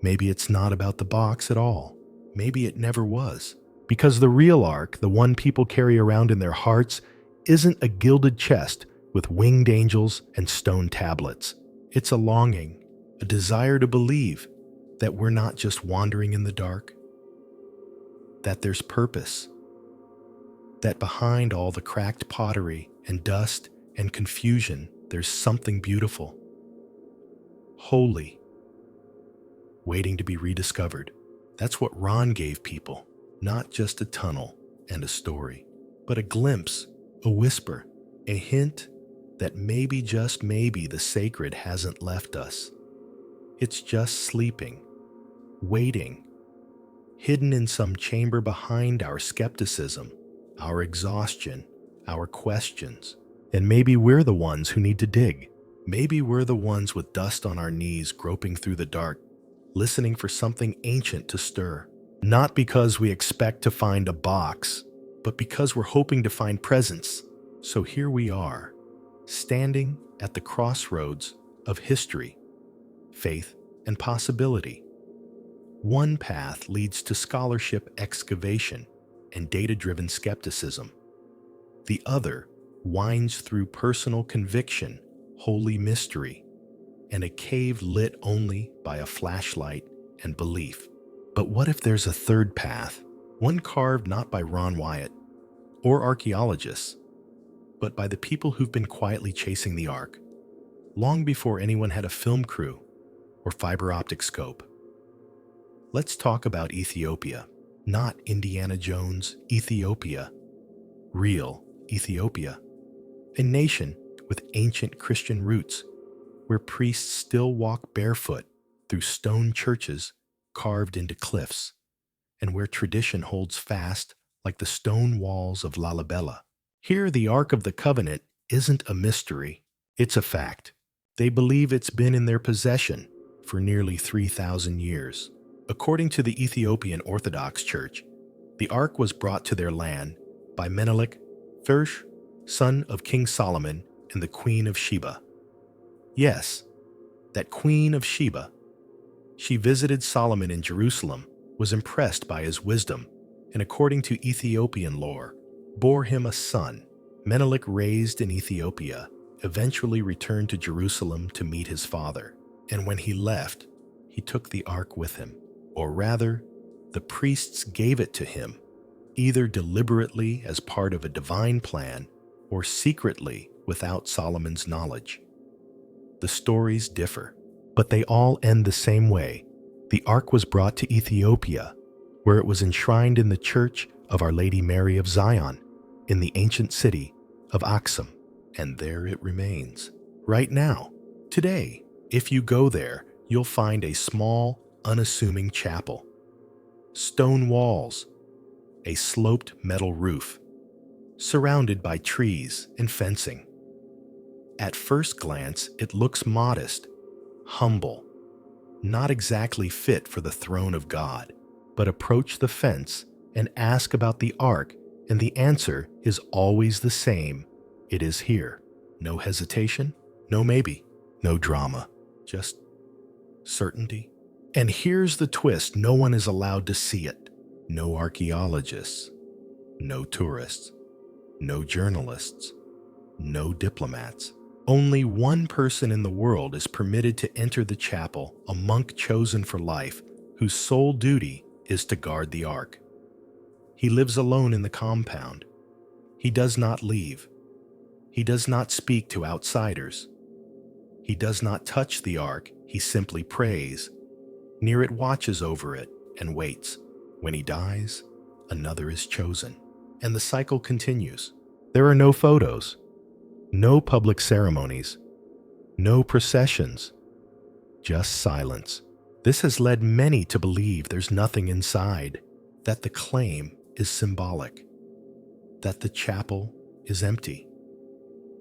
Maybe it's not about the box at all. Maybe it never was. Because the real ark, the one people carry around in their hearts, isn't a gilded chest with winged angels and stone tablets. It's a longing, a desire to believe that we're not just wandering in the dark, that there's purpose, that behind all the cracked pottery and dust and confusion, there's something beautiful, holy, waiting to be rediscovered. That's what Ron gave people, not just a tunnel and a story, but a glimpse, a whisper, a hint that maybe, just maybe, the sacred hasn't left us. It's just sleeping, waiting, hidden in some chamber behind our skepticism, our exhaustion, our questions. And maybe we're the ones who need to dig. Maybe we're the ones with dust on our knees groping through the dark, listening for something ancient to stir. Not because we expect to find a box, but because we're hoping to find presence. So here we are, standing at the crossroads of history, faith, and possibility. One path leads to scholarship excavation and data-driven skepticism. The other winds through personal conviction, holy mystery, and a cave lit only by a flashlight and belief. But what if there's a third path, one carved not by Ron Wyatt or archaeologists, but by the people who've been quietly chasing the ark, long before anyone had a film crew or fiber optic scope? Let's talk about Ethiopia, not Indiana Jones Ethiopia, real Ethiopia, a nation with ancient Christian roots, where priests still walk barefoot through stone churches carved into cliffs, and where tradition holds fast like the stone walls of Lalibela. Here, the Ark of the Covenant isn't a mystery, it's a fact. They believe it's been in their possession for nearly 3,000 years. According to the Ethiopian Orthodox Church, the Ark was brought to their land by Menelik I, son of King Solomon and the Queen of Sheba. Yes, that Queen of Sheba. She visited Solomon in Jerusalem, was impressed by his wisdom, and according to Ethiopian lore, bore him a son. Menelik, raised in Ethiopia, eventually returned to Jerusalem to meet his father, and when he left, he took the ark with him. Or rather, the priests gave it to him, either deliberately as part of a divine plan or secretly without Solomon's knowledge. The stories differ, but they all end the same way. The ark was brought to Ethiopia, where it was enshrined in the Church of Our Lady Mary of Zion, in the ancient city of Aksum, and there it remains. Right now, today, if you go there, you'll find a small, unassuming chapel, stone walls, a sloped metal roof, surrounded by trees and fencing. At first glance, it looks modest, humble, not exactly fit for the throne of God. But approach the fence and ask about the ark, and the answer is always the same. It is here. No hesitation, no maybe, no drama, just certainty. And here's the twist: no one is allowed to see it. No archaeologists, no tourists, no journalists, no diplomats. Only one person in the world is permitted to enter the chapel, a monk chosen for life, whose sole duty is to guard the ark. He lives alone in the compound. He does not leave. He does not speak to outsiders. He does not touch the ark, he simply prays. Near it, watches over it, and waits. When he dies, another is chosen. And the cycle continues. There are no photos, no public ceremonies, no processions, just silence. This has led many to believe there's nothing inside, that the claim is symbolic, that the chapel is empty,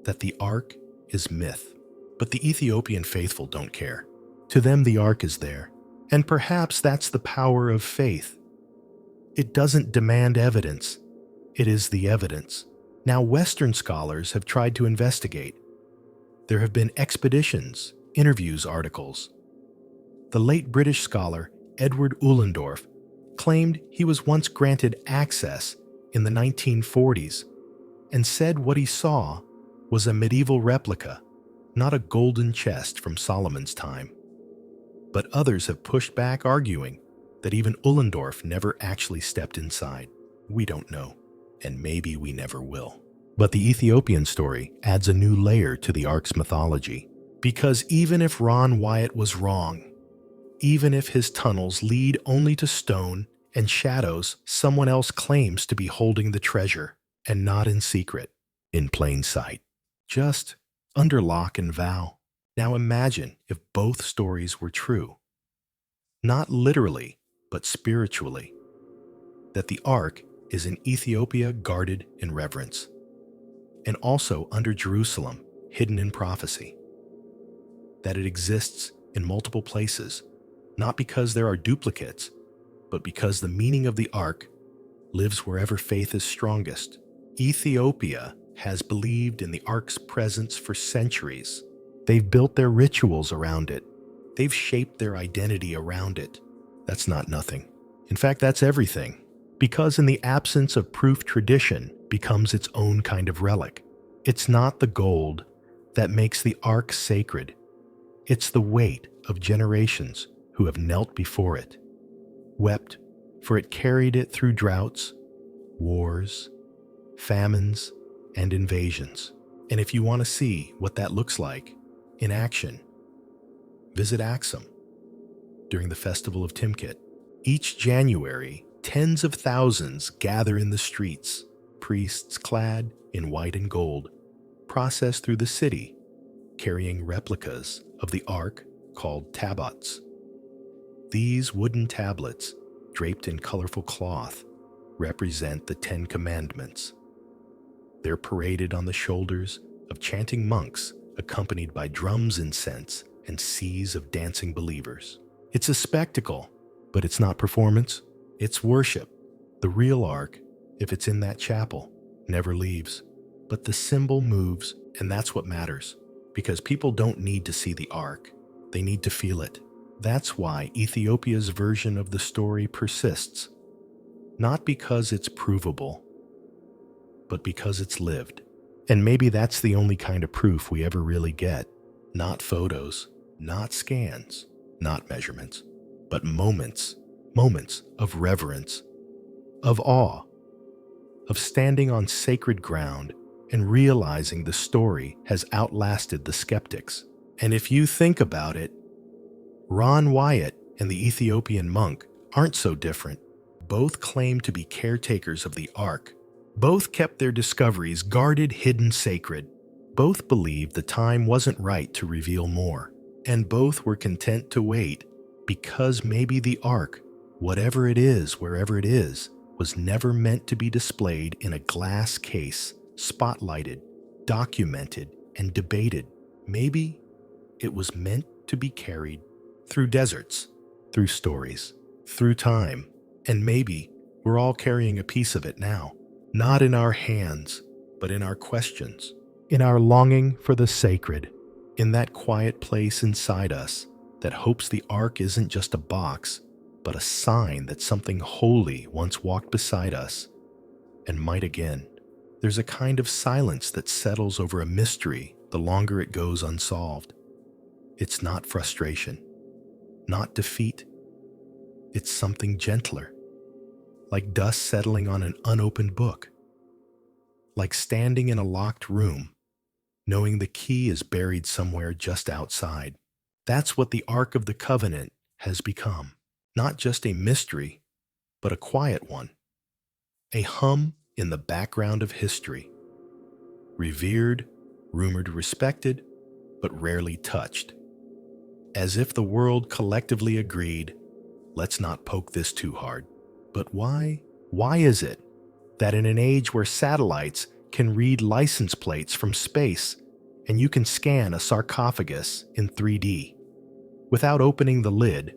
that the ark is myth. But the Ethiopian faithful don't care. To them, the ark is there, and perhaps that's the power of faith. It doesn't demand evidence, it is the evidence. Now, Western scholars have tried to investigate. There have been expeditions, interviews, articles. The late British scholar Edward Ullendorf claimed he was once granted access in the 1940s and said what he saw was a medieval replica, not a golden chest from Solomon's time. But others have pushed back, arguing that even Ullendorf never actually stepped inside. We don't know, and maybe we never will. But the Ethiopian story adds a new layer to the ark's mythology, because even if Ron Wyatt was wrong, even if his tunnels lead only to stone and shadows, someone else claims to be holding the treasure, and not in secret, in plain sight, just under lock and vow. Now imagine if both stories were true, not literally, but spiritually, that the ark is in Ethiopia, guarded in reverence, and also under Jerusalem, hidden in prophecy, that it exists in multiple places, not because there are duplicates, but because the meaning of the ark lives wherever faith is strongest. Ethiopia has believed in the ark's presence for centuries. They've built their rituals around it. They've shaped their identity around it. That's not nothing. In fact, that's everything. Because in the absence of proof, tradition becomes its own kind of relic. It's not the gold that makes the ark sacred. It's the weight of generations who have knelt before it, wept, for it carried it through droughts, wars, famines, and invasions. And if you want to see what that looks like in action, visit Aksum during the festival of Timkit. Each January, tens of thousands gather in the streets, priests clad in white and gold, process through the city, carrying replicas of the ark called tabots. These wooden tablets, draped in colorful cloth, represent the 10 Commandments. They're paraded on the shoulders of chanting monks, accompanied by drums, incense, and seas of dancing believers. It's a spectacle, but it's not performance. It's worship. The real ark, if it's in that chapel, never leaves. But the symbol moves, and that's what matters. Because people don't need to see the ark. They need to feel it. That's why Ethiopia's version of the story persists. Not because it's provable, but because it's lived. And maybe that's the only kind of proof we ever really get. Not photos, not scans, not measurements, but moments of reverence, of awe, of standing on sacred ground and realizing the story has outlasted the skeptics. And if you think about it, Wyatt and the Ethiopian monk aren't so different. Both claim to be caretakers of the ark. Both kept their discoveries guarded, hidden, sacred. Both believed the time wasn't right to reveal more. And both were content to wait because maybe the ark, whatever it is, wherever it is, was never meant to be displayed in a glass case, spotlighted, documented, and debated. Maybe it was meant to be carried through deserts, through stories, through time. And maybe we're all carrying a piece of it now. Not in our hands, but in our questions, in our longing for the sacred, in that quiet place inside us that hopes the ark isn't just a box, but a sign that something holy once walked beside us and might again. There's a kind of silence that settles over a mystery the longer it goes unsolved. It's not frustration, not defeat. It's something gentler, like dust settling on an unopened book, like standing in a locked room, knowing the key is buried somewhere just outside. That's what the Ark of the Covenant has become. Not just a mystery, but a quiet one. A hum in the background of history. Revered, rumored, respected, but rarely touched. As if the world collectively agreed, let's not poke this too hard. But why? Why is it that in an age where satellites can read license plates from space and you can scan a sarcophagus in 3D, without opening the lid,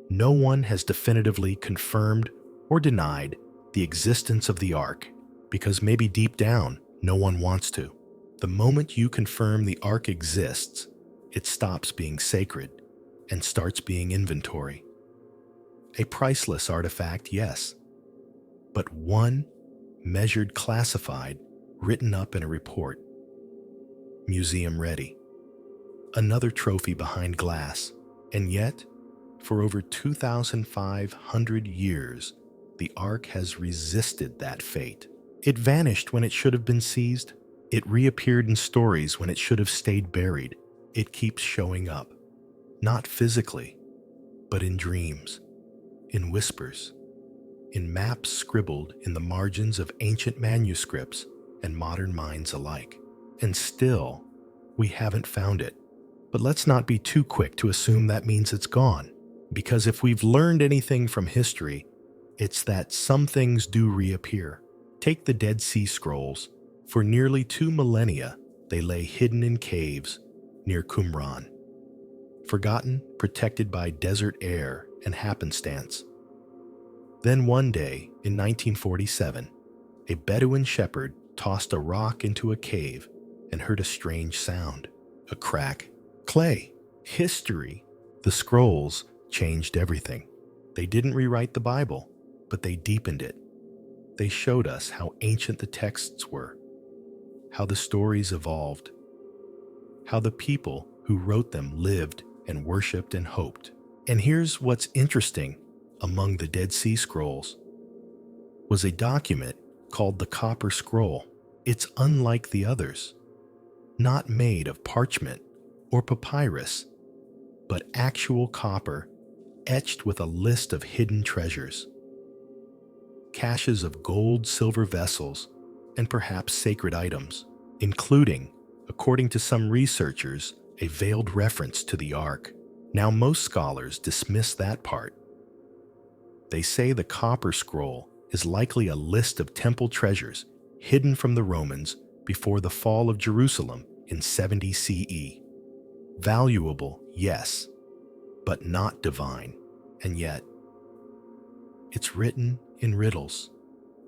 no one has definitively confirmed or denied the existence of the Ark, because maybe deep down, no one wants to. The moment you confirm the Ark exists, it stops being sacred and starts being inventory. A priceless artifact, yes, but one measured, classified, written up in a report. Museum ready. Another trophy behind glass. And yet, for over 2,500 years, the Ark has resisted that fate. It vanished when it should have been seized. It reappeared in stories when it should have stayed buried. It keeps showing up, not physically, but in dreams, in whispers, in maps scribbled in the margins of ancient manuscripts and modern minds alike. And still, we haven't found it. But let's not be too quick to assume that means it's gone, because if we've learned anything from history, it's that some things do reappear. Take the Dead Sea Scrolls. For nearly 2 millennia, they lay hidden in caves near Qumran, forgotten, protected by desert air and happenstance. Then one day, in 1947, a Bedouin shepherd tossed a rock into a cave and heard a strange sound, a crack. Clay. History. The scrolls changed everything. They didn't rewrite the Bible, but they deepened it. They showed us how ancient the texts were, how the stories evolved, how the people who wrote them lived and worshipped and hoped. And here's what's interesting among the Dead Sea Scrolls was a document called the Copper Scroll. It's unlike the others, not made of parchment or papyrus, but actual copper etched with a list of hidden treasures, caches of gold, silver vessels, and perhaps sacred items, including, according to some researchers, a veiled reference to the Ark. Now, most scholars dismiss that part. They say the Copper Scroll is likely a list of temple treasures hidden from the Romans before the fall of Jerusalem in 70 CE. Valuable, yes, but not divine. And yet, it's written in riddles,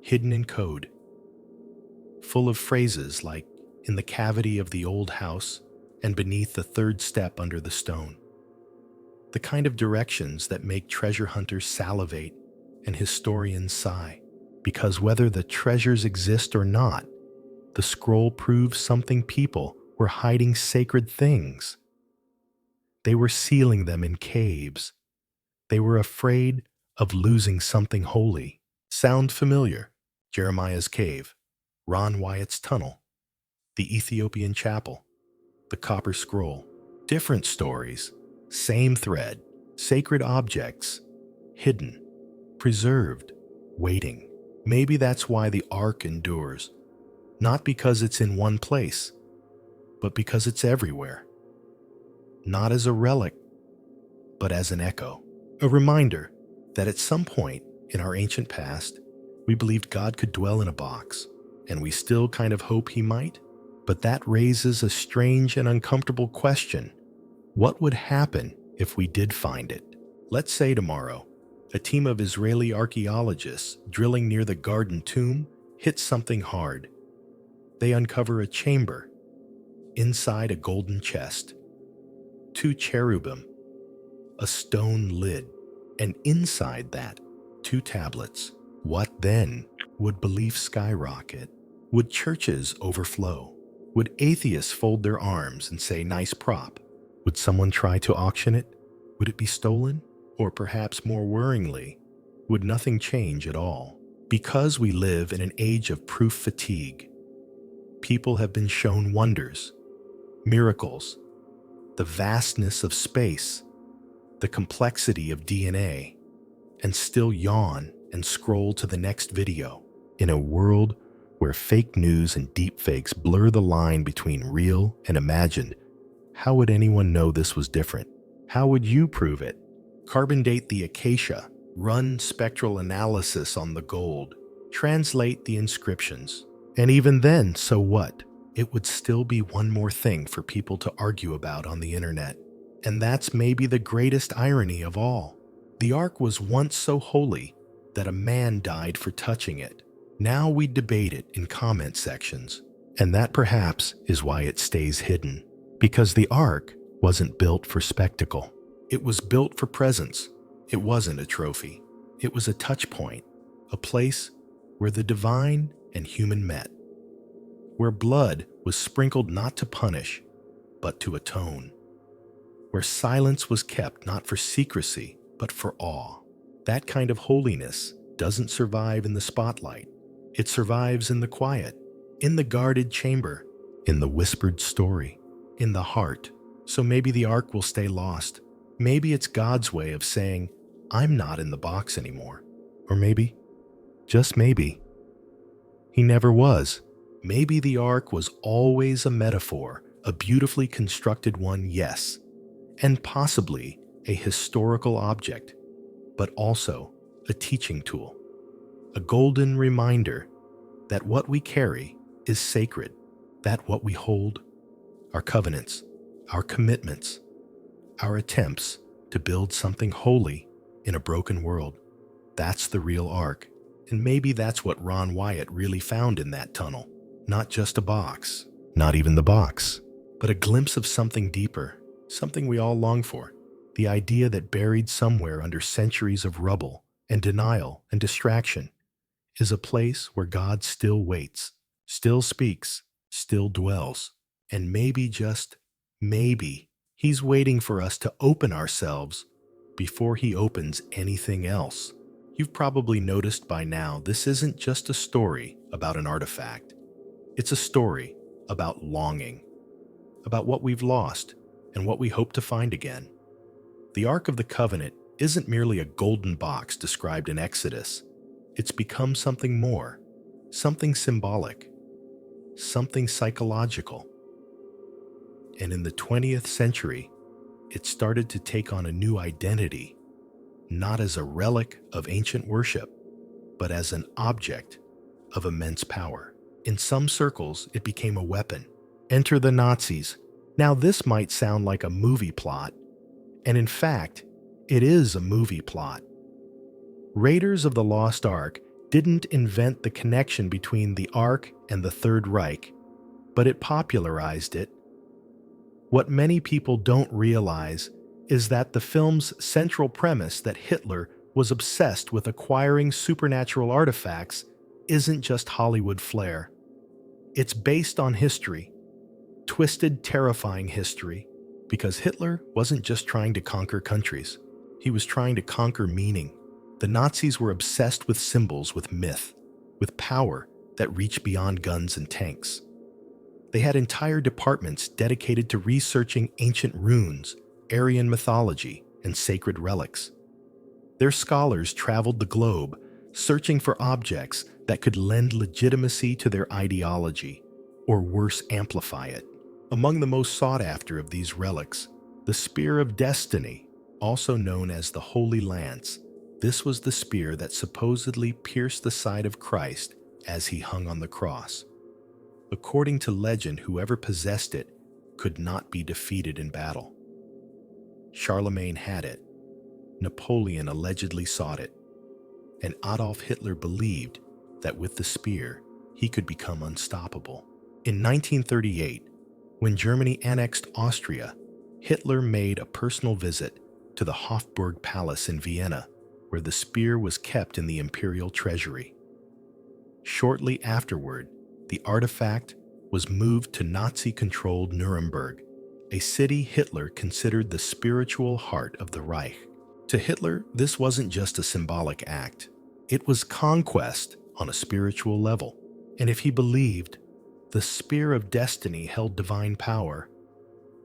hidden in code, full of phrases like "in the cavity of the old house" and "beneath the third step under the stone." The kind of directions that make treasure hunters salivate and historians sigh, because whether the treasures exist or not, the scroll proves something people were hiding sacred things. They were sealing them in caves. They were afraid of losing something holy. Sound familiar? Jeremiah's cave, Ron Wyatt's tunnel, the Ethiopian chapel, the copper scroll. Different stories, same thread, sacred objects, hidden, preserved, waiting. Maybe that's why the Ark endures. Not because it's in one place, but because it's everywhere. Not as a relic, but as an echo. A reminder that at some point in our ancient past, we believed God could dwell in a box, and we still kind of hope he might. But that raises a strange and uncomfortable question. What would happen if we did find it? Let's say tomorrow, a team of Israeli archaeologists drilling near the Garden Tomb hits something hard. They uncover a chamber, inside a golden chest, 2 cherubim, a stone lid, and inside that, 2 tablets. What then? Would belief skyrocket? Would churches overflow? Would atheists fold their arms and say, "Nice prop"? Would someone try to auction it? Would it be stolen? Or perhaps more worryingly, would nothing change at all? Because we live in an age of proof fatigue, people have been shown wonders, miracles, the vastness of space, the complexity of DNA, and still yawn and scroll to the next video. In a world where fake news and deepfakes blur the line between real and imagined, how would anyone know this was different? How would you prove it? Carbon date the acacia, run spectral analysis on the gold, translate the inscriptions. And even then, so what? It would still be one more thing for people to argue about on the internet. And that's maybe the greatest irony of all. The Ark was once so holy that a man died for touching it. Now we debate it in comment sections. And that perhaps is why it stays hidden. Because the Ark wasn't built for spectacle. It was built for presence. It wasn't a trophy. It was a touch point, a place where the divine and human met, where blood was sprinkled not to punish, but to atone, where silence was kept not for secrecy, but for awe. That kind of holiness doesn't survive in the spotlight. It survives in the quiet, in the guarded chamber, in the whispered story, in the heart. So maybe the Ark will stay lost. Maybe it's God's way of saying, "I'm not in the box anymore." Or maybe, just maybe, he never was. Maybe the Ark was always a metaphor, a beautifully constructed one, yes, and possibly a historical object, but also a teaching tool, a golden reminder that what we carry is sacred, that what we hold, our covenants, our commitments, our attempts to build something holy in a broken world, that's the real Ark. And maybe that's what Ron Wyatt really found in that tunnel. Not just a box, not even the box, but a glimpse of something deeper, something we all long for. The idea that buried somewhere under centuries of rubble and denial and distraction is a place where God still waits, still speaks, still dwells. And maybe, just maybe, he's waiting for us to open ourselves before he opens anything else. You've probably noticed by now this isn't just a story about an artifact. It's a story about longing, about what we've lost and what we hope to find again. The Ark of the Covenant isn't merely a golden box described in Exodus. It's become something more, something symbolic, something psychological. And in the 20th century, it started to take on a new identity, not as a relic of ancient worship, but as an object of immense power. In some circles, it became a weapon. Enter the Nazis. Now, this might sound like a movie plot, and in fact, it is a movie plot. Raiders of the Lost Ark didn't invent the connection between the Ark and the Third Reich, but it popularized it. What many people don't realize is that the film's central premise that Hitler was obsessed with acquiring supernatural artifacts isn't just Hollywood flair. It's based on history, twisted, terrifying history, because Hitler wasn't just trying to conquer countries. He was trying to conquer meaning. The Nazis were obsessed with symbols, with myth, with power that reached beyond guns and tanks. They had entire departments dedicated to researching ancient runes, Aryan mythology, and sacred relics. Their scholars traveled the globe, searching for objects that could lend legitimacy to their ideology, or worse, amplify it. Among the most sought after of these relics, the Spear of Destiny, also known as the Holy Lance. This was the spear that supposedly pierced the side of Christ as he hung on the cross. According to legend, whoever possessed it could not be defeated in battle. Charlemagne had it. Napoleon allegedly sought it. And Adolf Hitler believed that with the spear, he could become unstoppable. In 1938, when Germany annexed Austria, Hitler made a personal visit to the Hofburg Palace in Vienna, where the spear was kept in the imperial treasury. Shortly afterward, the artifact was moved to Nazi-controlled Nuremberg, a city Hitler considered the spiritual heart of the Reich. To Hitler, this wasn't just a symbolic act. It was conquest on a spiritual level. And if he believed the Spear of Destiny held divine power,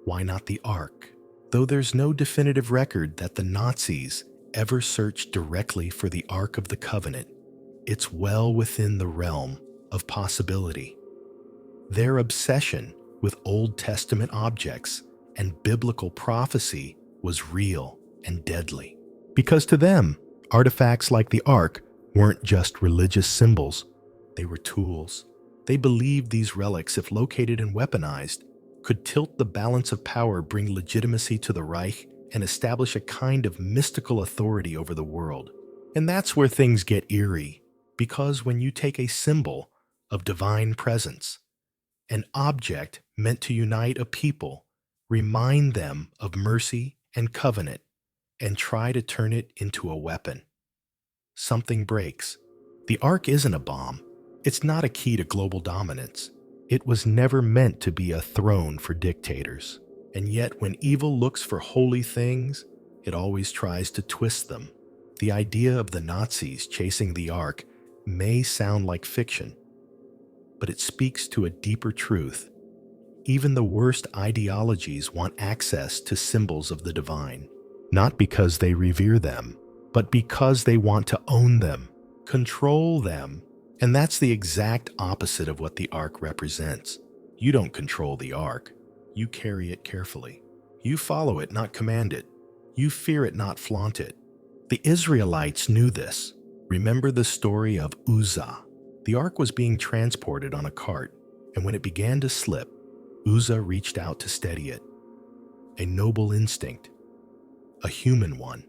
why not the Ark? Though there's no definitive record that the Nazis ever searched directly for the Ark of the Covenant, it's well within the realm of possibility. Their obsession with Old Testament objects and biblical prophecy was real and deadly. Because to them, artifacts like the Ark weren't just religious symbols, they were tools. They believed these relics, if located and weaponized, could tilt the balance of power, bring legitimacy to the Reich, and establish a kind of mystical authority over the world. And that's where things get eerie, because when you take a symbol of divine presence, an object meant to unite a people, remind them of mercy and covenant, and try to turn it into a weapon, something breaks. The Ark isn't a bomb. It's not a key to global dominance. It was never meant to be a throne for dictators. And yet, when evil looks for holy things, it always tries to twist them. The idea of the Nazis chasing the Ark may sound like fiction, but it speaks to a deeper truth. Even the worst ideologies want access to symbols of the divine, not because they revere them, but because they want to own them, control them. And that's the exact opposite of what the Ark represents. You don't control the Ark. You carry it carefully. You follow it, not command it. You fear it, not flaunt it. The Israelites knew this. Remember the story of Uzzah. The Ark was being transported on a cart, and when it began to slip, Uzzah reached out to steady it. A noble instinct, a human one.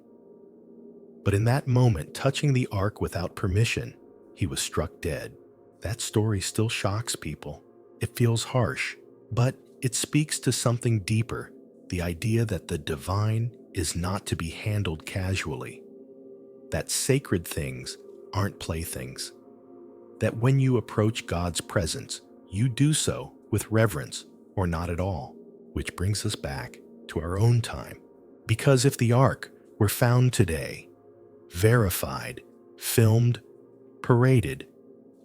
But in that moment, touching the Ark without permission, he was struck dead. That story still shocks people. It feels harsh, but it speaks to something deeper, the idea that the divine is not to be handled casually, that sacred things aren't playthings, that when you approach God's presence, you do so with reverence or not at all, which brings us back to our own time. Because if the Ark were found today, verified, filmed, paraded,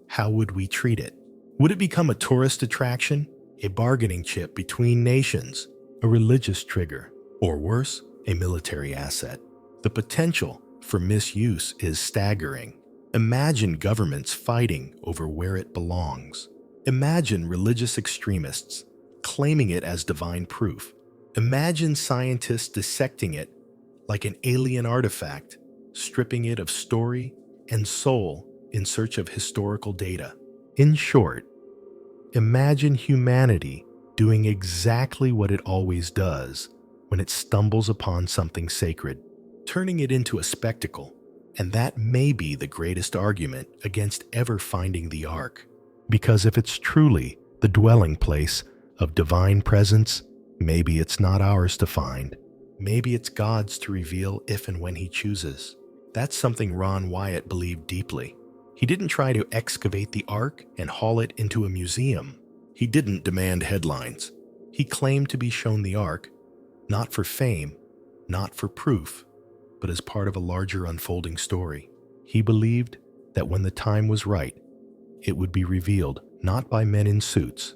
how would we treat it? Would it become a tourist attraction, a bargaining chip between nations, a religious trigger, or worse, a military asset? The potential for misuse is staggering. Imagine governments fighting over where it belongs. Imagine religious extremists claiming it as divine proof. Imagine scientists dissecting it like an alien artifact, stripping it of story and soul in search of historical data. In short, Imagine humanity doing exactly what it always does when it stumbles upon something sacred, turning it into a spectacle. And that may be the greatest argument against ever finding the Ark. Because if it's truly the dwelling place of divine presence, maybe it's not ours to find. Maybe it's God's to reveal if and when He chooses. That's something Ron Wyatt believed deeply. He didn't try to excavate the Ark and haul it into a museum. He didn't demand headlines. He claimed to be shown the Ark, not for fame, not for proof, but as part of a larger unfolding story. He believed that when the time was right, it would be revealed not by men in suits,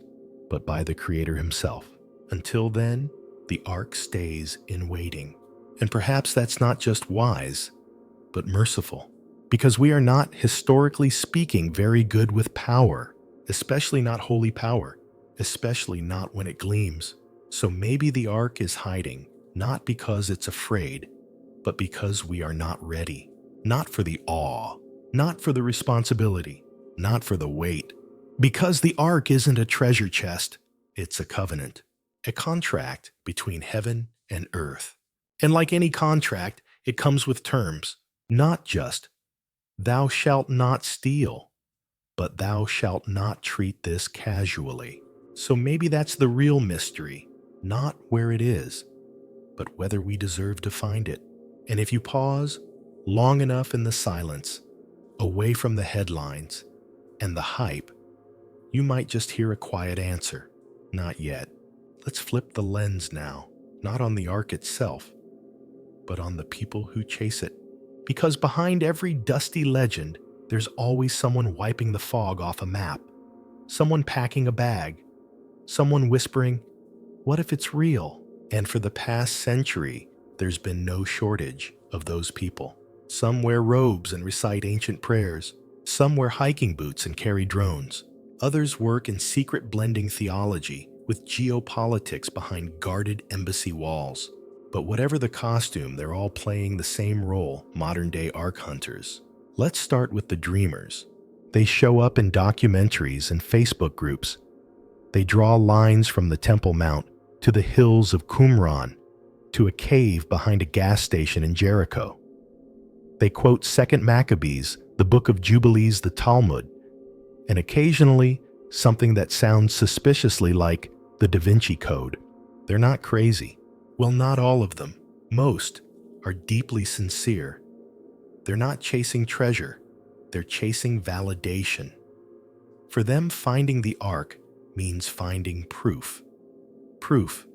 but by the Creator Himself. Until then, the Ark stays in waiting. And perhaps that's not just wise, but merciful. Because we are not, historically speaking, very good with power, especially not holy power, especially not when it gleams. So maybe the Ark is hiding, not because it's afraid, but because we are not ready. Not for the awe, not for the responsibility, not for the weight. Because the Ark isn't a treasure chest, it's a covenant, a contract between heaven and earth. And like any contract, it comes with terms, not just, "Thou shalt not steal," but "Thou shalt not treat this casually." So maybe that's the real mystery, not where it is, but whether we deserve to find it. And if you pause long enough in the silence, away from the headlines and the hype, you might just hear a quiet answer, "Not yet." Let's flip the lens now, not on the Ark itself, but on the people who chase it. Because behind every dusty legend, there's always someone wiping the fog off a map, someone packing a bag, someone whispering, "What if it's real?" And for the past century, there's been no shortage of those people. Some wear robes and recite ancient prayers. Some wear hiking boots and carry drones. Others work in secret blending theology with geopolitics behind guarded embassy walls. But whatever the costume, they're all playing the same role, modern-day Ark hunters. Let's start with the dreamers. They show up in documentaries and Facebook groups. They draw lines from the Temple Mount to the hills of Qumran to a cave behind a gas station in Jericho. They quote 2nd Maccabees, the Book of Jubilees, the Talmud, and occasionally something that sounds suspiciously like the Da Vinci Code. They're not crazy. Well, not all of them. Most are deeply sincere. They're not chasing treasure. They're chasing validation. For them, finding the Ark means finding proof. Proof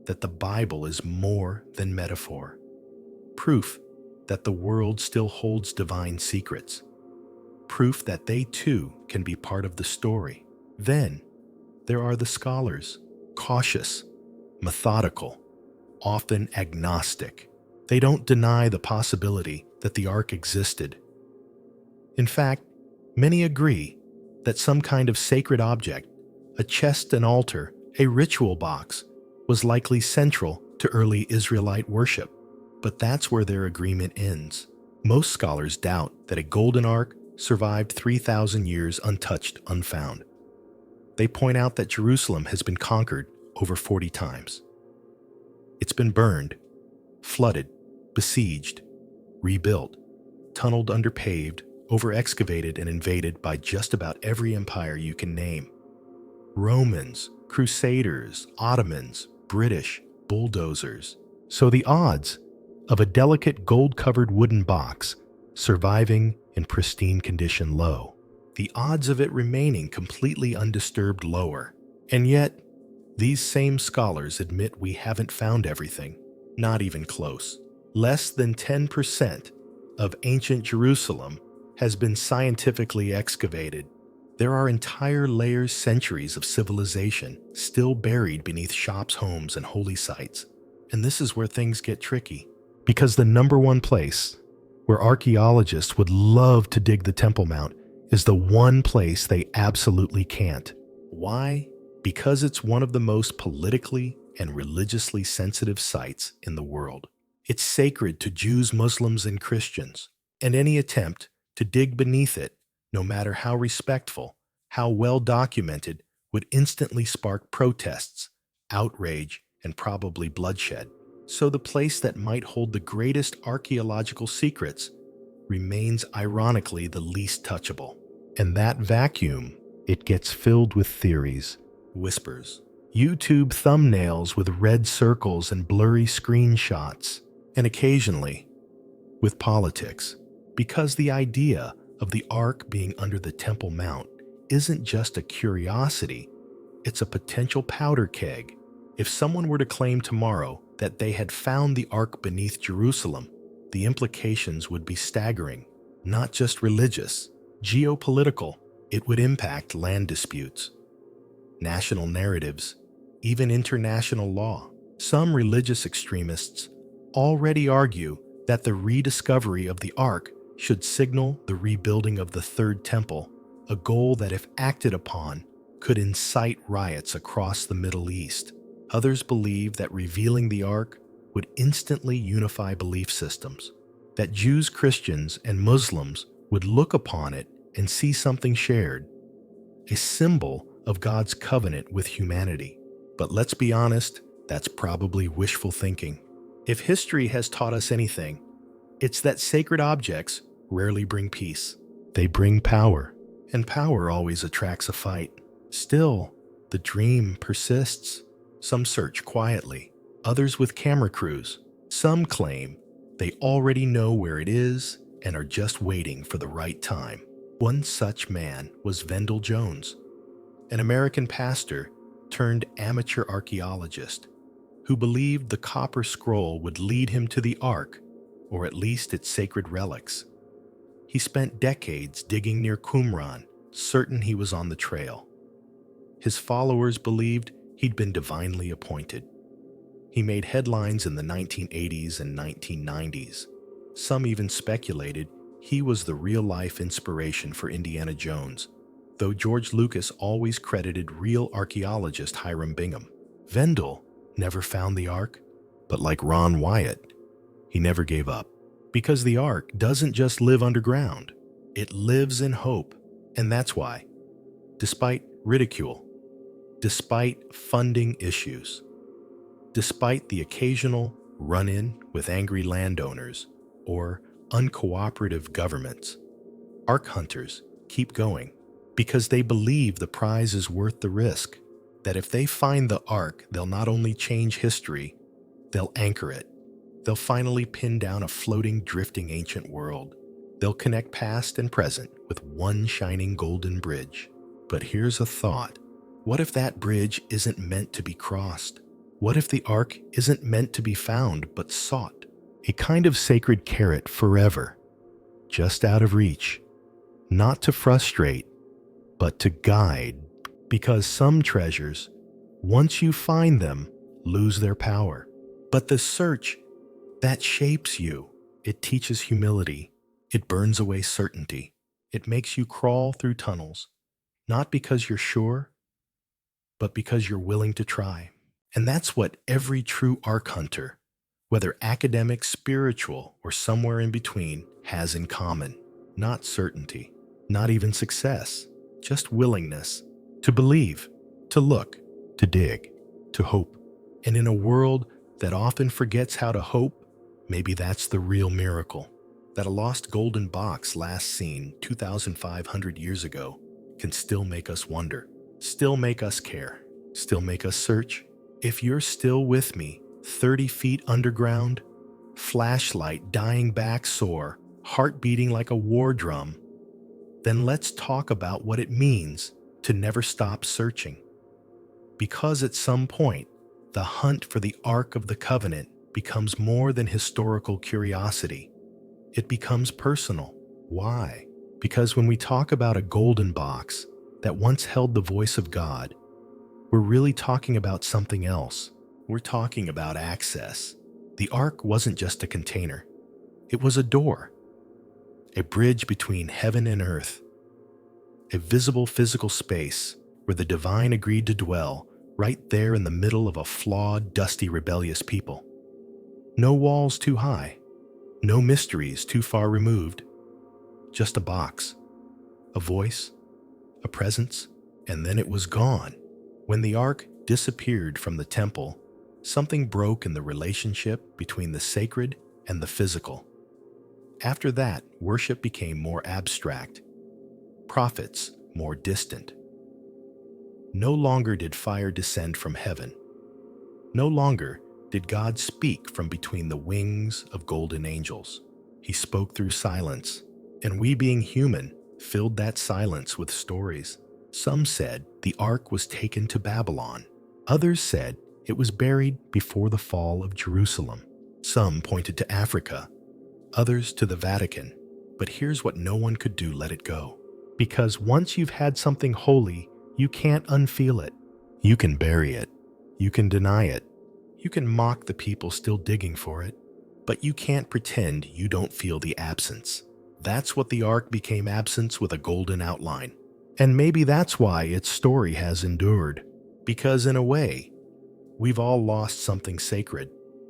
that the Bible is more than metaphor. Proof that the world still holds divine secrets. Proof that they too can be part of the story. Then, there are the scholars, cautious, methodical, often agnostic. They don't deny the possibility that the Ark existed. In fact, many agree that some kind of sacred object, a chest, an altar, a ritual box, was likely central to early Israelite worship. But that's where their agreement ends. Most scholars doubt that a golden Ark survived 3,000 years untouched, unfound. They point out that Jerusalem has been conquered over 40 times. It's been burned, flooded, besieged, rebuilt, tunneled under paved, over-excavated and invaded by just about every empire you can name. Romans, Crusaders, Ottomans, British, bulldozers. So the odds of a delicate gold-covered wooden box surviving in pristine condition low. The odds of it remaining completely undisturbed lower. And yet, these same scholars admit we haven't found everything, not even close. Less than 10% of ancient Jerusalem has been scientifically excavated. There are entire layers, centuries of civilization still buried beneath shops, homes, and holy sites. And this is where things get tricky. Because the number one place where archaeologists would love to dig the Temple Mount is the one place they absolutely can't. Why? Because it's one of the most politically and religiously sensitive sites in the world. It's sacred to Jews, Muslims, and Christians, and any attempt to dig beneath it, no matter how respectful, how well documented, would instantly spark protests, outrage, and probably bloodshed. So the place that might hold the greatest archaeological secrets remains ironically the least touchable. And that vacuum, it gets filled with theories, whispers, YouTube thumbnails with red circles and blurry screenshots, and occasionally with politics. Because the idea of the Ark being under the Temple Mount isn't just a curiosity, it's a potential powder keg. If someone were to claim tomorrow that they had found the Ark beneath Jerusalem, the implications would be staggering. Not just religious, geopolitical. It would impact land disputes, national narratives, even international law. Some religious extremists already argue that the rediscovery of the Ark should signal the rebuilding of the Third Temple, a goal that, if acted upon, could incite riots across the Middle East. Others believe that revealing the Ark would instantly unify belief systems, that Jews, Christians, and Muslims would look upon it and see something shared, a symbol of God's covenant with humanity. But let's be honest, that's probably wishful thinking. If history has taught us anything, it's that sacred objects rarely bring peace. They bring power, and power always attracts a fight. Still, the dream persists. Some search quietly, others with camera crews. Some claim they already know where it is and are just waiting for the right time. One such man was Vendell Jones, an American pastor turned amateur archaeologist who believed the copper scroll would lead him to the Ark, or at least its sacred relics. He spent decades digging near Qumran, certain he was on the trail. His followers believed he'd been divinely appointed. He made headlines in the 1980s and 1990s. Some even speculated he was the real-life inspiration for Indiana Jones, though George Lucas always credited real archaeologist Hiram Bingham. Vendell never found the Ark, but like Ron Wyatt, he never gave up. Because the Ark doesn't just live underground, it lives in hope. And that's why, despite ridicule, despite funding issues, despite the occasional run-in with angry landowners or uncooperative governments, Ark hunters keep going because they believe the prize is worth the risk, that if they find the Ark, they'll not only change history, they'll anchor it. They'll finally pin down a floating, drifting ancient world. They'll connect past and present with one shining golden bridge. But here's a thought. What if that bridge isn't meant to be crossed? What if the Ark isn't meant to be found but sought? A kind of sacred carrot forever, just out of reach. Not to frustrate, but to guide. Because some treasures, once you find them, lose their power. But the search, that shapes you. It teaches humility. It burns away certainty. It makes you crawl through tunnels, not because you're sure, but because you're willing to try. And that's what every true Ark hunter, whether academic, spiritual, or somewhere in between, has in common. Not certainty, not even success, just willingness to believe, to look, to dig, to hope. And in a world that often forgets how to hope, maybe that's the real miracle. That a lost golden box last seen 2,500 years ago can still make us wonder, still make us care, still make us search. If you're still with me, 30 feet underground, flashlight dying back sore, heart beating like a war drum, then let's talk about what it means to never stop searching. Because at some point, the hunt for the Ark of the Covenant becomes more than historical curiosity. It becomes personal. Why? Because when we talk about a golden box that once held the voice of God, we're really talking about something else. We're talking about access. The Ark wasn't just a container. It was a door, a bridge between heaven and earth, a visible physical space where the divine agreed to dwell right there in the middle of a flawed, dusty, rebellious people. No walls too high, no mysteries too far removed, just a box, a voice, a presence, and then it was gone. When the ark disappeared from the temple, something broke in the relationship between the sacred and the physical. After that, worship became more abstract, prophets more distant. No longer did fire descend from heaven. No longer did God speak from between the wings of golden angels. He spoke through silence, and we, being human, filled that silence with stories. Some said the ark was taken to Babylon. Others said it was buried before the fall of Jerusalem. Some pointed to Africa, others to the Vatican. But here's what no one could do: let it go. Because once you've had something holy, you can't unfeel it. You can bury it. You can deny it. You can mock the people still digging for it. But you can't pretend you don't feel the absence. That's what the ark became: absence with a golden outline. And maybe that's why its story has endured. Because in a way, we've all lost something sacred,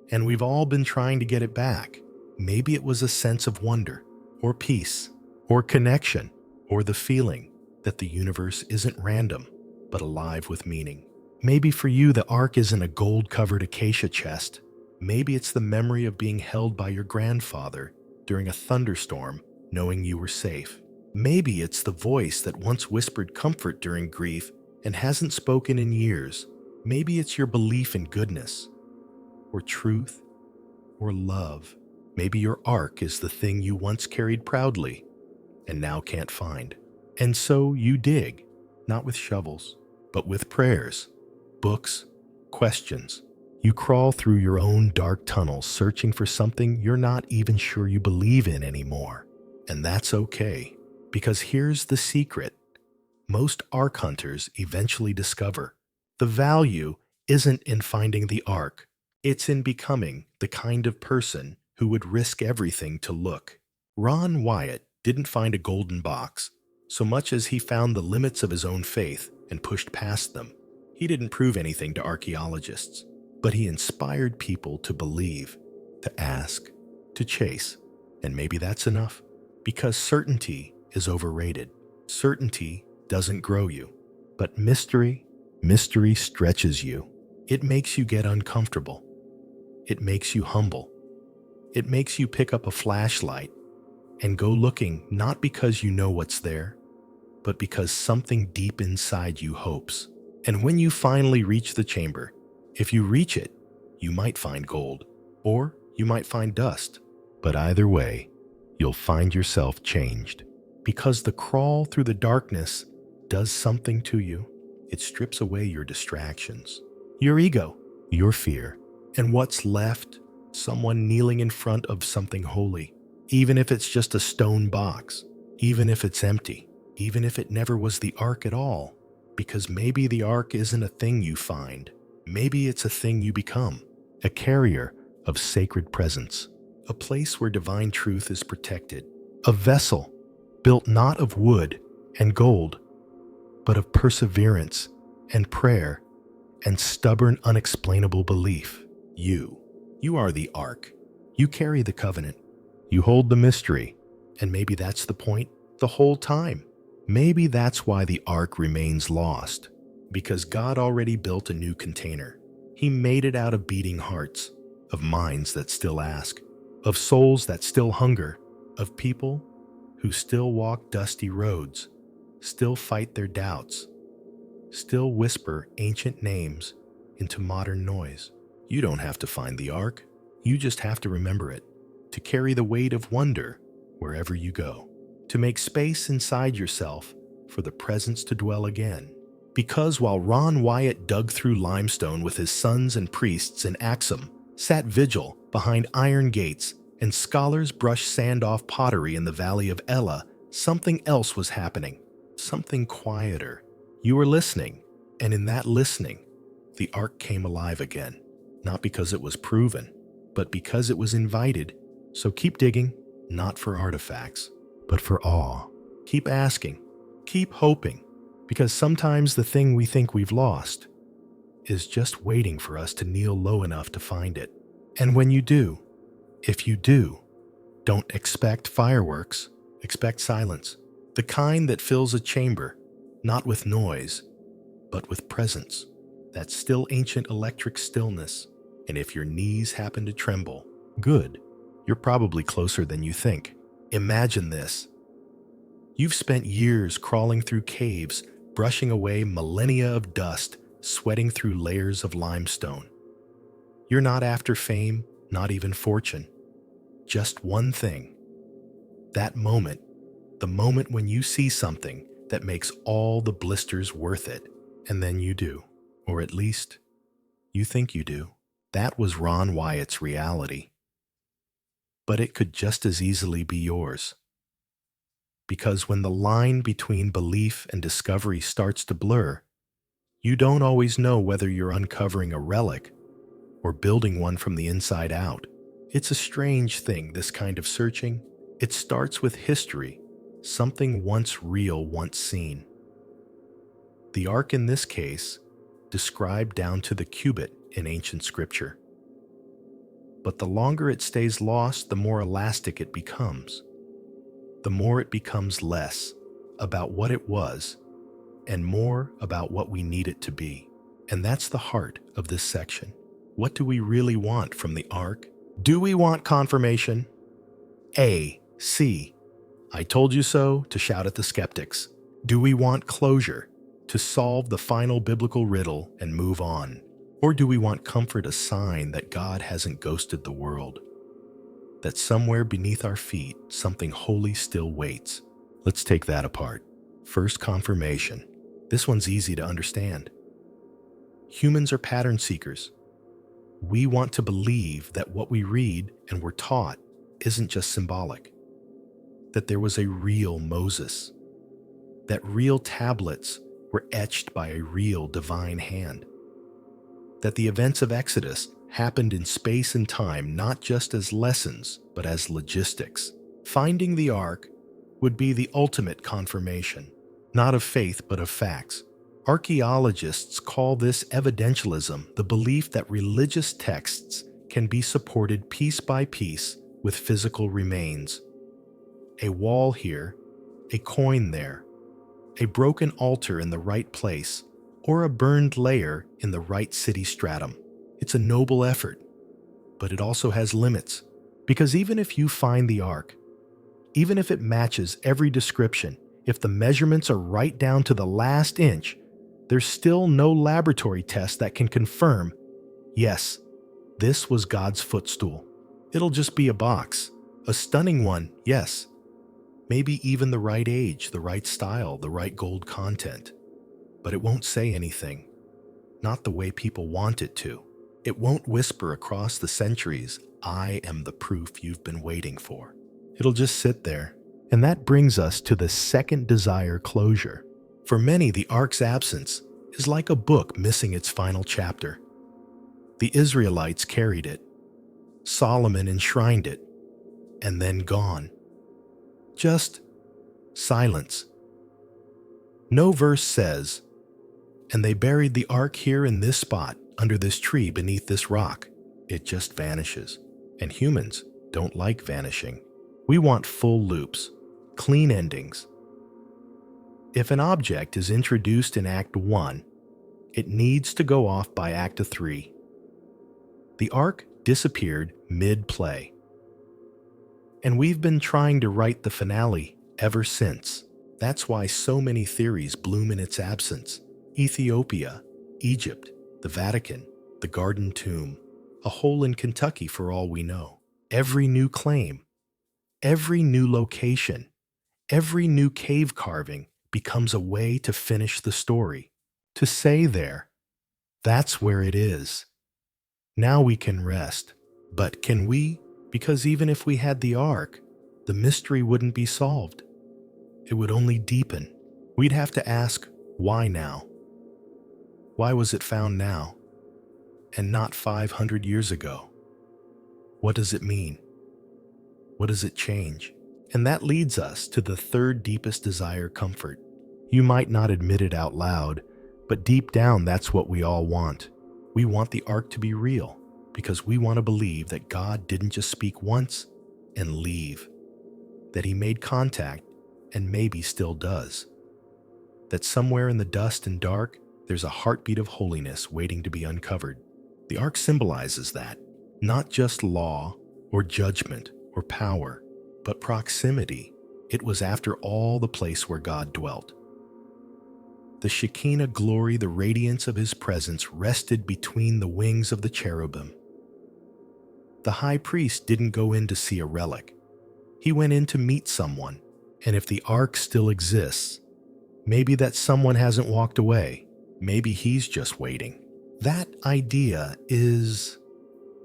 and we've all been trying to get it back. Maybe it was a sense of wonder, or peace, or connection, or the feeling that the universe isn't random, but alive with meaning. Maybe for you, the ark isn't a gold-covered acacia chest. Maybe it's the memory of being held by your grandfather during a thunderstorm, knowing you were safe. Maybe it's the voice that once whispered comfort during grief and hasn't spoken in years. Maybe it's your belief in goodness, or truth, or love. Maybe your ark is the thing you once carried proudly and now can't find. And so you dig, not with shovels, but with prayers, books, questions. You crawl through your own dark tunnels searching for something you're not even sure you believe in anymore. And that's okay, because here's the secret. Most ark hunters eventually discover the value isn't in finding the ark. It's in becoming the kind of person who would risk everything to look. Ron Wyatt didn't find a golden box so much as he found the limits of his own faith and pushed past them. He didn't prove anything to archaeologists, but he inspired people to believe, to ask, to chase. And maybe that's enough, because certainty is overrated. Certainty doesn't grow you, but mystery stretches you. It makes you get uncomfortable. It makes you humble. It makes you pick up a flashlight and go looking, not because you know what's there, but because something deep inside you hopes. And when you finally reach the chamber, if you reach it, you might find gold, or you might find dust. But either way, you'll find yourself changed, because the crawl through the darkness does something to you. It strips away your distractions, your ego, your fear, and what's left, someone kneeling in front of something holy. Even if it's just a stone box, even if it's empty, even if it never was the ark at all. Because maybe the ark isn't a thing you find. Maybe it's a thing you become, a carrier of sacred presence, a place where divine truth is protected, a vessel built not of wood and gold, but of perseverance and prayer and stubborn, unexplainable belief. You are the ark. You carry the covenant. You hold the mystery. And maybe that's the point the whole time. Maybe that's why the ark remains lost, because God already built a new container. He made it out of beating hearts, of minds that still ask, of souls that still hunger, of people who still walk dusty roads, still fight their doubts, still whisper ancient names into modern noise. You don't have to find the ark. You just have to remember it, to carry the weight of wonder wherever you go, to make space inside yourself for the presence to dwell again. Because while Ron Wyatt dug through limestone with his sons and priests in Axum, sat vigil behind iron gates, and scholars brushed sand off pottery in the valley of Ella, something else was happening, something quieter. You were listening, and in that listening, the ark came alive again, not because it was proven, but because it was invited. So keep digging, not for artifacts, but for awe. Keep asking, keep hoping, because sometimes the thing we think we've lost is just waiting for us to kneel low enough to find it. And when you do, if you do, don't expect fireworks, expect silence, the kind that fills a chamber, not with noise, but with presence. That still ancient electric stillness. And if your knees happen to tremble, good, you're probably closer than you think. Imagine this. You've spent years crawling through caves, brushing away millennia of dust, sweating through layers of limestone. You're not after fame, not even fortune. Just one thing. That moment, the moment when you see something that makes all the blisters worth it, and then you do. Or at least, you think you do. That was Ron Wyatt's reality. But it could just as easily be yours. Because when the line between belief and discovery starts to blur, you don't always know whether you're uncovering a relic or building one from the inside out. It's a strange thing, this kind of searching. It starts with history, something once real, once seen. The ark in this case, described down to the cubit in ancient scripture. But the longer it stays lost, the more elastic it becomes. The more it becomes less about what it was and more about what we need it to be. And that's the heart of this section. What do we really want from the ark? Do we want confirmation? A. C. I told you so, to shout at the skeptics. Do we want closure, to solve the final biblical riddle and move on? Or do we want comfort, a sign that God hasn't ghosted the world? That somewhere beneath our feet, something holy still waits? Let's take that apart. First, confirmation. This one's easy to understand. Humans are pattern seekers. We want to believe that what we read and were taught isn't just symbolic. That there was a real Moses. That real tablets were etched by a real divine hand. That the events of Exodus happened in space and time, not just as lessons, but as logistics. Finding the ark would be the ultimate confirmation, not of faith, but of facts. Archaeologists call this evidentialism, the belief that religious texts can be supported piece by piece with physical remains. A wall here, a coin there, a broken altar in the right place, or a burned layer in the right city stratum. It's a noble effort, but it also has limits. Because even if you find the ark, even if it matches every description, if the measurements are right down to the last inch, there's still no laboratory test that can confirm, yes, this was God's footstool. It'll just be a box. A stunning one, yes. Maybe even the right age, the right style, the right gold content. But it won't say anything. Not the way people want it to. It won't whisper across the centuries, I am the proof you've been waiting for. It'll just sit there. And that brings us to the second desire, closure. For many, the ark's absence is like a book missing its final chapter. The Israelites carried it. Solomon enshrined it. And then gone. Just silence. No verse says, and they buried the ark here in this spot, under this tree, beneath this rock. It just vanishes. And humans don't like vanishing. We want full loops, clean endings. If an object is introduced in Act 1, it needs to go off by Act 3. The ark disappeared mid-play. And we've been trying to write the finale ever since. That's why so many theories bloom in its absence. Ethiopia, Egypt, the Vatican, the Garden Tomb, a hole in Kentucky for all we know. Every new claim, every new location, every new cave carving becomes a way to finish the story. To say there, that's where it is. Now we can rest. But can we? Because even if we had the ark, the mystery wouldn't be solved. It would only deepen. We'd have to ask, why now? Why was it found now, and not 500 years ago? What does it mean? What does it change? And that leads us to the third deepest desire, comfort. You might not admit it out loud, but deep down that's what we all want. We want the ark to be real, because we want to believe that God didn't just speak once and leave, that he made contact and maybe still does, that somewhere in the dust and dark There's a heartbeat of holiness waiting to be uncovered. The ark symbolizes that, not just law or judgment or power, but proximity. It was, after all, the place where God dwelt. The Shekinah glory, the radiance of his presence, rested between the wings of the cherubim. The high priest didn't go in to see a relic. He went in to meet someone, and if the ark still exists, maybe that someone hasn't walked away. Maybe he's just waiting. That idea is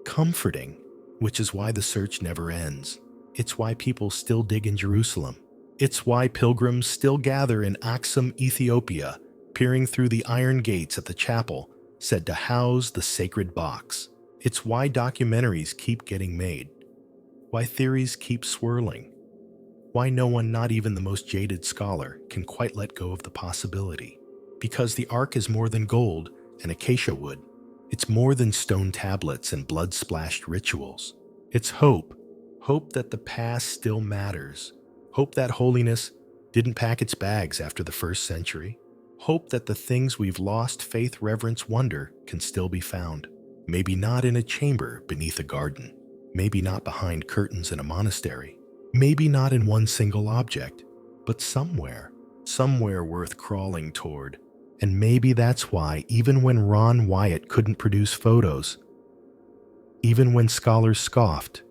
comforting, which is why the search never ends. It's why people still dig in Jerusalem. It's why pilgrims still gather in Axum, Ethiopia, peering through the iron gates at the chapel said to house the sacred box. It's why documentaries keep getting made, why theories keep swirling, why no one, not even the most jaded scholar, can quite let go of the possibility. Because the ark is more than gold and acacia wood. It's more than stone tablets and blood-splashed rituals. It's hope. Hope that the past still matters. Hope that holiness didn't pack its bags after the first century. Hope that the things we've lost, faith, reverence, wonder, can still be found. Maybe not in a chamber beneath a garden. Maybe not behind curtains in a monastery. Maybe not in one single object, but somewhere worth crawling toward. And maybe that's why, even when Ron Wyatt couldn't produce photos, even when scholars scoffed,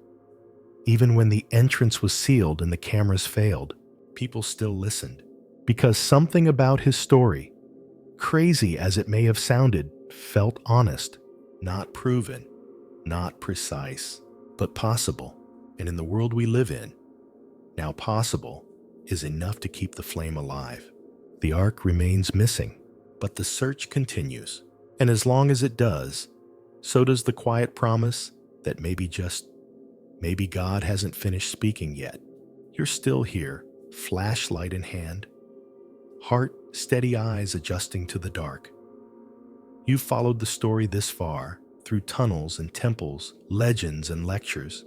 even when the entrance was sealed and the cameras failed, people still listened. Because something about his story, crazy as it may have sounded, felt honest, not proven, not precise, but possible. And in the world we live in, now possible is enough to keep the flame alive. The ark remains missing, but the search continues. And as long as it does, so does the quiet promise that maybe God hasn't finished speaking yet. You're still here, flashlight in hand, heart, steady eyes adjusting to the dark. You've followed the story this far, through tunnels and temples, legends and lectures.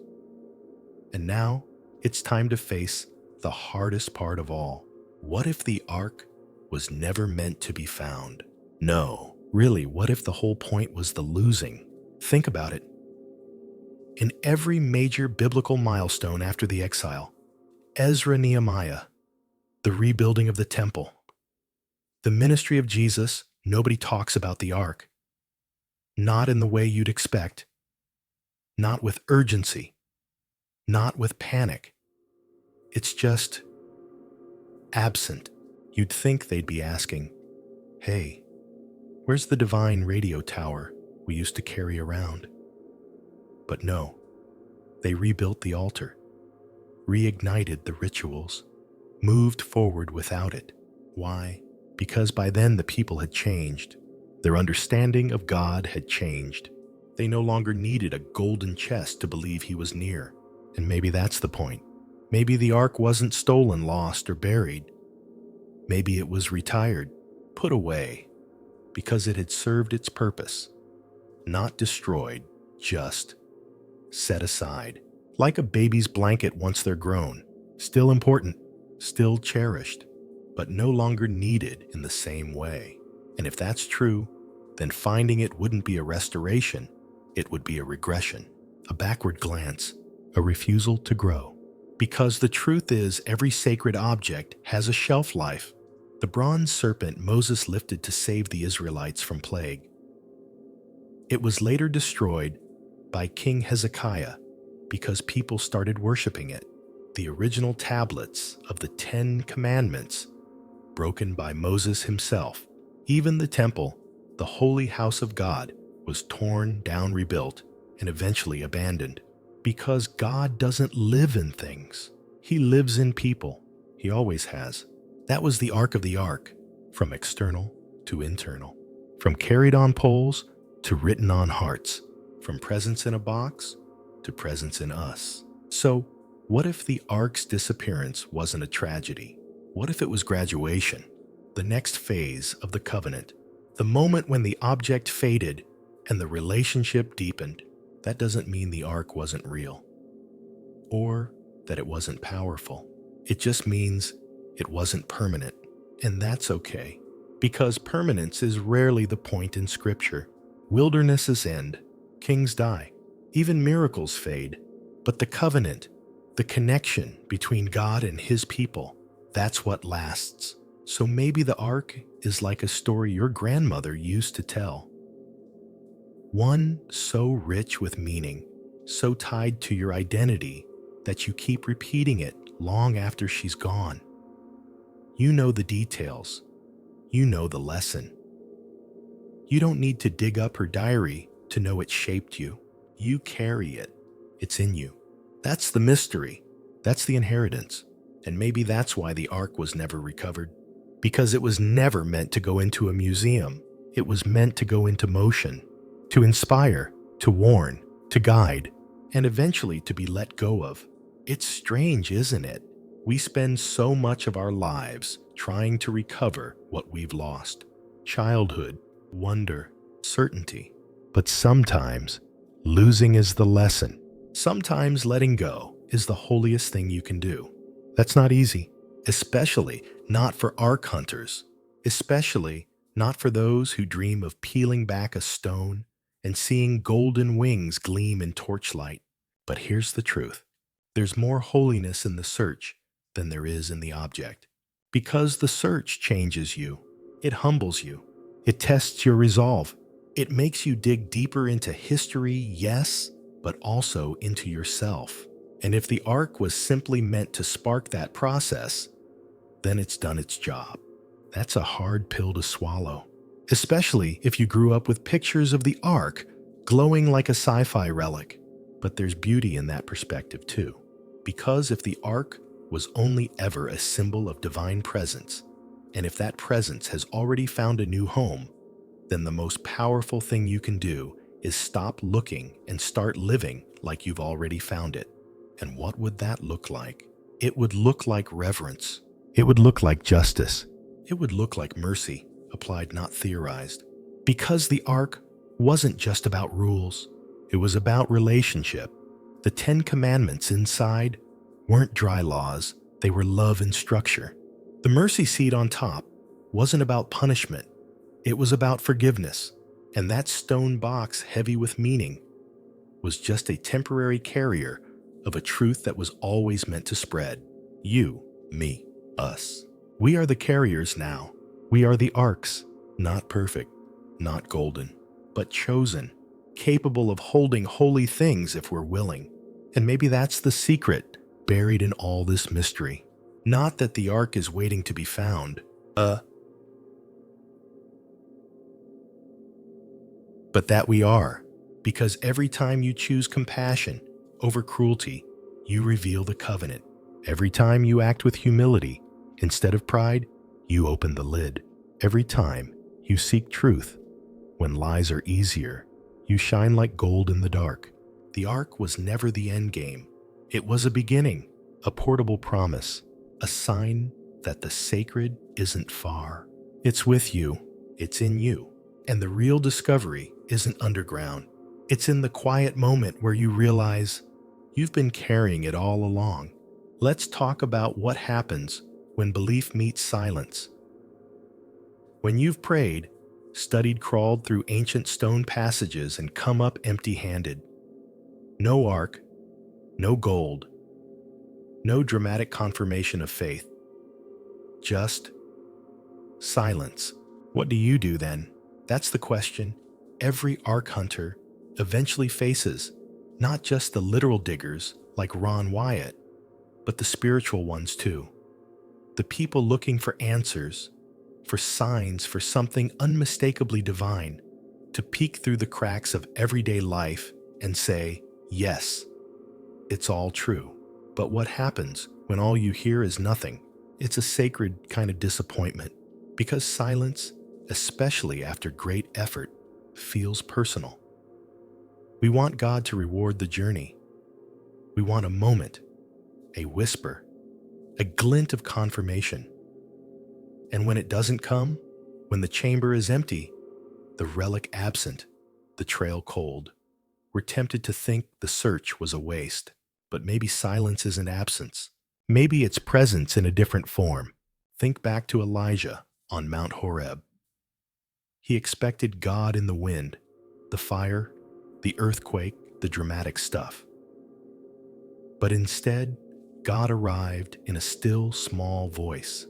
And now, it's time to face the hardest part of all. What if the ark was never meant to be found? No, really, what if the whole point was the losing? Think about it. In every major biblical milestone after the exile, Ezra, Nehemiah, the rebuilding of the temple, the ministry of Jesus, nobody talks about the ark. Not in the way you'd expect. Not with urgency. Not with panic. It's just absent. You'd think they'd be asking, "Hey, where's the divine radio tower we used to carry around?" But no, they rebuilt the altar, reignited the rituals, moved forward without it. Why? Because by then the people had changed. Their understanding of God had changed. They no longer needed a golden chest to believe he was near. And maybe that's the point. Maybe the ark wasn't stolen, lost, or buried. Maybe it was retired, put away, because it had served its purpose. Not destroyed, just set aside. Like a baby's blanket once they're grown. Still important, still cherished, but no longer needed in the same way. And if that's true, then finding it wouldn't be a restoration, it would be a regression, a backward glance, a refusal to grow. Because the truth is, every sacred object has a shelf life. The bronze serpent Moses lifted to save the Israelites from plague. It was later destroyed by King Hezekiah because people started worshiping it. The original tablets of the 10 Commandments, broken by Moses himself. Even the temple, the holy house of God, was torn down, rebuilt, and eventually abandoned. Because God doesn't live in things. He lives in people. He always has. That was the ark of the ark, from external to internal. From carried on poles to written on hearts. From presence in a box to presence in us. So, what if the ark's disappearance wasn't a tragedy? What if it was graduation? The next phase of the covenant. The moment when the object faded and the relationship deepened. That doesn't mean the ark wasn't real. Or that it wasn't powerful. It just means it wasn't permanent. And that's okay. Because permanence is rarely the point in Scripture. Wildernesses end, kings die, even miracles fade. But the covenant, the connection between God and His people, that's what lasts. So maybe the Ark is like a story your grandmother used to tell. One so rich with meaning, so tied to your identity that you keep repeating it long after she's gone. You know the details. You know the lesson. You don't need to dig up her diary to know it shaped you. You carry it. It's in you. That's the mystery. That's the inheritance. And maybe that's why the Ark was never recovered. Because it was never meant to go into a museum. It was meant to go into motion, to inspire, to warn, to guide, and eventually to be let go of. It's strange, isn't it? We spend so much of our lives trying to recover what we've lost. Childhood, wonder, certainty. But sometimes, losing is the lesson. Sometimes letting go is the holiest thing you can do. That's not easy, especially not for Ark hunters, especially not for those who dream of peeling back a stone and seeing golden wings gleam in torchlight. But here's the truth. There's more holiness in the search than there is in the object. Because the search changes you. It humbles you. It tests your resolve. It makes you dig deeper into history, yes, but also into yourself. And if the Ark was simply meant to spark that process, then it's done its job. That's a hard pill to swallow, especially if you grew up with pictures of the Ark glowing like a sci-fi relic. But there's beauty in that perspective too. Because if the Ark was only ever a symbol of divine presence, and if that presence has already found a new home, then the most powerful thing you can do is stop looking and start living like you've already found it. And what would that look like? It would look like reverence. It would look like justice. It would look like mercy, applied, not theorized. Because the Ark wasn't just about rules. It was about relationship. The 10 Commandments inside weren't dry laws. They were love and structure. The mercy seat on top wasn't about punishment. It was about forgiveness. And that stone box, heavy with meaning, was just a temporary carrier of a truth that was always meant to spread. You, me, us. We are the carriers now. We are the Arks, not perfect, not golden, but chosen, capable of holding holy things if we're willing. And maybe that's the secret buried in all this mystery. Not that the Ark is waiting to be found, but that we are, because every time you choose compassion over cruelty, you reveal the covenant. Every time you act with humility instead of pride, you open the lid. Every time you seek truth when lies are easier, you shine like gold in the dark. The Ark was never the end game. It was a beginning, a portable promise, a sign that the sacred isn't far. It's with you, it's in you, and the real discovery isn't underground. It's in the quiet moment where you realize you've been carrying it all along. Let's talk about what happens when belief meets silence. When you've prayed, studied, crawled through ancient stone passages and come up empty-handed. No Ark, no gold, no dramatic confirmation of faith. Just silence. What do you do then? That's the question every Ark hunter eventually faces, not just the literal diggers like Wyatt, but the spiritual ones too. The people looking for answers, for signs, for something unmistakably divine, to peek through the cracks of everyday life and say, yes, it's all true. But what happens when all you hear is nothing? It's a sacred kind of disappointment, because silence, especially after great effort, feels personal. We want God to reward the journey. We want a moment, a whisper, a glint of confirmation. And when it doesn't come, when the chamber is empty, the relic absent, the trail cold, we're tempted to think the search was a waste. But maybe silence isn't absence. Maybe it's presence in a different form. Think back to Elijah on Mount Horeb. He expected God in the wind, the fire, the earthquake, the dramatic stuff. But instead, God arrived in a still, small voice.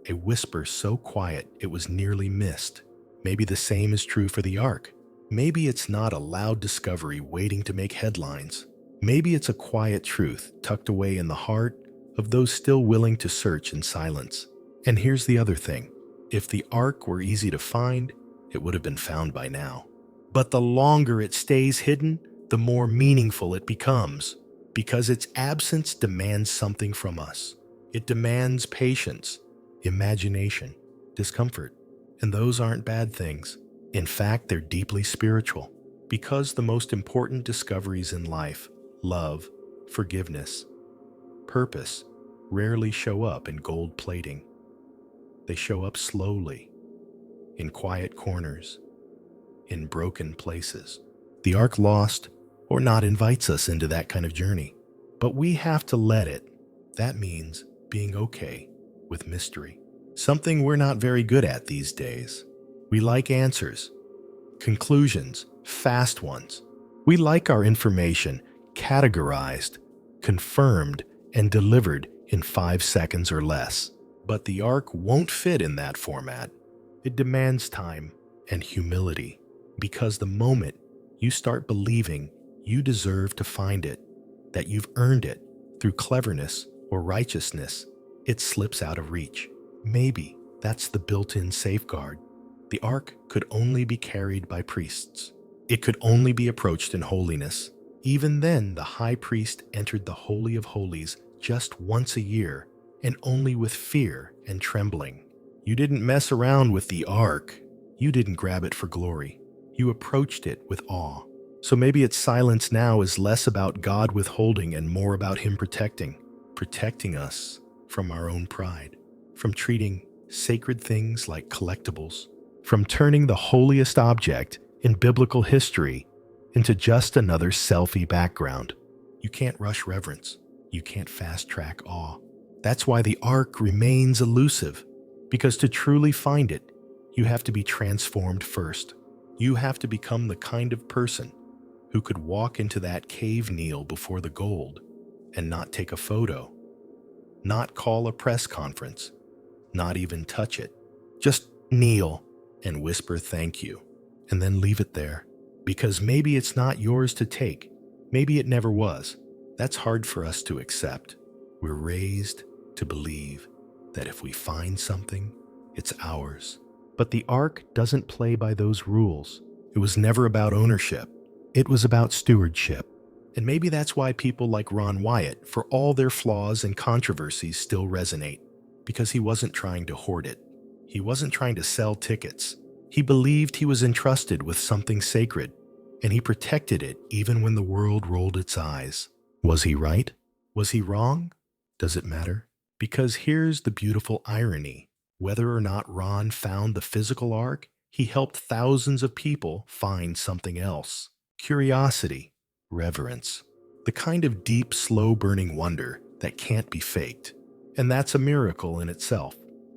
A whisper so quiet it was nearly missed. Maybe the same is true for the Ark. Maybe it's not a loud discovery waiting to make headlines. Maybe it's a quiet truth tucked away in the heart of those still willing to search in silence. And here's the other thing. If the Ark were easy to find, it would have been found by now. But the longer it stays hidden, the more meaningful it becomes, because its absence demands something from us. It demands patience, imagination, discomfort. And those aren't bad things. In fact, they're deeply spiritual, because the most important discoveries in life, love, forgiveness, purpose, rarely show up in gold plating. They show up slowly, in quiet corners, in broken places. The Ark lost or not invites us into that kind of journey, but we have to let it. That means being okay with mystery. Something we're not very good at these days. We like answers, conclusions, fast ones. We like our information categorized, confirmed, and delivered in 5 seconds or less. But the Ark won't fit in that format. It demands time and humility, because the moment you start believing you deserve to find it, that you've earned it through cleverness or righteousness, it slips out of reach. Maybe that's the built-in safeguard. The Ark could only be carried by priests. It could only be approached in holiness. Even then, the high priest entered the Holy of Holies just once a year, and only with fear and trembling. You didn't mess around with the Ark. You didn't grab it for glory. You approached it with awe. So maybe its silence now is less about God withholding and more about Him protecting us from our own pride, from treating sacred things like collectibles, from turning the holiest object in biblical history into just another selfie background. You can't rush reverence. You can't fast-track awe. That's why the Ark remains elusive, because to truly find it, you have to be transformed first. You have to become the kind of person who could walk into that cave kneel before the gold and not take a photo, not call a press conference, not even touch it. Just kneel and whisper thank you, and then leave it there. Because maybe it's not yours to take. Maybe it never was. That's hard for us to accept. We're raised to believe that if we find something, it's ours. But the Ark doesn't play by those rules. It was never about ownership. It was about stewardship. And maybe that's why people like Ron Wyatt, for all their flaws and controversies, still resonate. Because he wasn't trying to hoard it. He wasn't trying to sell tickets. He believed he was entrusted with something sacred, and he protected it even when the world rolled its eyes. Was he right? Was he wrong? Does it matter? Because here's the beautiful irony. Whether or not Ron found the physical Ark, he helped thousands of people find something else. Curiosity, reverence, the kind of deep, slow-burning wonder that can't be faked. And that's a miracle in itself.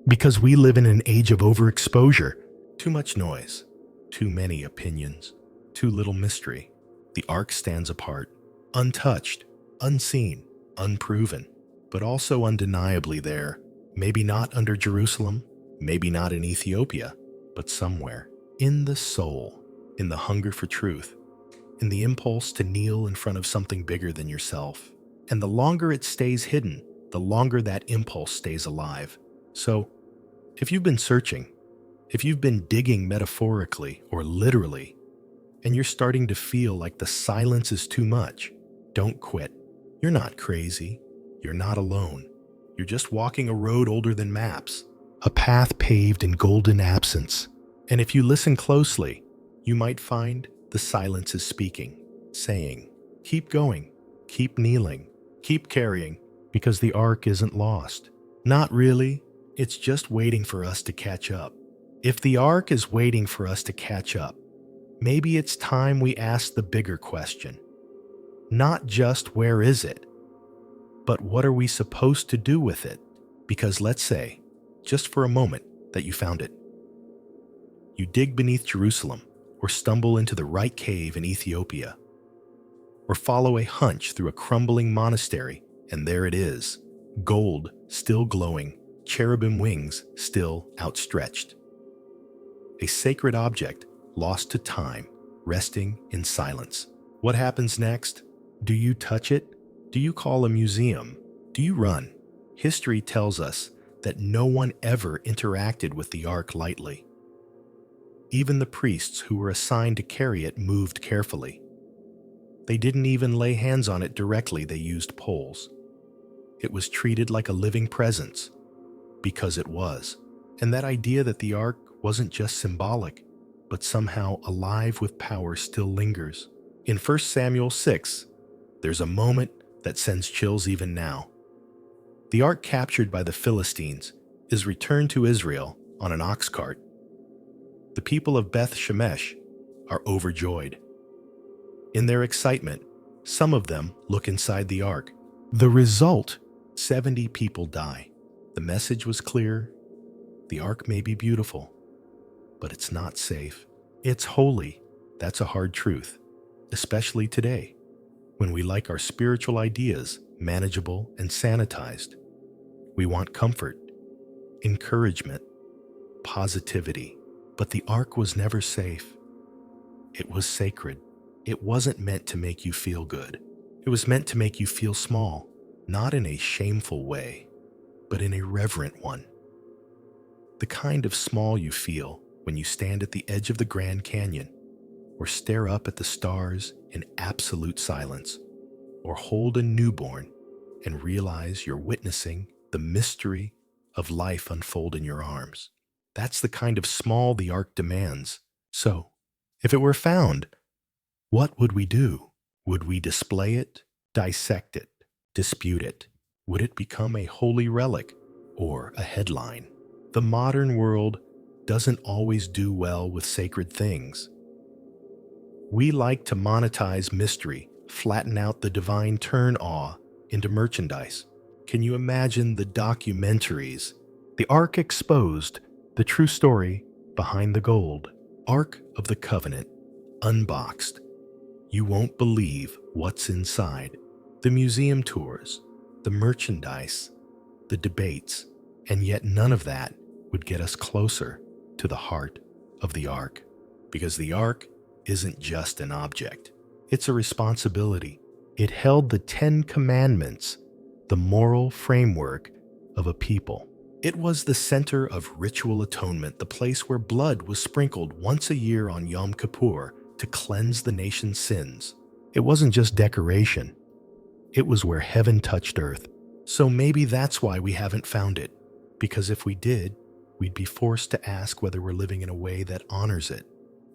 Because we live in an age of overexposure. Too much noise, too many opinions, too little mystery. The Ark stands apart, untouched, unseen, unproven, but also undeniably there. Maybe not under Jerusalem, maybe not in Ethiopia, but somewhere. In the soul, in the hunger for truth, in the impulse to kneel in front of something bigger than yourself. And the longer it stays hidden, the longer that impulse stays alive. So, if you've been searching, if you've been digging metaphorically or literally, and you're starting to feel like the silence is too much, don't quit. You're not crazy. You're not alone. You're just walking a road older than maps, a path paved in golden absence. And if you listen closely, you might find the silence is speaking, saying, keep going, keep kneeling, keep carrying, because the Ark isn't lost. Not really. It's just waiting for us to catch up. If the Ark is waiting for us to catch up, maybe it's time we ask the bigger question. Not just where is it, but what are we supposed to do with it? Because let's say, just for a moment, that you found it. You dig beneath Jerusalem, or stumble into the right cave in Ethiopia, or follow a hunch through a crumbling monastery, and there it is, gold still glowing, cherubim wings still outstretched. A sacred object lost to time, resting in silence. What happens next? Do you touch it? Do you call a museum? Do you run? History tells us that no one ever interacted with the ark lightly. Even the priests who were assigned to carry it moved carefully. They didn't even lay hands on it directly, they used poles. It was treated like a living presence, because it was. And that idea that the ark wasn't just symbolic, but somehow alive with power still lingers. In 1 Samuel 6, there's a moment that sends chills even now. The ark captured by the Philistines is returned to Israel on an ox cart. The people of Beth Shemesh are overjoyed. In their excitement, some of them look inside the ark. The result, 70 people die. The message was clear. The ark may be beautiful, but it's not safe. It's holy. That's a hard truth, especially today, when we like our spiritual ideas manageable and sanitized. We want comfort, encouragement, positivity. But the ark was never safe. It was sacred. It wasn't meant to make you feel good. It was meant to make you feel small, not in a shameful way, but in a reverent one. The kind of small you feel when you stand at the edge of the Grand Canyon, or stare up at the stars in absolute silence, or hold a newborn and realize you're witnessing the mystery of life unfold in your arms. That's the kind of small the ark demands. So, if it were found, what would we do? Would we display it, dissect it, dispute it? Would it become a holy relic or a headline? The modern world doesn't always do well with sacred things. We like to monetize mystery, flatten out the divine, turn awe into merchandise. Can you imagine the documentaries? The Ark Exposed, the true story behind the gold. Ark of the Covenant, unboxed. You won't believe what's inside. The museum tours, the merchandise, the debates, and yet none of that would get us closer to the heart of the Ark. Because the Ark isn't just an object. It's a responsibility. It held the 10 Commandments, the moral framework of a people. It was the center of ritual atonement, the place where blood was sprinkled once a year on Yom Kippur to cleanse the nation's sins. It wasn't just decoration. It was where heaven touched earth. So maybe that's why we haven't found it. Because if we did, we'd be forced to ask whether we're living in a way that honors it.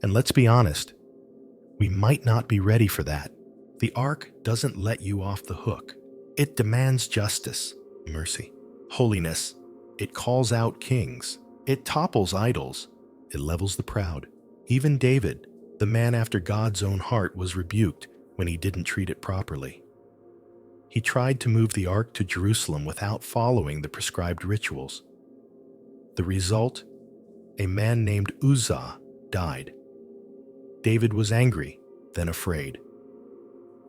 And let's be honest, we might not be ready for that. The Ark doesn't let you off the hook. It demands justice, mercy, holiness. It calls out kings. It topples idols. It levels the proud. Even David, the man after God's own heart, was rebuked when he didn't treat it properly. He tried to move the ark to Jerusalem without following the prescribed rituals. The result? A man named Uzzah died. David was angry, then afraid.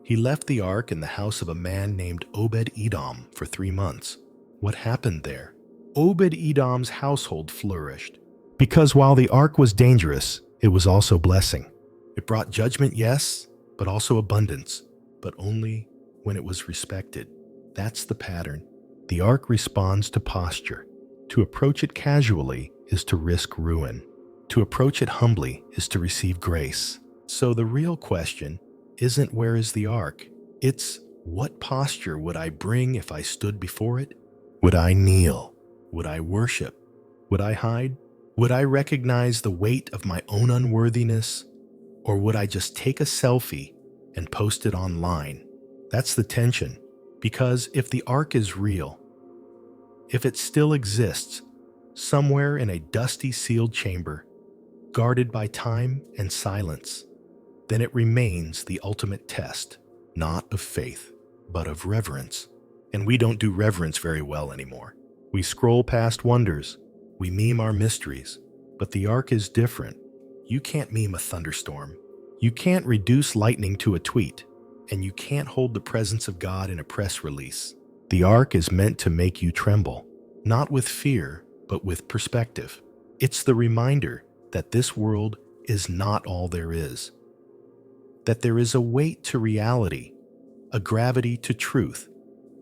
He left the ark in the house of a man named Obed-Edom for 3 months. What happened there? Obed-Edom's household flourished. Because while the ark was dangerous, it was also blessing. It brought judgment, yes, but also abundance, but only when it was respected. That's the pattern. The ark responds to posture. To approach it casually is to risk ruin. To approach it humbly is to receive grace. So the real question isn't where is the ark? It's what posture would I bring if I stood before it? Would I kneel? Would I worship? Would I hide? Would I recognize the weight of my own unworthiness? Or would I just take a selfie and post it online? That's the tension. Because if the ark is real, if it still exists somewhere in a dusty sealed chamber, guarded by time and silence, then it remains the ultimate test, not of faith, but of reverence. And we don't do reverence very well anymore. We scroll past wonders, we meme our mysteries, but the ark is different. You can't meme a thunderstorm. You can't reduce lightning to a tweet. And you can't hold the presence of God in a press release. The ark is meant to make you tremble, not with fear, but with perspective. It's the reminder that this world is not all there is, that there is a weight to reality, a gravity to truth,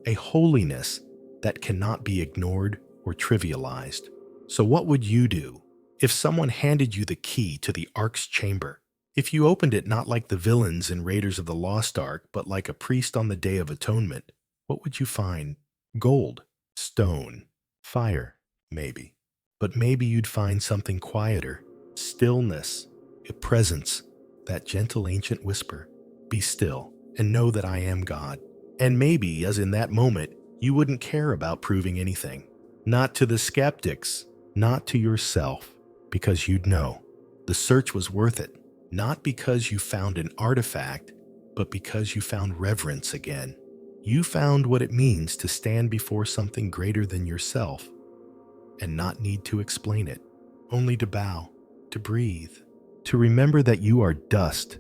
a holiness that cannot be ignored or trivialized. So what would you do if someone handed you the key to the ark's chamber? If you opened it not like the villains in Raiders of the Lost Ark, but like a priest on the Day of Atonement, what would you find? Gold, stone, fire, maybe. But maybe you'd find something quieter, stillness, a presence, that gentle ancient whisper, be still and know that I am God. And maybe, as in that moment, you wouldn't care about proving anything. Not to the skeptics, not to yourself, because you'd know the search was worth it. Not because you found an artifact, but because you found reverence again. You found what it means to stand before something greater than yourself and not need to explain it, only to bow, to breathe, to remember that you are dust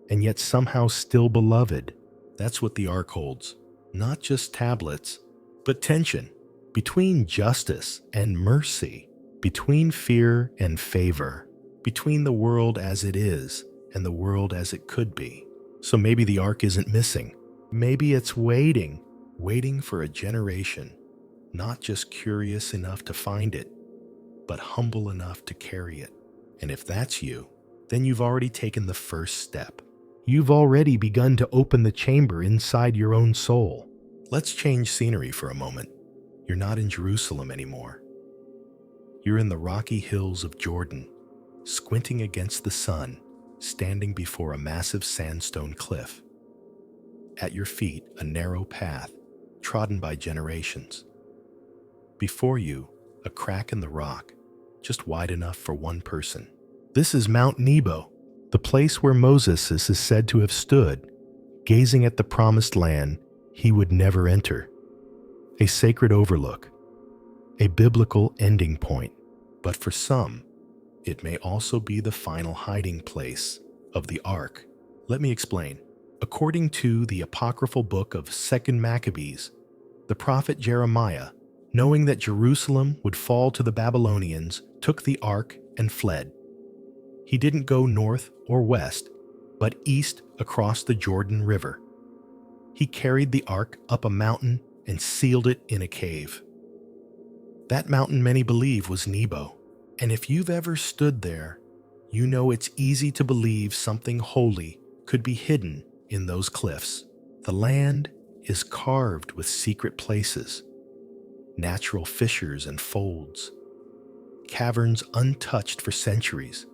and yet somehow still beloved. That's what the ark holds. Not just tablets, but tension between justice and mercy, between fear and favor, between the world as it is and the world as it could be. So maybe the ark isn't missing. Maybe it's waiting for a generation, not just curious enough to find it, but humble enough to carry it. And if that's you, then you've already taken the first step. You've already begun to open the chamber inside your own soul. Let's change scenery for a moment. You're not in Jerusalem anymore. You're in the rocky hills of Jordan, squinting against the sun, standing before a massive sandstone cliff. At your feet, a narrow path, trodden by generations. Before you, a crack in the rock, just wide enough for one person. This is Mount Nebo, the place where Moses is said to have stood, gazing at the promised land he would never enter. A sacred overlook, a biblical ending point. But for some, it may also be the final hiding place of the ark. Let me explain. According to the apocryphal book of 2 Maccabees, the prophet Jeremiah, knowing that Jerusalem would fall to the Babylonians, took the ark and fled. He didn't go north or west, but east across the Jordan River. He carried the ark up a mountain and sealed it in a cave. That mountain many believe was Nebo, and if you've ever stood there, you know it's easy to believe something holy could be hidden in those cliffs. The land is carved with secret places, natural fissures and folds, caverns untouched for centuries.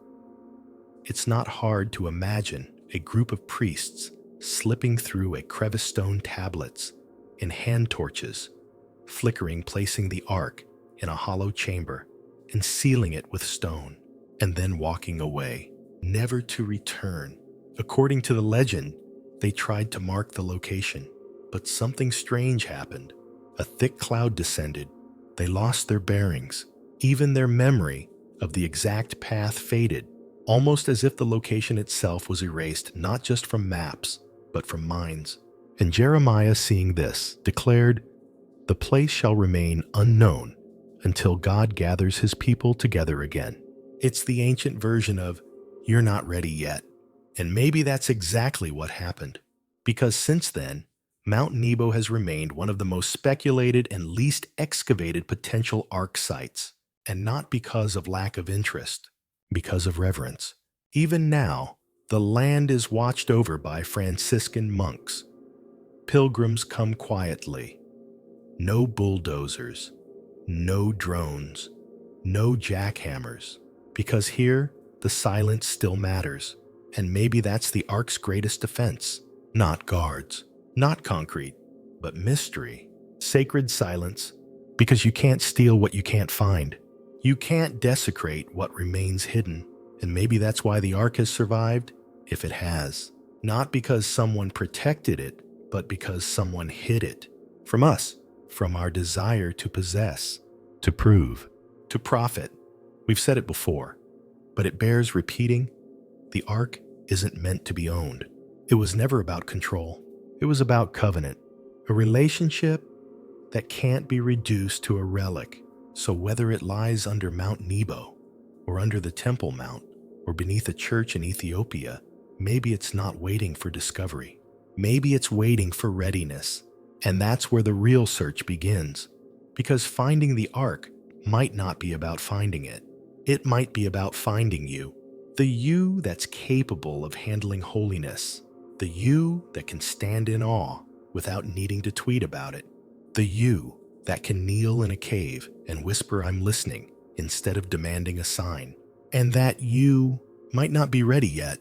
It's not hard to imagine a group of priests slipping through a crevice-stone tablets in hand torches, flickering, placing the ark in a hollow chamber and sealing it with stone, and then walking away, never to return. According to the legend, they tried to mark the location, but something strange happened. A thick cloud descended. They lost their bearings. Even their memory of the exact path faded, almost as if the location itself was erased not just from maps, but from minds. And Jeremiah, seeing this, declared, "The place shall remain unknown until God gathers his people together again." It's the ancient version of, "You're not ready yet." And maybe that's exactly what happened. Because since then, Mount Nebo has remained one of the most speculated and least excavated potential ark sites. And not because of lack of interest, because of reverence. Even now, the land is watched over by Franciscan monks. Pilgrims come quietly. No bulldozers, no drones, no jackhammers. Because here, the silence still matters. And maybe that's the ark's greatest defense. Not guards, not concrete, but mystery. Sacred silence, because you can't steal what you can't find. You can't desecrate what remains hidden. And maybe that's why the ark has survived, if it has. Not because someone protected it, but because someone hid it. From us, from our desire to possess, to prove, to profit. We've said it before, but it bears repeating. The ark isn't meant to be owned. It was never about control. It was about covenant, a relationship that can't be reduced to a relic. So whether it lies under Mount Nebo, or under the Temple Mount, or beneath a church in Ethiopia, maybe it's not waiting for discovery. Maybe it's waiting for readiness. And that's where the real search begins. Because finding the ark might not be about finding it. It might be about finding you. The you that's capable of handling holiness. The you that can stand in awe without needing to tweet about it. The you that can kneel in a cave and whisper, "I'm listening," instead of demanding a sign. And that you might not be ready yet,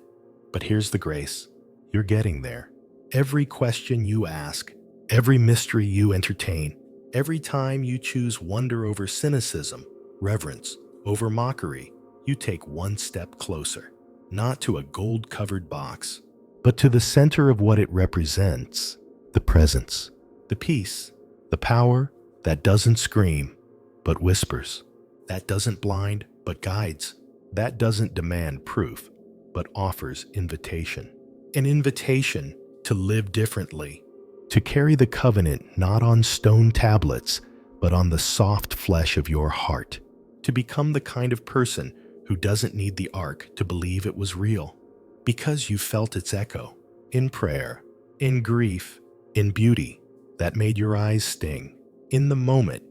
but here's the grace. You're getting there. Every question you ask, every mystery you entertain, every time you choose wonder over cynicism, reverence over mockery, you take one step closer, not to a gold-covered box, but to the center of what it represents, the presence, the peace, the power that doesn't scream, but whispers, that doesn't blind, but guides, that doesn't demand proof, but offers invitation. An invitation to live differently, to carry the covenant not on stone tablets, but on the soft flesh of your heart, to become the kind of person who doesn't need the ark to believe it was real, because you felt its echo, in prayer, in grief, in beauty, that made your eyes sting, in the moment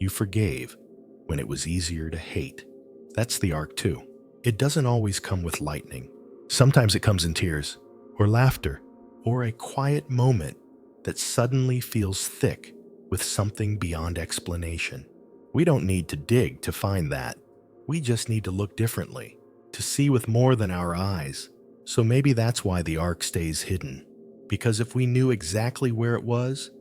you forgave when it was easier to hate. That's the ark too. It doesn't always come with lightning. Sometimes it comes in tears, or laughter, or a quiet moment that suddenly feels thick with something beyond explanation. We don't need to dig to find that. We just need to look differently, to see with more than our eyes. So maybe that's why the ark stays hidden. Because if we knew exactly where it was,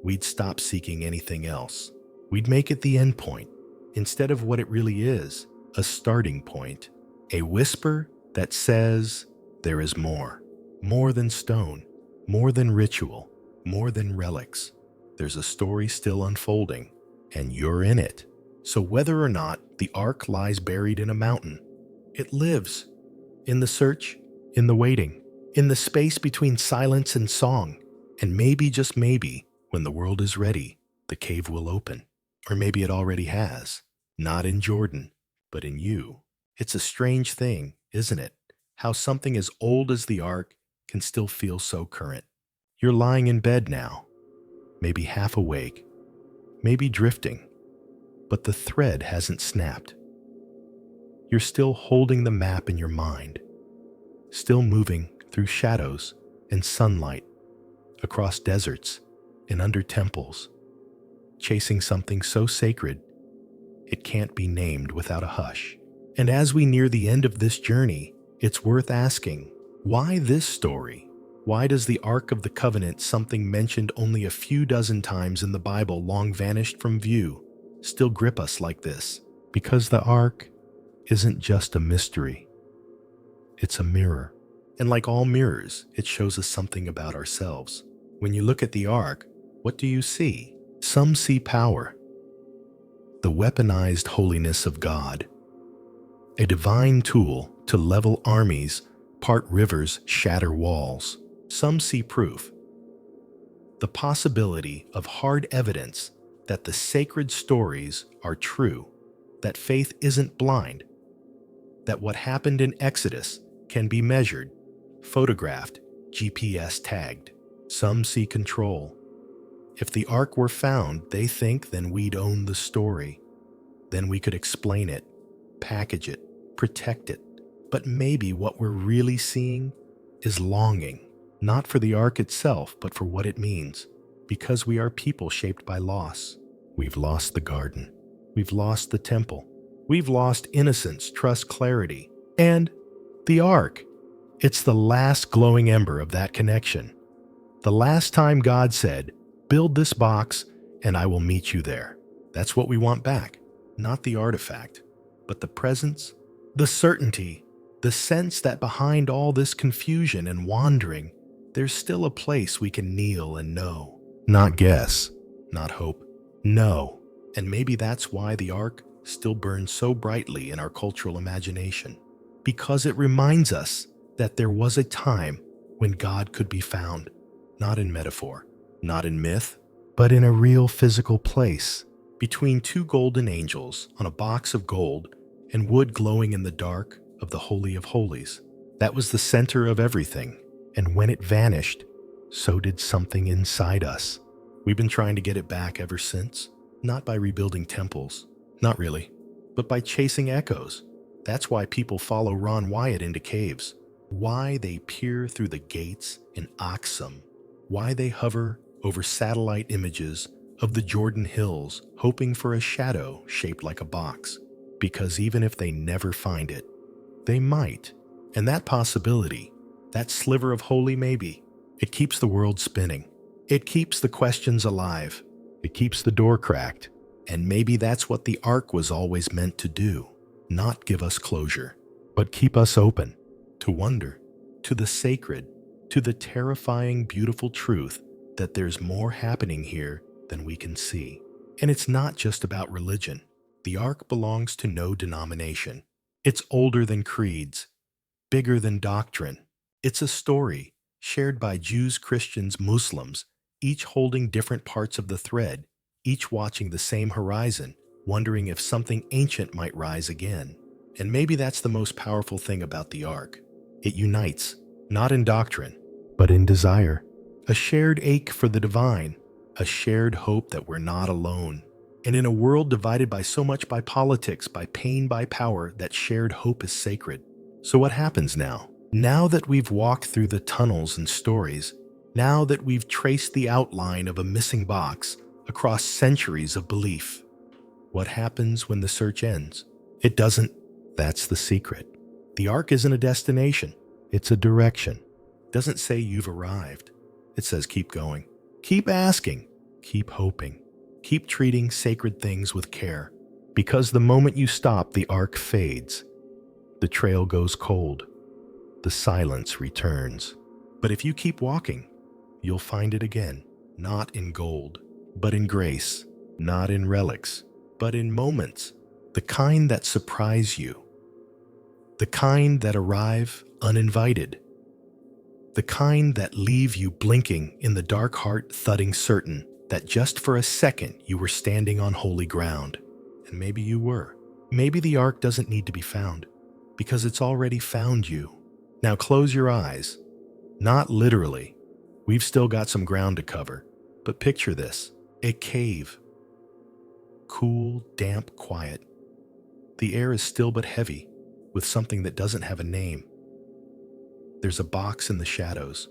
we'd stop seeking anything else. We'd make it the end point, instead of what it really is, a starting point. A whisper that says, there is more. More than stone, more than ritual, more than relics. There's a story still unfolding, and you're in it. So whether or not the ark lies buried in a mountain, it lives in the search, in the waiting, in the space between silence and song. And maybe, just maybe, when the world is ready, the cave will open. Or maybe it already has. Not in Jordan, but in you. It's a strange thing, isn't it? How something as old as the ark can still feel so current. You're lying in bed now, maybe half awake, maybe drifting, but the thread hasn't snapped. You're still holding the map in your mind, still moving through shadows and sunlight, across deserts and under temples, chasing something so sacred it can't be named without a hush. And as we near the end of this journey, it's worth asking, why this story? Why does the Ark of the Covenant, something mentioned only a few dozen times in the Bible, long vanished from view, still grip us like this? Because the Ark isn't just a mystery. It's a mirror. And like all mirrors, it shows us something about ourselves. When you look at the Ark, what do you see? Some see power, the weaponized holiness of God, a divine tool to level armies, part rivers, shatter walls. Some see proof, the possibility of hard evidence that the sacred stories are true, that faith isn't blind, that what happened in Exodus can be measured, photographed, GPS tagged. Some see control. If the Ark were found, they think, then we'd own the story. Then we could explain it, package it, protect it. But maybe what we're really seeing is longing, not for the Ark itself, but for what it means. Because we are people shaped by loss. We've lost the garden. We've lost the temple. We've lost innocence, trust, clarity. And the Ark, it's the last glowing ember of that connection. The last time God said, build this box and I will meet you there. That's what we want back. Not the artifact, but the presence, the certainty, the sense that behind all this confusion and wandering, there's still a place we can kneel and know. Not guess, not hope, know. And maybe that's why the Ark still burns so brightly in our cultural imagination. because it reminds us that there was a time when God could be found, not in metaphor, not in myth, but in a real physical place, between two golden angels on a box of gold and wood glowing in the dark of the Holy of Holies. That was the center of everything, and when it vanished, so did something inside us. We've been trying to get it back ever since, not by rebuilding temples, not really, but by chasing echoes. That's why people follow Ron Wyatt into caves, why they peer through the gates in Aksum, why they hover over satellite images of the Jordan Hills, hoping for a shadow shaped like a box. Because even if they never find it, they might. And that possibility, that sliver of holy maybe, it keeps the world spinning. It keeps the questions alive. It keeps the door cracked. And maybe that's what the Ark was always meant to do. Not give us closure, but keep us open to wonder, to the sacred, to the terrifying, beautiful truth that there's more happening here than we can see. And it's not just about religion. The Ark belongs to no denomination. It's older than creeds, bigger than doctrine. It's a story shared by Jews, Christians, Muslims, each holding different parts of the thread, each watching the same horizon, wondering if something ancient might rise again. And maybe that's the most powerful thing about the Ark. It unites, not in doctrine, but in desire. A shared ache for the divine, a shared hope that we're not alone. And in a world divided by so much by politics, by pain, by power, that shared hope is sacred. So what happens now? Now that we've walked through the tunnels and stories, now that we've traced the outline of a missing box across centuries of belief, what happens when the search ends? It doesn't. That's the secret. The Ark isn't a destination. It's a direction. It doesn't say you've arrived. It says keep going. Keep asking. Keep hoping. Keep treating sacred things with care. Because the moment you stop, the Ark fades. The trail goes cold. The silence returns. But if you keep walking, you'll find it again. Not in gold, but in grace. Not in relics, but in moments. The kind that surprise you. The kind that arrive uninvited. The kind that leave you blinking in the dark heart, thudding certain that just for a second you were standing on holy ground. And maybe you were. Maybe the Ark doesn't need to be found, because it's already found you. Now close your eyes. Not literally. We've still got some ground to cover. But picture this. A cave. Cool, damp, quiet. The air is still but heavy, with something that doesn't have a name. There's a box in the shadows.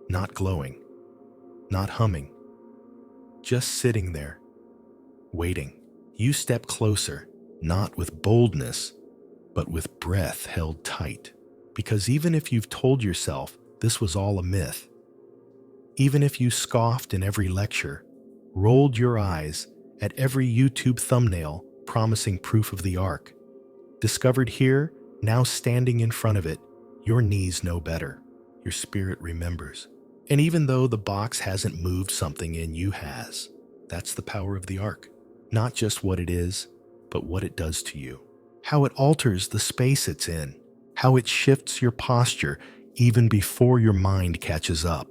Not glowing. Not humming. Just sitting there, waiting. You step closer, not with boldness, but with breath held tight. Because even if you've told yourself this was all a myth, even if you scoffed in every lecture, rolled your eyes at every YouTube thumbnail promising proof of the Ark, discovered here, now standing in front of it, your knees know better. Your spirit remembers. And even though the box hasn't moved, something in you has. That's the power of the Ark. Not just what it is, but what it does to you. How it alters the space it's in. How it shifts your posture even before your mind catches up.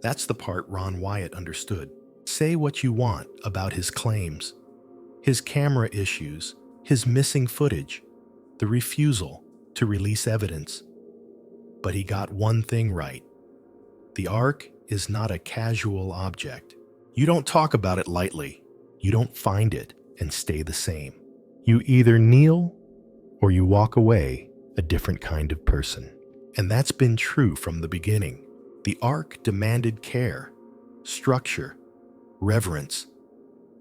That's the part Ron Wyatt understood. Say what you want about his claims, his camera issues, his missing footage, the refusal to release evidence. But he got one thing right. The Ark is not a casual object. You don't talk about it lightly. You don't find it and stay the same. You either kneel or you walk away a different kind of person. And that's been true from the beginning. The Ark demanded care, structure, reverence.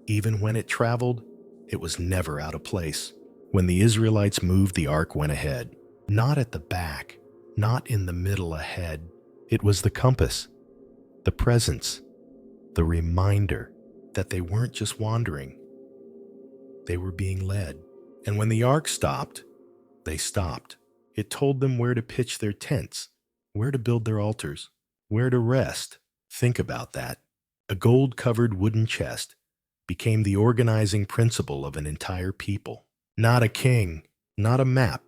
Even when it traveled, it was never out of place. When the Israelites moved, the Ark went ahead. Not at the back, not in the middle ahead. It was the compass, the presence, the reminder that they weren't just wandering. They were being led. And when the Ark stopped, they stopped. It told them where to pitch their tents, where to build their altars, where to rest. Think about that. A gold-covered wooden chest became the organizing principle of an entire people. Not a king, not a map,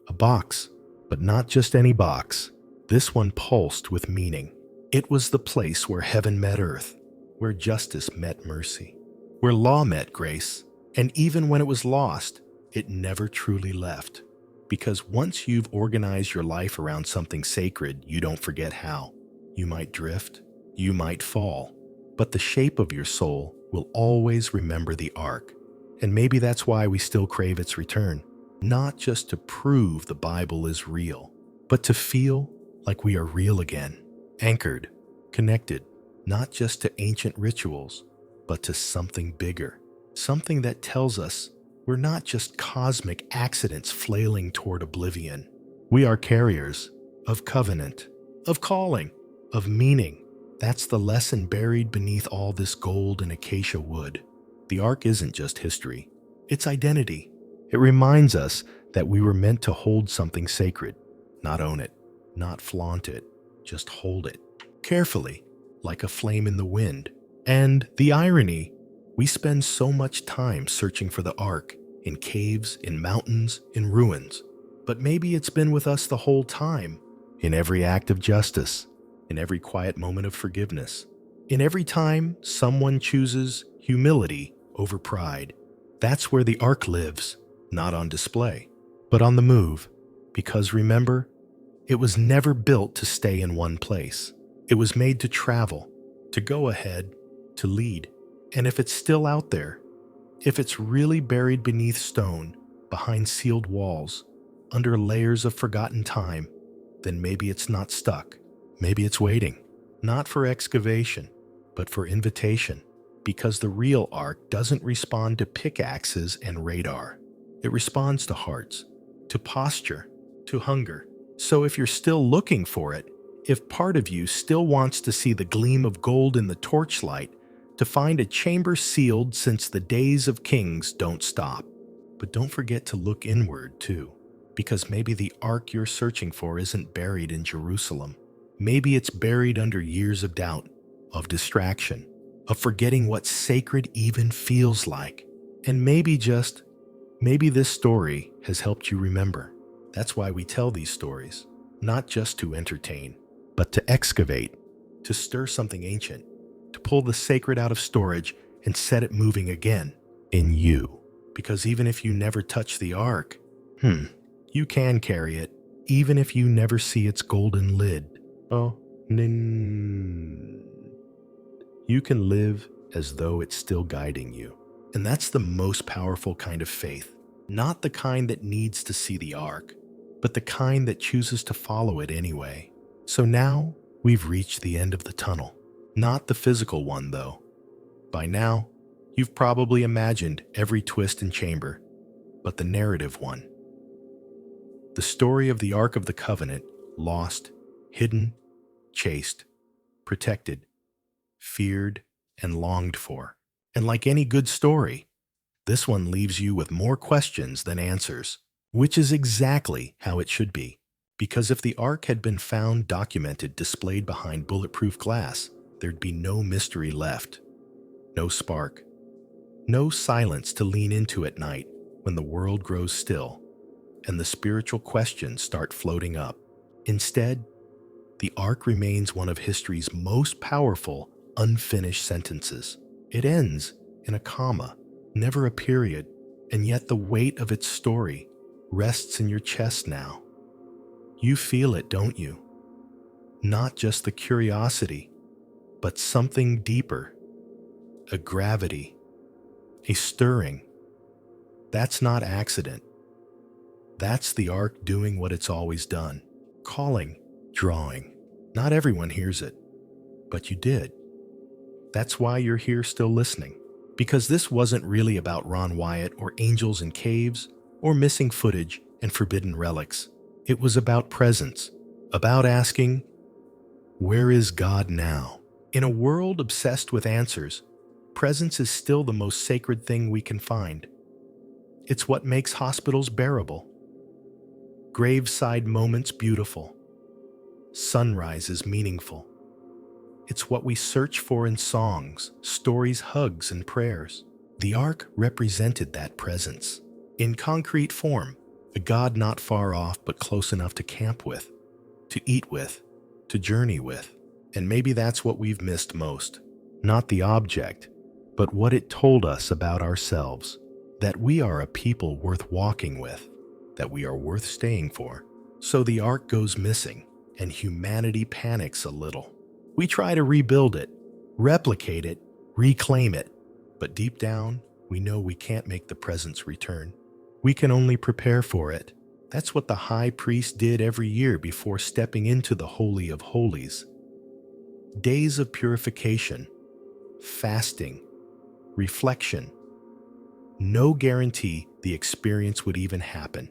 A box, but not just any box. This one pulsed with meaning. It was the place where heaven met earth, where justice met mercy, where law met grace, and even when it was lost, it never truly left. Because once you've organized your life around something sacred, you don't forget how. You might drift, you might fall, but the shape of your soul will always remember the ark. And maybe that's why we still crave its return. Not just to prove the Bible is real, but to feel like we are real again, anchored, connected, not just to ancient rituals, but to something bigger, something that tells us we're not just cosmic accidents flailing toward oblivion. We are carriers of covenant, of calling, of meaning. That's the lesson buried beneath all this gold and acacia wood. The ark isn't just history, it's identity. It reminds us that we were meant to hold something sacred, not own it, not flaunt it, just hold it, carefully, like a flame in the wind. And the irony, we spend so much time searching for the ark, in caves, in mountains, in ruins. But maybe it's been with us the whole time, in every act of justice, in every quiet moment of forgiveness, in every time someone chooses humility over pride. That's where the ark lives, not on display, but on the move. Because remember, it was never built to stay in one place. It was made to travel, to go ahead, to lead. And if it's still out there, if it's really buried beneath stone, behind sealed walls, under layers of forgotten time, then maybe it's not stuck. Maybe it's waiting, not for excavation, but for invitation. Because the real ark doesn't respond to pickaxes and radar. It responds to hearts, to posture, to hunger. So if you're still looking for it, if part of you still wants to see the gleam of gold in the torchlight, to find a chamber sealed since the days of kings, don't stop. But don't forget to look inward too, because maybe the ark you're searching for isn't buried in Jerusalem. Maybe it's buried under years of doubt, of distraction, of forgetting what sacred even feels like. And maybe this story has helped you remember. That's why we tell these stories, not just to entertain, but to excavate, to stir something ancient, to pull the sacred out of storage and set it moving again in you. Because even if you never touch the ark, you can carry it, even if you never see its golden lid. You can live as though it's still guiding you. And that's the most powerful kind of faith. Not the kind that needs to see the ark, but the kind that chooses to follow it anyway. So now we've reached the end of the tunnel. Not the physical one, though. By now, you've probably imagined every twist and chamber, but the narrative one. The story of the Ark of the Covenant, lost, hidden, chased, protected, feared, and longed for. And like any good story, this one leaves you with more questions than answers, which is exactly how it should be. Because if the ark had been found, documented, displayed behind bulletproof glass, there'd be no mystery left, no spark, no silence to lean into at night when the world grows still and the spiritual questions start floating up. Instead, the ark remains one of history's most powerful, unfinished sentences. It ends in a comma, never a period, and yet the weight of its story rests in your chest now. You feel it, don't you? Not just the curiosity, but something deeper, a gravity, a stirring. That's not accident. That's the ark doing what it's always done, calling, drawing. Not everyone hears it, but you did. That's why you're here still listening, because this wasn't really about Ron Wyatt or angels in caves or missing footage and forbidden relics. It was about presence, about asking, where is God now? In a world obsessed with answers, presence is still the most sacred thing we can find. It's what makes hospitals bearable, graveside moments beautiful, sunrises meaningful. It's what we search for in songs, stories, hugs, and prayers. The ark represented that presence in concrete form, a God not far off but close enough to camp with, to eat with, to journey with. And maybe that's what we've missed most. Not the object, but what it told us about ourselves. That we are a people worth walking with, that we are worth staying for. So the ark goes missing, and humanity panics a little. We try to rebuild it, replicate it, reclaim it. But deep down, we know we can't make the presence return. We can only prepare for it. That's what the high priest did every year before stepping into the Holy of Holies. Days of purification, fasting, reflection. No guarantee the experience would even happen,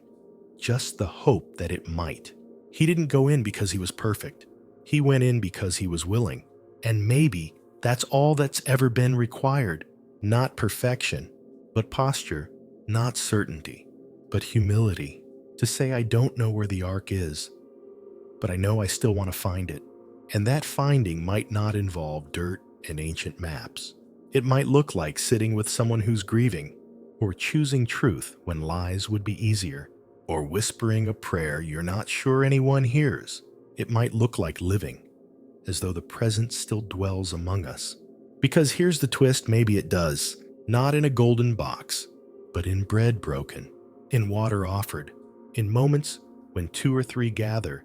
just the hope that it might. He didn't go in because he was perfect. He went in because he was willing. And maybe that's all that's ever been required. Not perfection, but posture. Not certainty, but humility. To say I don't know where the ark is, but I know I still want to find it. And that finding might not involve dirt and ancient maps. It might look like sitting with someone who's grieving, or choosing truth when lies would be easier, or whispering a prayer you're not sure anyone hears. It might look like living, as though the presence still dwells among us. Because here's the twist, maybe it does. Not in a golden box, but in bread broken, in water offered, in moments when 2 or 3 gather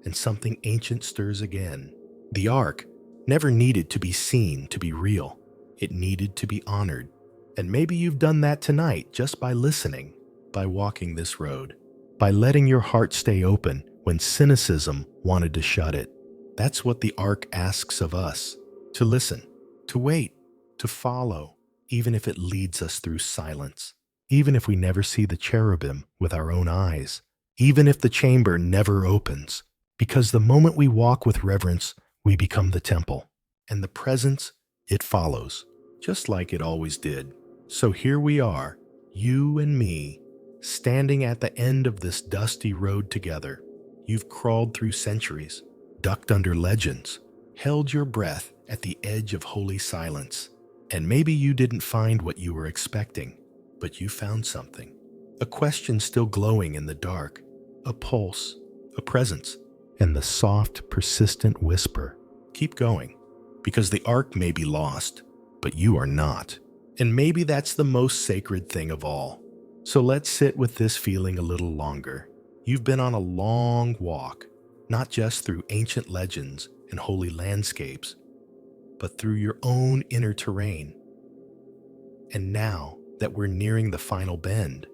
and something ancient stirs again. The ark never needed to be seen to be real. It needed to be honored. And maybe you've done that tonight just by listening, by walking this road, by letting your heart stay open when cynicism wanted to shut it. That's what the ark asks of us, to listen, to wait, to follow, even if it leads us through silence, even if we never see the cherubim with our own eyes, even if the chamber never opens, because the moment we walk with reverence, we become the temple, and the presence, it follows, just like it always did. So here we are, you and me, standing at the end of this dusty road together. You've crawled through centuries, ducked under legends, held your breath at the edge of holy silence. And maybe you didn't find what you were expecting, but you found something. A question still glowing in the dark, a pulse, a presence, and the soft, persistent whisper. Keep going, because the ark may be lost, but you are not. And maybe that's the most sacred thing of all. So let's sit with this feeling a little longer. You've been on a long walk, not just through ancient legends and holy landscapes, but through your own inner terrain. And now that we're nearing the final bend,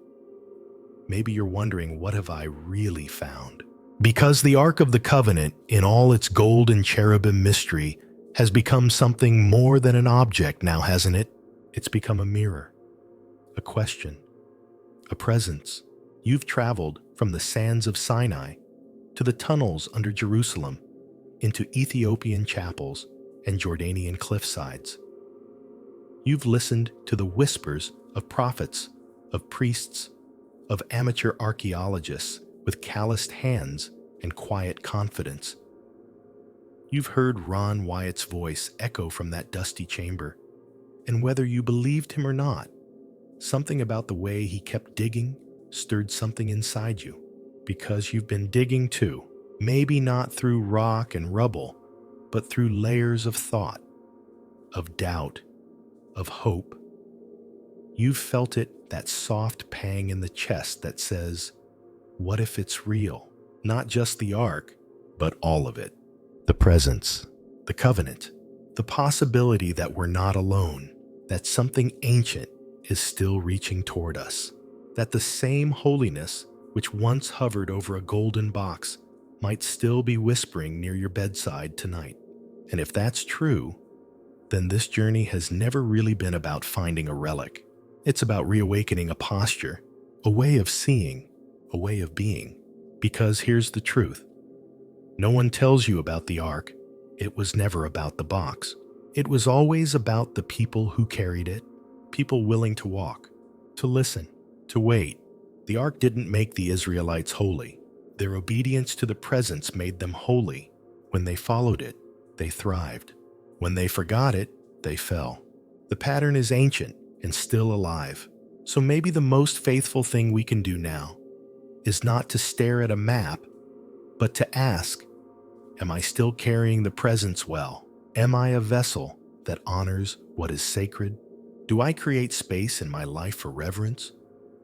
maybe you're wondering, what have I really found? Because the Ark of the Covenant, in all its gold and cherubim mystery, has become something more than an object now, hasn't it? It's become a mirror, a question, a presence. You've traveled from the sands of Sinai to the tunnels under Jerusalem, into Ethiopian chapels and Jordanian cliffsides. You've listened to the whispers of prophets, of priests, of amateur archaeologists with calloused hands and quiet confidence. You've heard Ron Wyatt's voice echo from that dusty chamber, and whether you believed him or not, something about the way he kept digging stirred something inside you, because you've been digging too, maybe not through rock and rubble, but through layers of thought, of doubt, of hope. You've felt it, that soft pang in the chest that says, what if it's real? Not just the ark, but all of it. The presence, the covenant, the possibility that we're not alone, that something ancient is still reaching toward us, that the same holiness which once hovered over a golden box might still be whispering near your bedside tonight. And if that's true, then this journey has never really been about finding a relic. It's about reawakening a posture, a way of seeing, a way of being. Because here's the truth. No one tells you about the ark. It was never about the box. It was always about the people who carried it, people willing to walk, to listen, to wait. The ark didn't make the Israelites holy. Their obedience to the presence made them holy. When they followed it, they thrived. When they forgot it, they fell. The pattern is ancient and still alive. So maybe the most faithful thing we can do now is not to stare at a map, but to ask, am I still carrying the presence well? Am I a vessel that honors what is sacred? Do I create space in my life for reverence?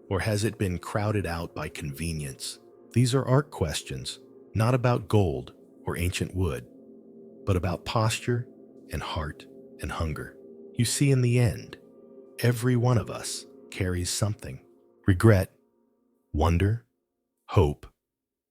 Or has it been crowded out by convenience? These are art questions, not about gold or ancient wood, but about posture and heart and hunger. You see, in the end, every one of us carries something: regret, wonder, hope,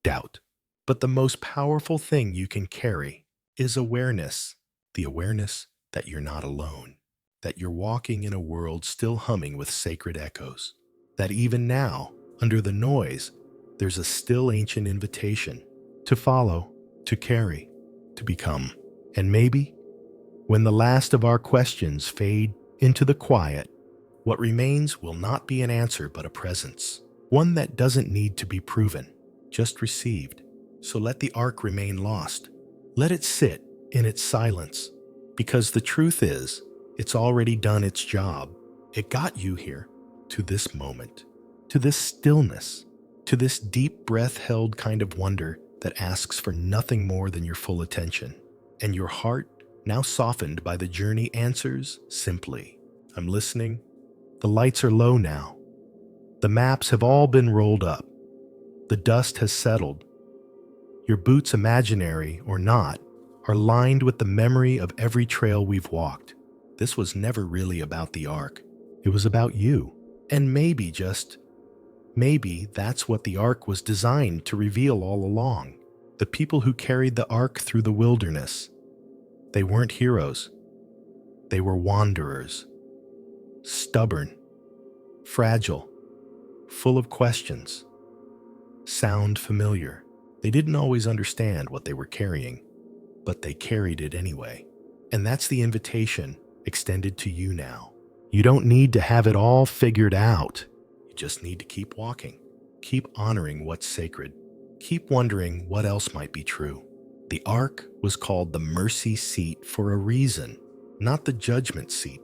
doubt. But the most powerful thing you can carry is awareness, the awareness that you're not alone, that you're walking in a world still humming with sacred echoes, that even now, under the noise, there's a still ancient invitation to follow, to carry, to become. And maybe, when the last of our questions fade into the quiet, what remains will not be an answer but a presence, one that doesn't need to be proven, just received. So let the ark remain lost. Let it sit in its silence, because the truth is, it's already done its job. It got you here, to this moment, to this stillness, to this deep breath-held kind of wonder that asks for nothing more than your full attention. And your heart, now softened by the journey, answers simply, I'm listening. The lights are low now. The maps have all been rolled up. The dust has settled. Your boots, imaginary or not, are lined with the memory of every trail we've walked. This was never really about the ark. It was about you. And maybe, just maybe, that's what the ark was designed to reveal all along. The people who carried the ark through the wilderness. They weren't heroes. They were wanderers. Stubborn, fragile, full of questions. Sound familiar. They didn't always understand what they were carrying, but they carried it anyway. And that's the invitation extended to you now. You don't need to have it all figured out. You just need to keep walking. Keep honoring what's sacred. Keep wondering what else might be true. The ark was called the mercy seat for a reason, not the judgment seat,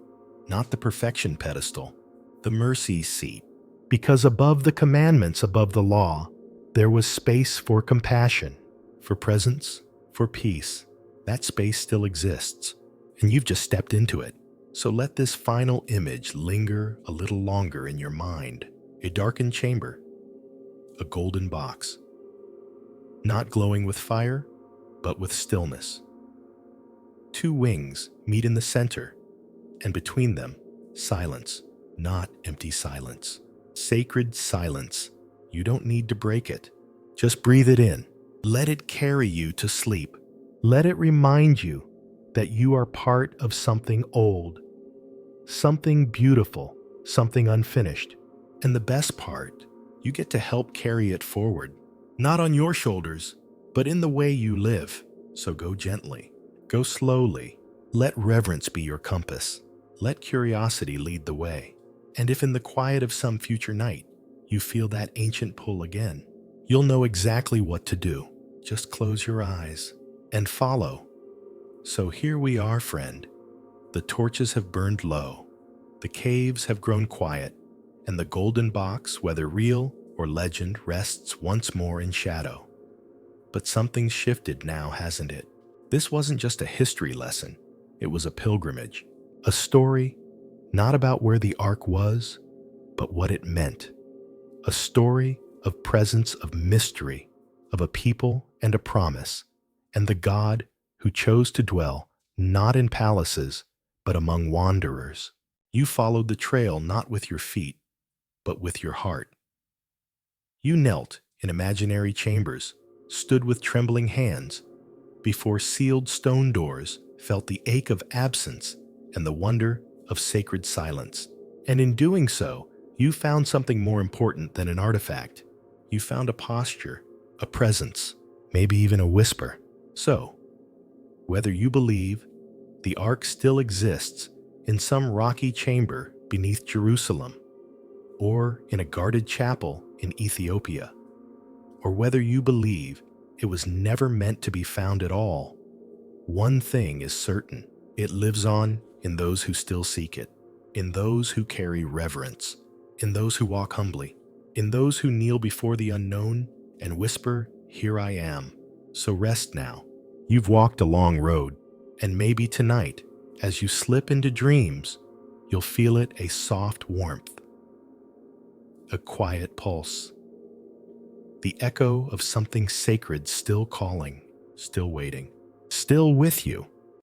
not the perfection pedestal, the mercy seat. Because above the commandments, above the law, there was space for compassion, for presence, for peace. That space still exists, and you've just stepped into it. So let this final image linger a little longer in your mind. A darkened chamber, a golden box, not glowing with fire, but with stillness. Two wings meet in the center, and between them, silence, not empty silence. Sacred silence. You don't need to break it. Just breathe it in. Let it carry you to sleep. Let it remind you that you are part of something old, something beautiful, something unfinished. And the best part, you get to help carry it forward. Not on your shoulders, but in the way you live. So go gently. Go slowly. Let reverence be your compass. Let curiosity lead the way. And if in the quiet of some future night, you feel that ancient pull again, you'll know exactly what to do. Just close your eyes and follow. So here we are, friend. The torches have burned low. The caves have grown quiet, and the golden box, whether real or legend, rests once more in shadow. But something's shifted now, hasn't it? This wasn't just a history lesson. It was a pilgrimage. A story, not about where the ark was, but what it meant. A story of presence, of mystery, of a people and a promise, and the God who chose to dwell not in palaces, but among wanderers. You followed the trail not with your feet, but with your heart. You knelt in imaginary chambers, stood with trembling hands, before sealed stone doors, felt the ache of absence and the wonder of sacred silence. And in doing so, you found something more important than an artifact. You found a posture, a presence, maybe even a whisper. So, whether you believe the ark still exists in some rocky chamber beneath Jerusalem, or in a guarded chapel in Ethiopia, or whether you believe it was never meant to be found at all, one thing is certain: it lives on in those who still seek it, in those who carry reverence, in those who walk humbly, in those who kneel before the unknown and whisper, "Here I am." So rest now. You've walked a long road, and maybe tonight, as you slip into dreams, you'll feel it a soft warmth, a quiet pulse, the echo of something sacred still calling, still waiting, still with you.